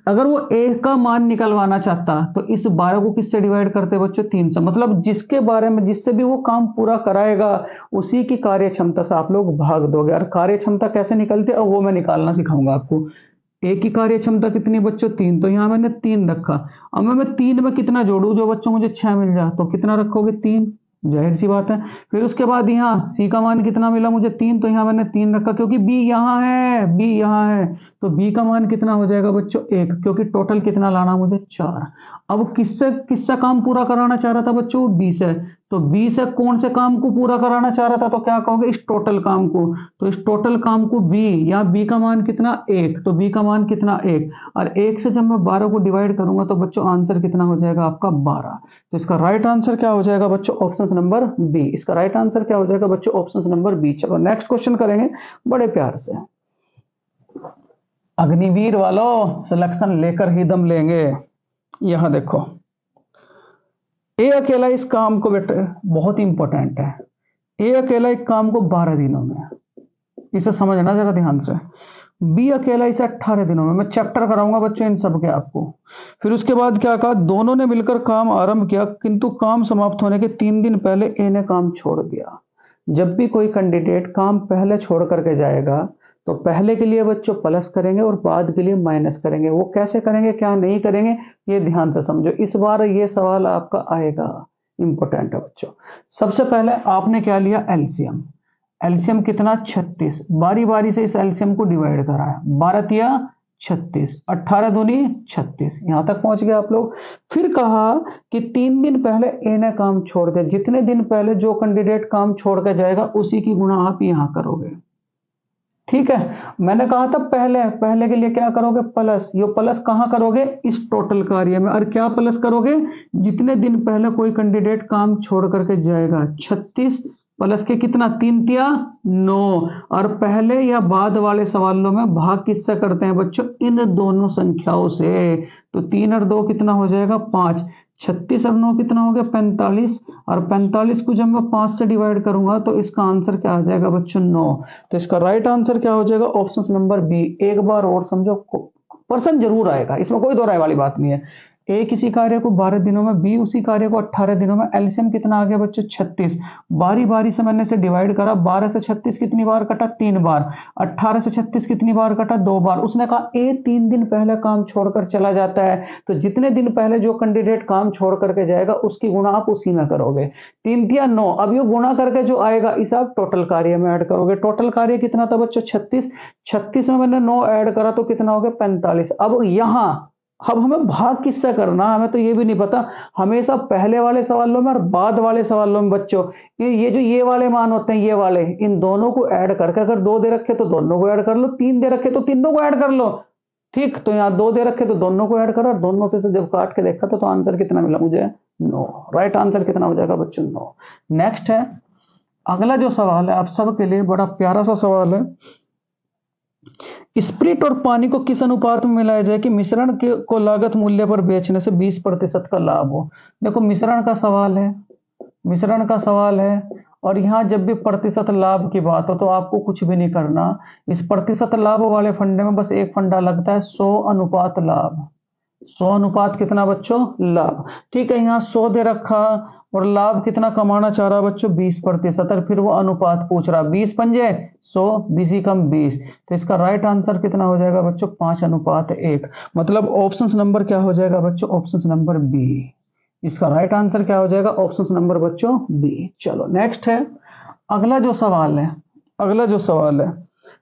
A: अगर वो ए का मान निकलवाना चाहता तो इस 12 को किससे डिवाइड करते बच्चों, 3 से। मतलब जिसके बारे में जिससे भी वो काम पूरा कराएगा उसी की कार्य क्षमता से आप लोग भाग दोगे। और कार्य क्षमता कैसे निकलती है, अब वो मैं निकालना सिखाऊंगा आपको। ए की कार्य क्षमता कितनी बच्चों, 3, तो यहां मैंने 3 रखा। अब मैं 3 में कितना जोड़ू जो बच्चों मुझे 6 मिल जाए, तो कितना रखोगे, 3, जाहिर सी बात है। फिर उसके बाद यहाँ सी का मान कितना मिला मुझे, 3, तो यहाँ मैंने 3 रखा क्योंकि बी यहाँ है, बी यहाँ है, तो बी का मान कितना हो जाएगा बच्चों, 1, क्योंकि टोटल कितना लाना मुझे, 4। अब किससे किससे काम पूरा कराना चाह रहा था बच्चों, बी से। तो बी से कौन से काम को पूरा कराना चाह रहा था, तो क्या कहोगे, इस टोटल काम को। तो इस टोटल काम को बी, या बी का मान कितना, 1, तो बी का मान कितना, 1, और 1 से जब मैं 12 को डिवाइड करूंगा तो बच्चों आंसर कितना हो जाएगा आपका, 12। तो इसका राइट आंसर क्या हो जाएगा बच्चों, ऑप्शन नंबर बी। इसका राइट आंसर क्या हो जाएगा बच्चों, ऑप्शन नंबर बी। चलो नेक्स्ट क्वेश्चन करेंगे बड़े प्यार से। अग्निवीर वालों सिलेक्शन लेकर ही दम लेंगे। यहां देखो, ए अकेला इस काम को, बेटे बहुत इंपॉर्टेंट है, ए अकेला एक काम को 12 दिनों में, इसे समझना जरा ध्यान से। बी अकेला इसे 18 दिनों में। मैं चैप्टर कराऊंगा बच्चों इन सब के आपको। फिर उसके बाद क्या कहा, दोनों ने मिलकर काम आरंभ किया किंतु काम समाप्त होने के 3 दिन पहले ए ने काम छोड़ दिया। जब भी कोई कैंडिडेट काम पहले छोड़ करके जाएगा तो पहले के लिए बच्चों प्लस करेंगे और बाद के लिए माइनस करेंगे। वो कैसे करेंगे, क्या नहीं करेंगे, ये ध्यान से समझो। इस बार ये सवाल आपका आएगा, इंपॉर्टेंट है बच्चों। सबसे पहले आपने क्या लिया, एलसीएम। एलसीएम कितना, 36। बारी बारी से इस एलसीएम को डिवाइड करा है, 12 तिया 36, 18 दूनी 36, यहां तक पहुंच गए आप लोग। फिर कहा कि 3 दिन पहले ए ने काम छोड़ दिया। जितने दिन पहले जो कैंडिडेट काम छोड़ के जाएगा उसी की गुणा आप यहां करोगे। ठीक है, मैंने कहा था पहले पहले के लिए क्या करोगे, प्लस। ये प्लस कहां करोगे, इस टोटल कार्य में। और क्या प्लस करोगे, जितने दिन पहले कोई कैंडिडेट काम छोड़ करके जाएगा, 36 प्लस के कितना, 3 तिया 9। और पहले या बाद वाले सवालों में भाग किससे करते हैं बच्चों, इन दोनों संख्याओं से। तो 3 और 2 कितना हो जाएगा, 5। 36 और 9 कितना हो गया, 45। और 45 को जब मैं 5 से डिवाइड करूंगा तो इसका आंसर क्या आ जाएगा बच्चों, 9। तो इसका राइट आंसर क्या हो जाएगा, ऑप्शन नंबर बी। एक बार और समझो, पर्सन जरूर आएगा, इसमें कोई दो राय वाली बात नहीं है। ए किसी कार्य को 12 दिनों में, बी उसी कार्य को 18 दिनों में। एलसीएम कितना आ गया बच्चों, 36। बारी बारी से मैंने इसे डिवाइड करा, 12 से 36 कितनी बार कटा, 3 बार। 18 से 36 कितनी बार कटा, 2 बार। उसने कहा ए 3 दिन पहले काम छोड़कर चला जाता है, तो जितने दिन पहले जो कैंडिडेट काम छोड़ करके जाएगा उसकी गुणा आप उसी में करोगे। 3 तिया 9। अब ये गुणा करके जो आएगा इसे आप टोटल कार्य में ऐड करोगे। टोटल कार्य कितना था बच्चों, 36। 36 में मैंने 9 ऐड करा तो कितना हो गया, 45। अब हमें भाग किससे करना, हमें तो ये भी नहीं पता। हमेशा पहले वाले सवालों में और बाद वाले सवालों में बच्चों ये जो ये वाले मान होते हैं, ये वाले, इन दोनों को ऐड करके, अगर 2 दे रखे तो दोनों को ऐड कर लो, 3 दे रखे तो तीनों को ऐड कर लो। ठीक, तो यहाँ 2 दे रखे तो दोनों को ऐड करो, और दोनों से जब काट के देखा तो आंसर कितना मिला मुझे, 9। राइट आंसर कितना हो जाएगा बच्चों, 9। नेक्स्ट है अगला जो सवाल है आप सबके लिए बड़ा प्यारा सा सवाल है। स्प्रिट और पानी को किस अनुपात में मिलाया जाए कि मिश्रण को लागत मूल्य पर बेचने से 20% का लाभ हो। देखो मिश्रण का सवाल है, मिश्रण का सवाल है, और यहां जब भी प्रतिशत लाभ की बात हो तो आपको कुछ भी नहीं करना। इस प्रतिशत लाभ वाले फंडे में बस एक फंडा लगता है, 100 अनुपात लाभ। 100 अनुपात कितना बच्चों, लाभ। ठीक है, यहाँ 100 दे रखा और लाभ कितना कमाना चाह रहा है बच्चों, 20%। और फिर वो अनुपात पूछ रहा, 20 पंजे 100, 20 कम 20। तो इसका राइट आंसर कितना हो जाएगा बच्चों, 5:1। मतलब ऑप्शन नंबर क्या हो जाएगा बच्चों, ऑप्शन नंबर बी। इसका राइट आंसर क्या हो जाएगा, ऑप्शन नंबर बच्चों बी। चलो नेक्स्ट है अगला जो सवाल है, अगला जो सवाल है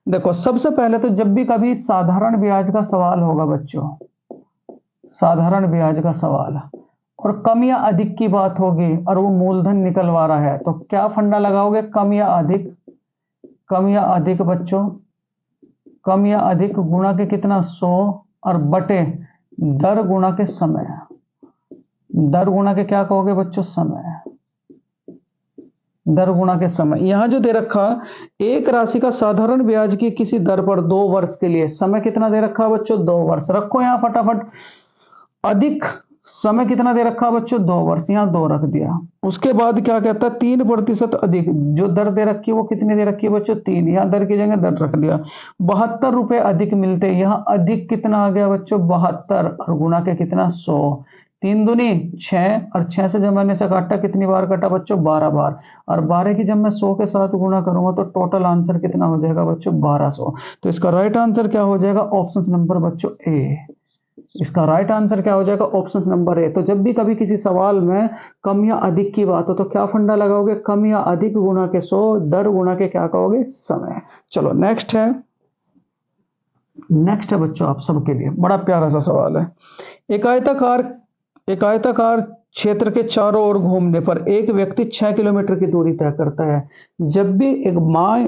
A: देखो, सबसे पहले तो जब भी कभी साधारण ब्याज का सवाल होगा बच्चों, साधारण ब्याज का सवाल और कम या अधिक की बात होगी और वो मूलधन निकलवा रहा है, तो क्या फंडा लगाओगे, कम या अधिक। कम या अधिक बच्चों, कम या अधिक गुणा के कितना, 100 और बटे दर गुणा के समय। दर गुणा के क्या कहोगे बच्चों, समय। दर गुणा के समय। यहां जो दे रखा एक राशि का साधारण ब्याज की किसी दर पर 2 वर्ष के लिए, समय कितना दे रखा है बच्चों 2 वर्ष, रखो यहां फटाफट। अधिक समय कितना दे रखा है बच्चों 2 वर्ष, यहां 2 रख दिया। उसके बाद क्या कहता है 3% अधिक, जो दर दे रखी है वो कितनी दे रखी है बच्चों 3, यहां दर की जगह दर रख दिया। 72 रुपए अधिक मिलते, यहां अधिक कितना आ गया बच्चों 72 और गुणा के कितना 100, 3 दूनी 6 और 6 से जब मैंने इसे काटा कितनी बार काटा बच्चों 12 बार, और 12 की जब मैं 100 के साथ गुणा करूंगा तो टोटल आंसर कितना हो जाएगा बच्चों 1200। तो इसका राइट आंसर क्या हो जाएगा ऑप्शन नंबर बच्चों ए। इसका राइट आंसर क्या हो जाएगा ऑप्शन नंबर ए। तो जब भी कभी किसी सवाल में कम या अधिक की बात हो तो क्या फंडा लगाओगे, कम या अधिक गुणा के 100, दर गुणा के क्या कहोगे समय। चलो नेक्स्ट है, नेक्स्ट है बच्चों आप सबके लिए बड़ा प्यारा सा सवाल है। एक आयताकार क्षेत्र के चारों ओर घूमने पर एक व्यक्ति 6 किलोमीटर की दूरी तय करता है। जब भी एक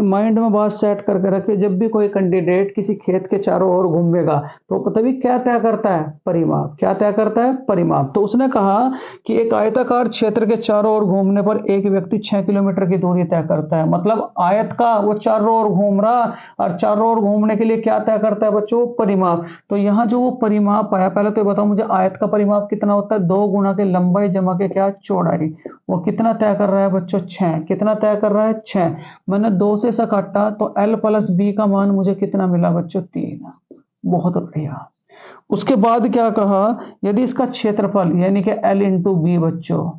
A: माइंड में बात सेट करके रखे, जब भी कोई कैंडिडेट किसी खेत के चारों ओर घूमेगा तो तभी क्या तय करता है परिमाप, क्या तय करता है परिमाप। तो उसने कहा कि एक आयताकार क्षेत्र के चारों ओर घूमने पर एक व्यक्ति 6 किलोमीटर की दूरी तय करता है, मतलब आयत का वो चारों ओर घूम रहा और चारों ओर घूमने के लिए क्या तय करता है बच्चों परिमाप। तो यहाँ जो वो परिमाप आया, पहले तो बताओ मुझे आयत का परिमाप कितना होता है 2 गुणा के लंबाई जमा के क्या चौड़ाई, वो कितना तय कर रहा है बच्चों 6, कितना तय कर रहा है 6। मैंने 2 से ऐसा काटा तो l प्लस बी का मान मुझे कितना मिला बच्चों 3, बहुत बढ़िया। उसके बाद क्या कहा, यदि इसका क्षेत्रफल यानी कि l इंटू बी बच्चों,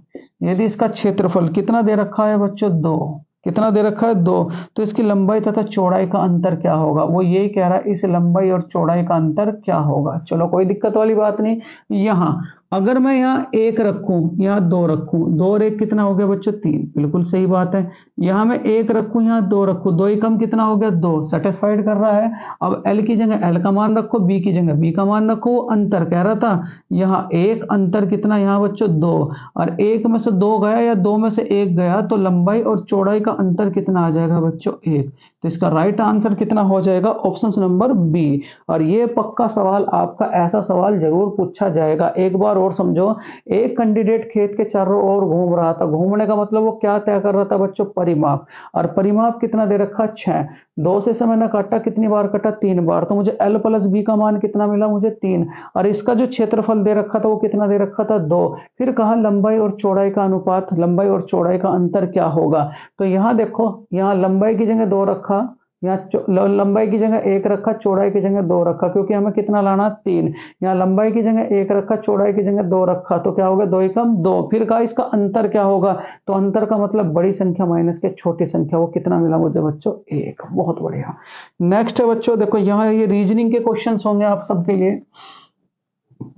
A: यदि इसका क्षेत्रफल कितना दे रखा है बच्चों 2, कितना दे रखा है 2, तो इसकी लंबाई तथा चौड़ाई का अंतर क्या होगा, वो यही कह रहा है इस लंबाई और चौड़ाई का अंतर क्या होगा। चलो कोई दिक्कत वाली बात नहीं। यहां अगर मैं यहाँ 1 रखूं यहाँ 2 रखूं, 2 और 1 कितना हो गया बच्चों 3, बिल्कुल सही बात है। यहां मैं 1 रखूं यहाँ 2 रखूं, 2 एकम कितना हो गया 2, सेटिस्फाइड कर रहा है। अब l की जगह l का मान रखो, b की जगह b का मान रखो, अंतर कह रहा था यहाँ 1, अंतर कितना यहाँ बच्चों 2, और 1 में से 2 गया या 2 में से 1 गया तो लंबाई और चौड़ाई का अंतर कितना आ जाएगा बच्चों 1। तो इसका राइट आंसर कितना हो जाएगा ऑप्शन नंबर बी। और ये पक्का सवाल आपका ऐसा सवाल जरूर पूछा जाएगा। एक बार और समझो, एक कैंडिडेट खेत के चारों ओर घूम रहा था, घूमने का मतलब वो क्या तय कर रहा था बच्चों परिमाप, और परिमाप कितना दे रखा 6, 2 से समय ने काटा कितनी बार काटा 3 बार, तो मुझे l प्लस बी का मान कितना मिला मुझे 3, और इसका जो क्षेत्रफल दे रखा था वो कितना दे रखा था 2। फिर कहा लंबाई और चौड़ाई का अनुपात, लंबाई और चौड़ाई का अंतर क्या होगा। तो यहां देखो, यहां लंबाई की जगह 2 रखा, यहाँ लंबाई की जगह 1 रखा, चौड़ाई की जगह 2 रखा, क्योंकि हमें कितना लाना 3। यहाँ लंबाई की जगह 1 रखा, चौड़ाई की जगह 2 रखा, तो क्या होगा 2 एकम 2। फिर कहा इसका अंतर क्या होगा, तो अंतर का मतलब बड़ी संख्या माइनस के छोटी संख्या, वो कितना मिला मुझे बच्चों 1, बहुत बढ़िया। नेक्स्ट है बच्चों देखो, यहाँ ये रीजनिंग के क्वेश्चन होंगे आप सबके लिए,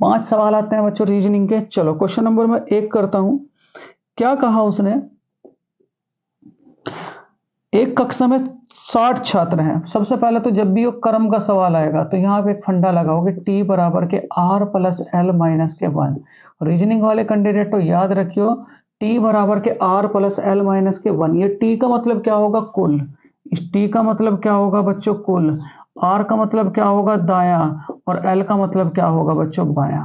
A: 5 सवाल आते हैं बच्चों रीजनिंग के। चलो क्वेश्चन नंबर मैं 1 करता हूं। क्या कहा उसने, एक कक्षा में 60 छात्र हैं। सबसे पहले तो जब भी वो क्रम का सवाल आएगा तो यहाँ पे एक फंडा लगाओगे t बराबर के r प्लस एल माइनस के 1। रीजनिंग वाले कैंडिडेट तो याद रखियो t बराबर के r प्लस एल माइनस के 1। ये t का मतलब क्या होगा कुल, इस t का मतलब क्या होगा बच्चों कुल, r का मतलब क्या होगा दाया, और l का मतलब क्या होगा बच्चों बाया।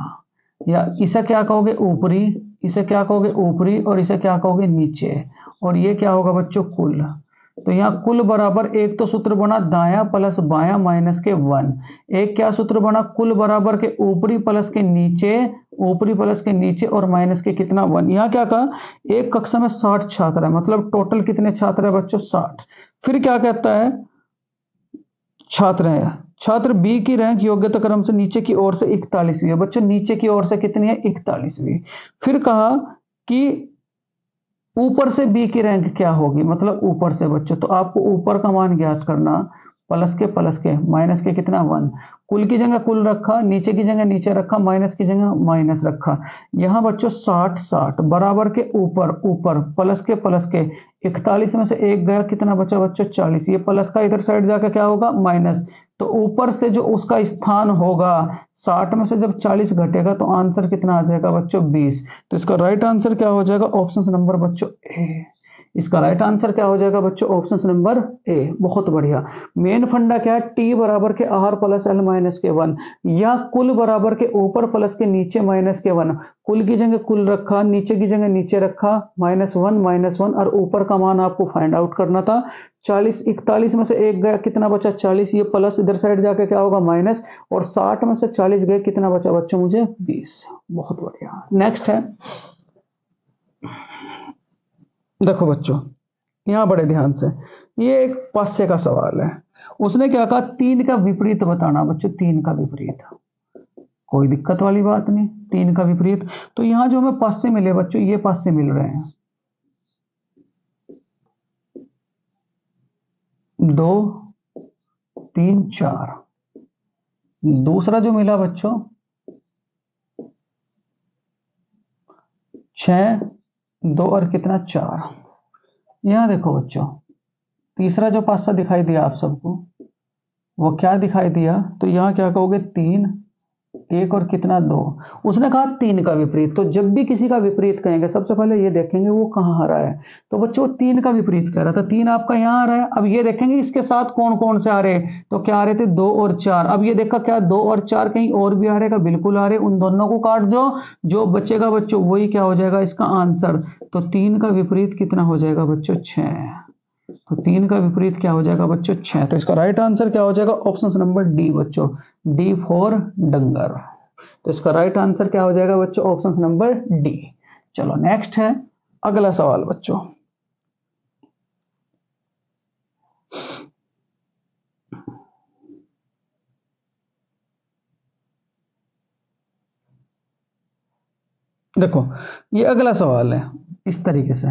A: या इसे क्या कहोगे ऊपरी, इसे क्या कहोगे ऊपरी, और इसे क्या कहोगे नीचे, और ये क्या होगा बच्चों कुल। तो यहाँ कुल बराबर, एक तो सूत्र बना दाया प्लस बाया माइनस के 1, एक क्या सूत्र बना कुल बराबर के ऊपरी प्लस के नीचे, ऊपरी प्लस के नीचे और माइनस के कितना 1। यहाँ क्या कहा, एक कक्षा में 60 छात्र है, मतलब टोटल कितने छात्र है बच्चों 60। फिर क्या कहता है छात्र है, छात्र बी की रैंक योग्यता क्रम से नीचे की ओर से 41वीं है। बच्चों नीचे की ओर से कितनी है 41वीं। फिर कहा कि ऊपर से बी की रैंक क्या होगी, मतलब ऊपर से बच्चों, तो आपको ऊपर का मान ज्ञात करना, प्लस के माइनस के कितना 1। कुल की जगह कुल रखा, नीचे की जगह नीचे रखा, माइनस की जगह माइनस रखा। यहाँ बच्चों 60 60 बराबर के ऊपर ऊपर प्लस के 41 में से 1 गया, कितना बचा बच्चों 40। ये प्लस का इधर साइड जाकर क्या होगा माइनस, तो ऊपर से जो उसका स्थान होगा 60 में से जब 40 घटेगा तो आंसर कितना आ जाएगा बच्चों 20। तो इसका राइट आंसर क्या हो जाएगा ऑप्शन नंबर बच्चों ए। इसका राइट आंसर क्या हो जाएगा बच्चों? Option number A. बहुत बढ़िया। मेन फंडा क्या है? टी बराबर के आर प्लस एल माइनस के 1, या कुल बराबर के ऊपर प्लस के नीचे माइनस के 1। कुल की जगह कुल रखा, नीचे की जगह नीचे रखा, -1 और ऊपर का मान आपको फाइंड आउट करना था। 40 41 में से एक गया, कितना बचा? 40। ये प्लस इधर साइड जाके क्या होगा? माइनस। और 60 में से 40 गए, कितना बचा बच्चों? मुझे 20। बहुत बढ़िया। नेक्स्ट है, देखो बच्चों यहां बड़े ध्यान से, ये एक पास्य का सवाल है। उसने क्या कहा? 3 का विपरीत बताना बच्चों। 3 का विपरीत, कोई दिक्कत वाली बात नहीं। 3 का विपरीत, तो यहां जो हमें पास्य मिले बच्चों, ये पास्य मिल रहे हैं 2 3 4। दूसरा जो मिला बच्चों 6 2 और कितना? 4। यहां देखो बच्चों, तीसरा जो पासा दिखाई दिया आप सबको, वो क्या दिखाई दिया? तो यहां क्या कहोगे? 3 1 और कितना? 2। उसने कहा 3 का विपरीत। तो जब भी किसी का विपरीत कहेंगे, सबसे पहले ये देखेंगे वो कहां आ रहा है। तो बच्चों 3 का विपरीत कह रहा था, 3 आपका यहां आ रहा है। अब ये देखेंगे इसके साथ कौन कौन से आ रहे हैं। तो क्या आ रहे थे? 2 और 4। अब ये देखा क्या 2 और 4 कहीं और भी आ रहे? का बिल्कुल आ रहे। उन दोनों को काट दो, जो बचेगा बच्चों वही क्या हो जाएगा इसका आंसर। तो 3 का विपरीत कितना हो जाएगा बच्चों? 6। तो 3 का विपरीत क्या हो जाएगा बच्चों? 6। तो इसका राइट आंसर क्या हो जाएगा? ऑप्शन नंबर डी बच्चों, डी फॉर डंगर। तो इसका राइट आंसर क्या हो जाएगा बच्चों? Option number D. चलो नेक्स्ट है अगला सवाल बच्चों। देखो ये अगला सवाल है इस तरीके से,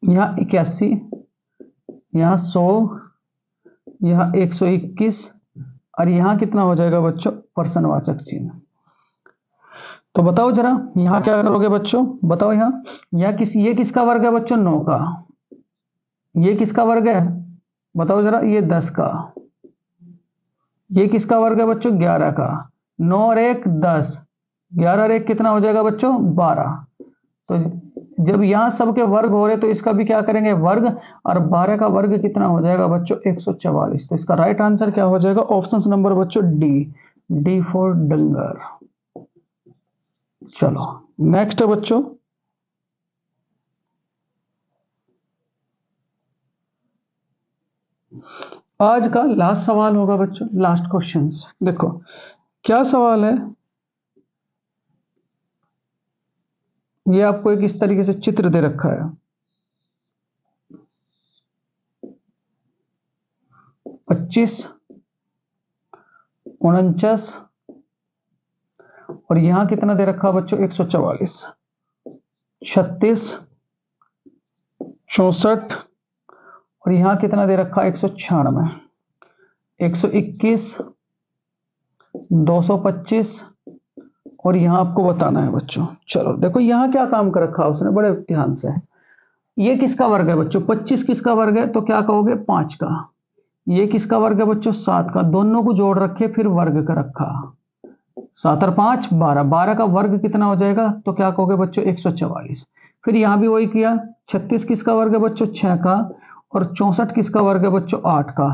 A: यहां 81, यहां 100, यहां 121 और यहां कितना हो जाएगा बच्चों? प्रश्नवाचक चिन्ह। तो बताओ जरा यहां क्या करोगे बच्चों? बताओ यहां ये किसका वर्ग है बच्चों? 9 का। ये किसका वर्ग है? बताओ जरा। ये 10 का। ये किसका वर्ग है बच्चों? 11 का। 9 और 1 10, 11 और 1 कितना हो जाएगा बच्चों? 12। तो जब यहां सबके वर्ग हो रहे तो इसका भी क्या करेंगे? वर्ग। और 12 का वर्ग कितना हो जाएगा बच्चों? 144। तो इसका राइट आंसर क्या हो जाएगा? ऑप्शन नंबर बच्चों डी, डी फॉर डंगर। चलो नेक्स्ट है बच्चों, आज का लास्ट सवाल होगा बच्चों, लास्ट क्वेश्चंस। देखो क्या सवाल है, ये आपको एक इस तरीके से चित्र दे रखा है। 25 49 और यहां कितना दे रखा बच्चों? 144 36 64 और यहां कितना दे रखा? 196 121 225 और यहां आपको बताना है बच्चों। चलो देखो यहां क्या काम कर रखा उसने, बड़े ध्यान से। ये किसका वर्ग है बच्चों? 25 किसका वर्ग है? तो क्या कहोगे? 5 का। ये किसका वर्ग है बच्चों? 7 का। दोनों को जोड़ रखे फिर वर्ग का रखा। 7 और 5 12, 12 का वर्ग कितना हो जाएगा? तो क्या कहोगे बच्चों? 144। फिर यहां भी वही किया। 36 किसका वर्ग है बच्चों? 6 का। और 64 किसका वर्ग है बच्चों? 8 का।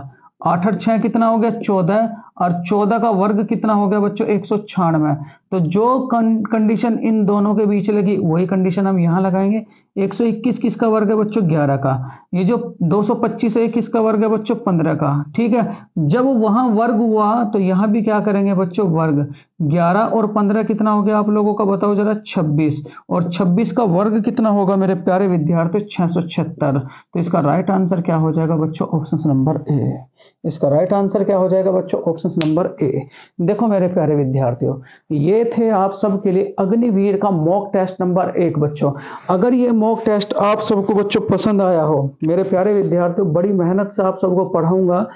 A: 8 और 6 कितना हो गया? 14। और 14 का वर्ग कितना हो गया बच्चों? 196। तो जो कंडीशन इन दोनों के बीच लगी वही कंडीशन हम यहां लगाएंगे। 121 किसका वर्ग है बच्चों? 11 का। ये जो 225 है किसका वर्ग है बच्चों? 15 का। ठीक है, जब वहां वर्ग हुआ तो यहां भी क्या करेंगे बच्चों? वर्ग। 11 और 15 कितना हो गया आप लोगों का? बताओ जरा। 26। और 26 का वर्ग कितना होगा मेरे प्यारे विद्यार्थी? 676। तो इसका राइट आंसर क्या हो जाएगा बच्चों? Option number A. इसका राइट आंसर क्या हो जाएगा बच्चों? Option number A. देखो मेरे प्यारे विद्यार्थियों, ये थे आप सबके लिए अग्निवीर का मॉक टेस्ट नंबर 1 बच्चों। अगर ये मॉक टेस्ट आप सबको बच्चों पसंद आया हो, मेरे प्यारे विद्यार्थियों बड़ी मेहनत से आप सबको पढ़ाऊंगा,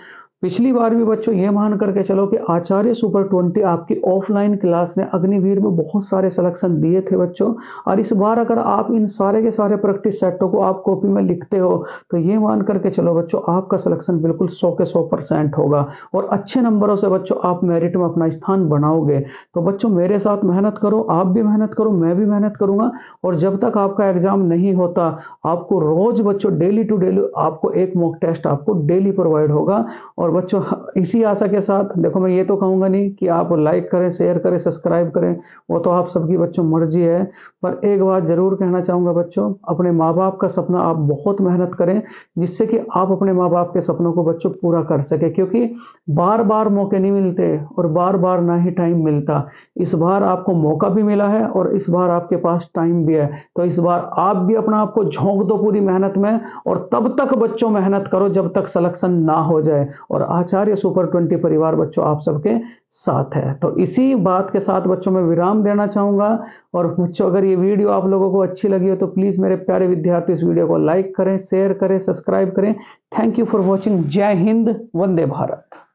A: पिछली बार भी बच्चों ये मान करके चलो कि आचार्य सुपर 20 आपकी ऑफलाइन क्लास ने अग्निवीर में बहुत सारे सिलेक्शन दिए थे बच्चों। और इस बार अगर आप इन सारे के सारे प्रैक्टिस सेटों को आप कॉपी में लिखते हो तो ये मान करके चलो बच्चों आपका सिलेक्शन बिल्कुल 100 के 100% होगा और अच्छे नंबरों से बच्चों आप मेरिट में अपना स्थान बनाओगे। तो बच्चों मेरे साथ मेहनत करो, आप भी मेहनत करो, मैं भी मेहनत करूंगा। और जब तक आपका एग्जाम नहीं होता आपको रोज बच्चों डेली टू डेली आपको एक मॉक टेस्ट आपको डेली प्रोवाइड होगा। और बच्चों इसी आशा के साथ देखो मैं ये तो कहूंगा नहीं कि आप लाइक करें, शेयर करें, सब्सक्राइब करें, वो तो आप सबकी बच्चों मर्जी है। पर एक बात जरूर कहना चाहूंगा बच्चों, अपने माँ बाप का सपना आप बहुत मेहनत करें जिससे कि आप अपने माँ बाप के सपनों को बच्चों पूरा कर सके, क्योंकि बार बार मौके नहीं मिलते और बार बार ना ही टाइम मिलता। इस बार आपको मौका भी मिला है और इस बार आपके पास टाइम भी है, तो इस बार आप भी अपना आपको झोंक दो पूरी मेहनत में और तब तक बच्चों मेहनत करो जब तक सिलेक्शन ना हो जाए। और आचार्य सुपर 20 परिवार बच्चों आप सबके साथ है। तो इसी बात के साथ बच्चों में विराम देना चाहूंगा। और बच्चों अगर ये वीडियो आप लोगों को अच्छी लगी हो तो प्लीज मेरे प्यारे विद्यार्थी इस वीडियो को लाइक करें, शेयर करें, सब्सक्राइब करें। Thank you for watching. जय हिंद, वंदे भारत।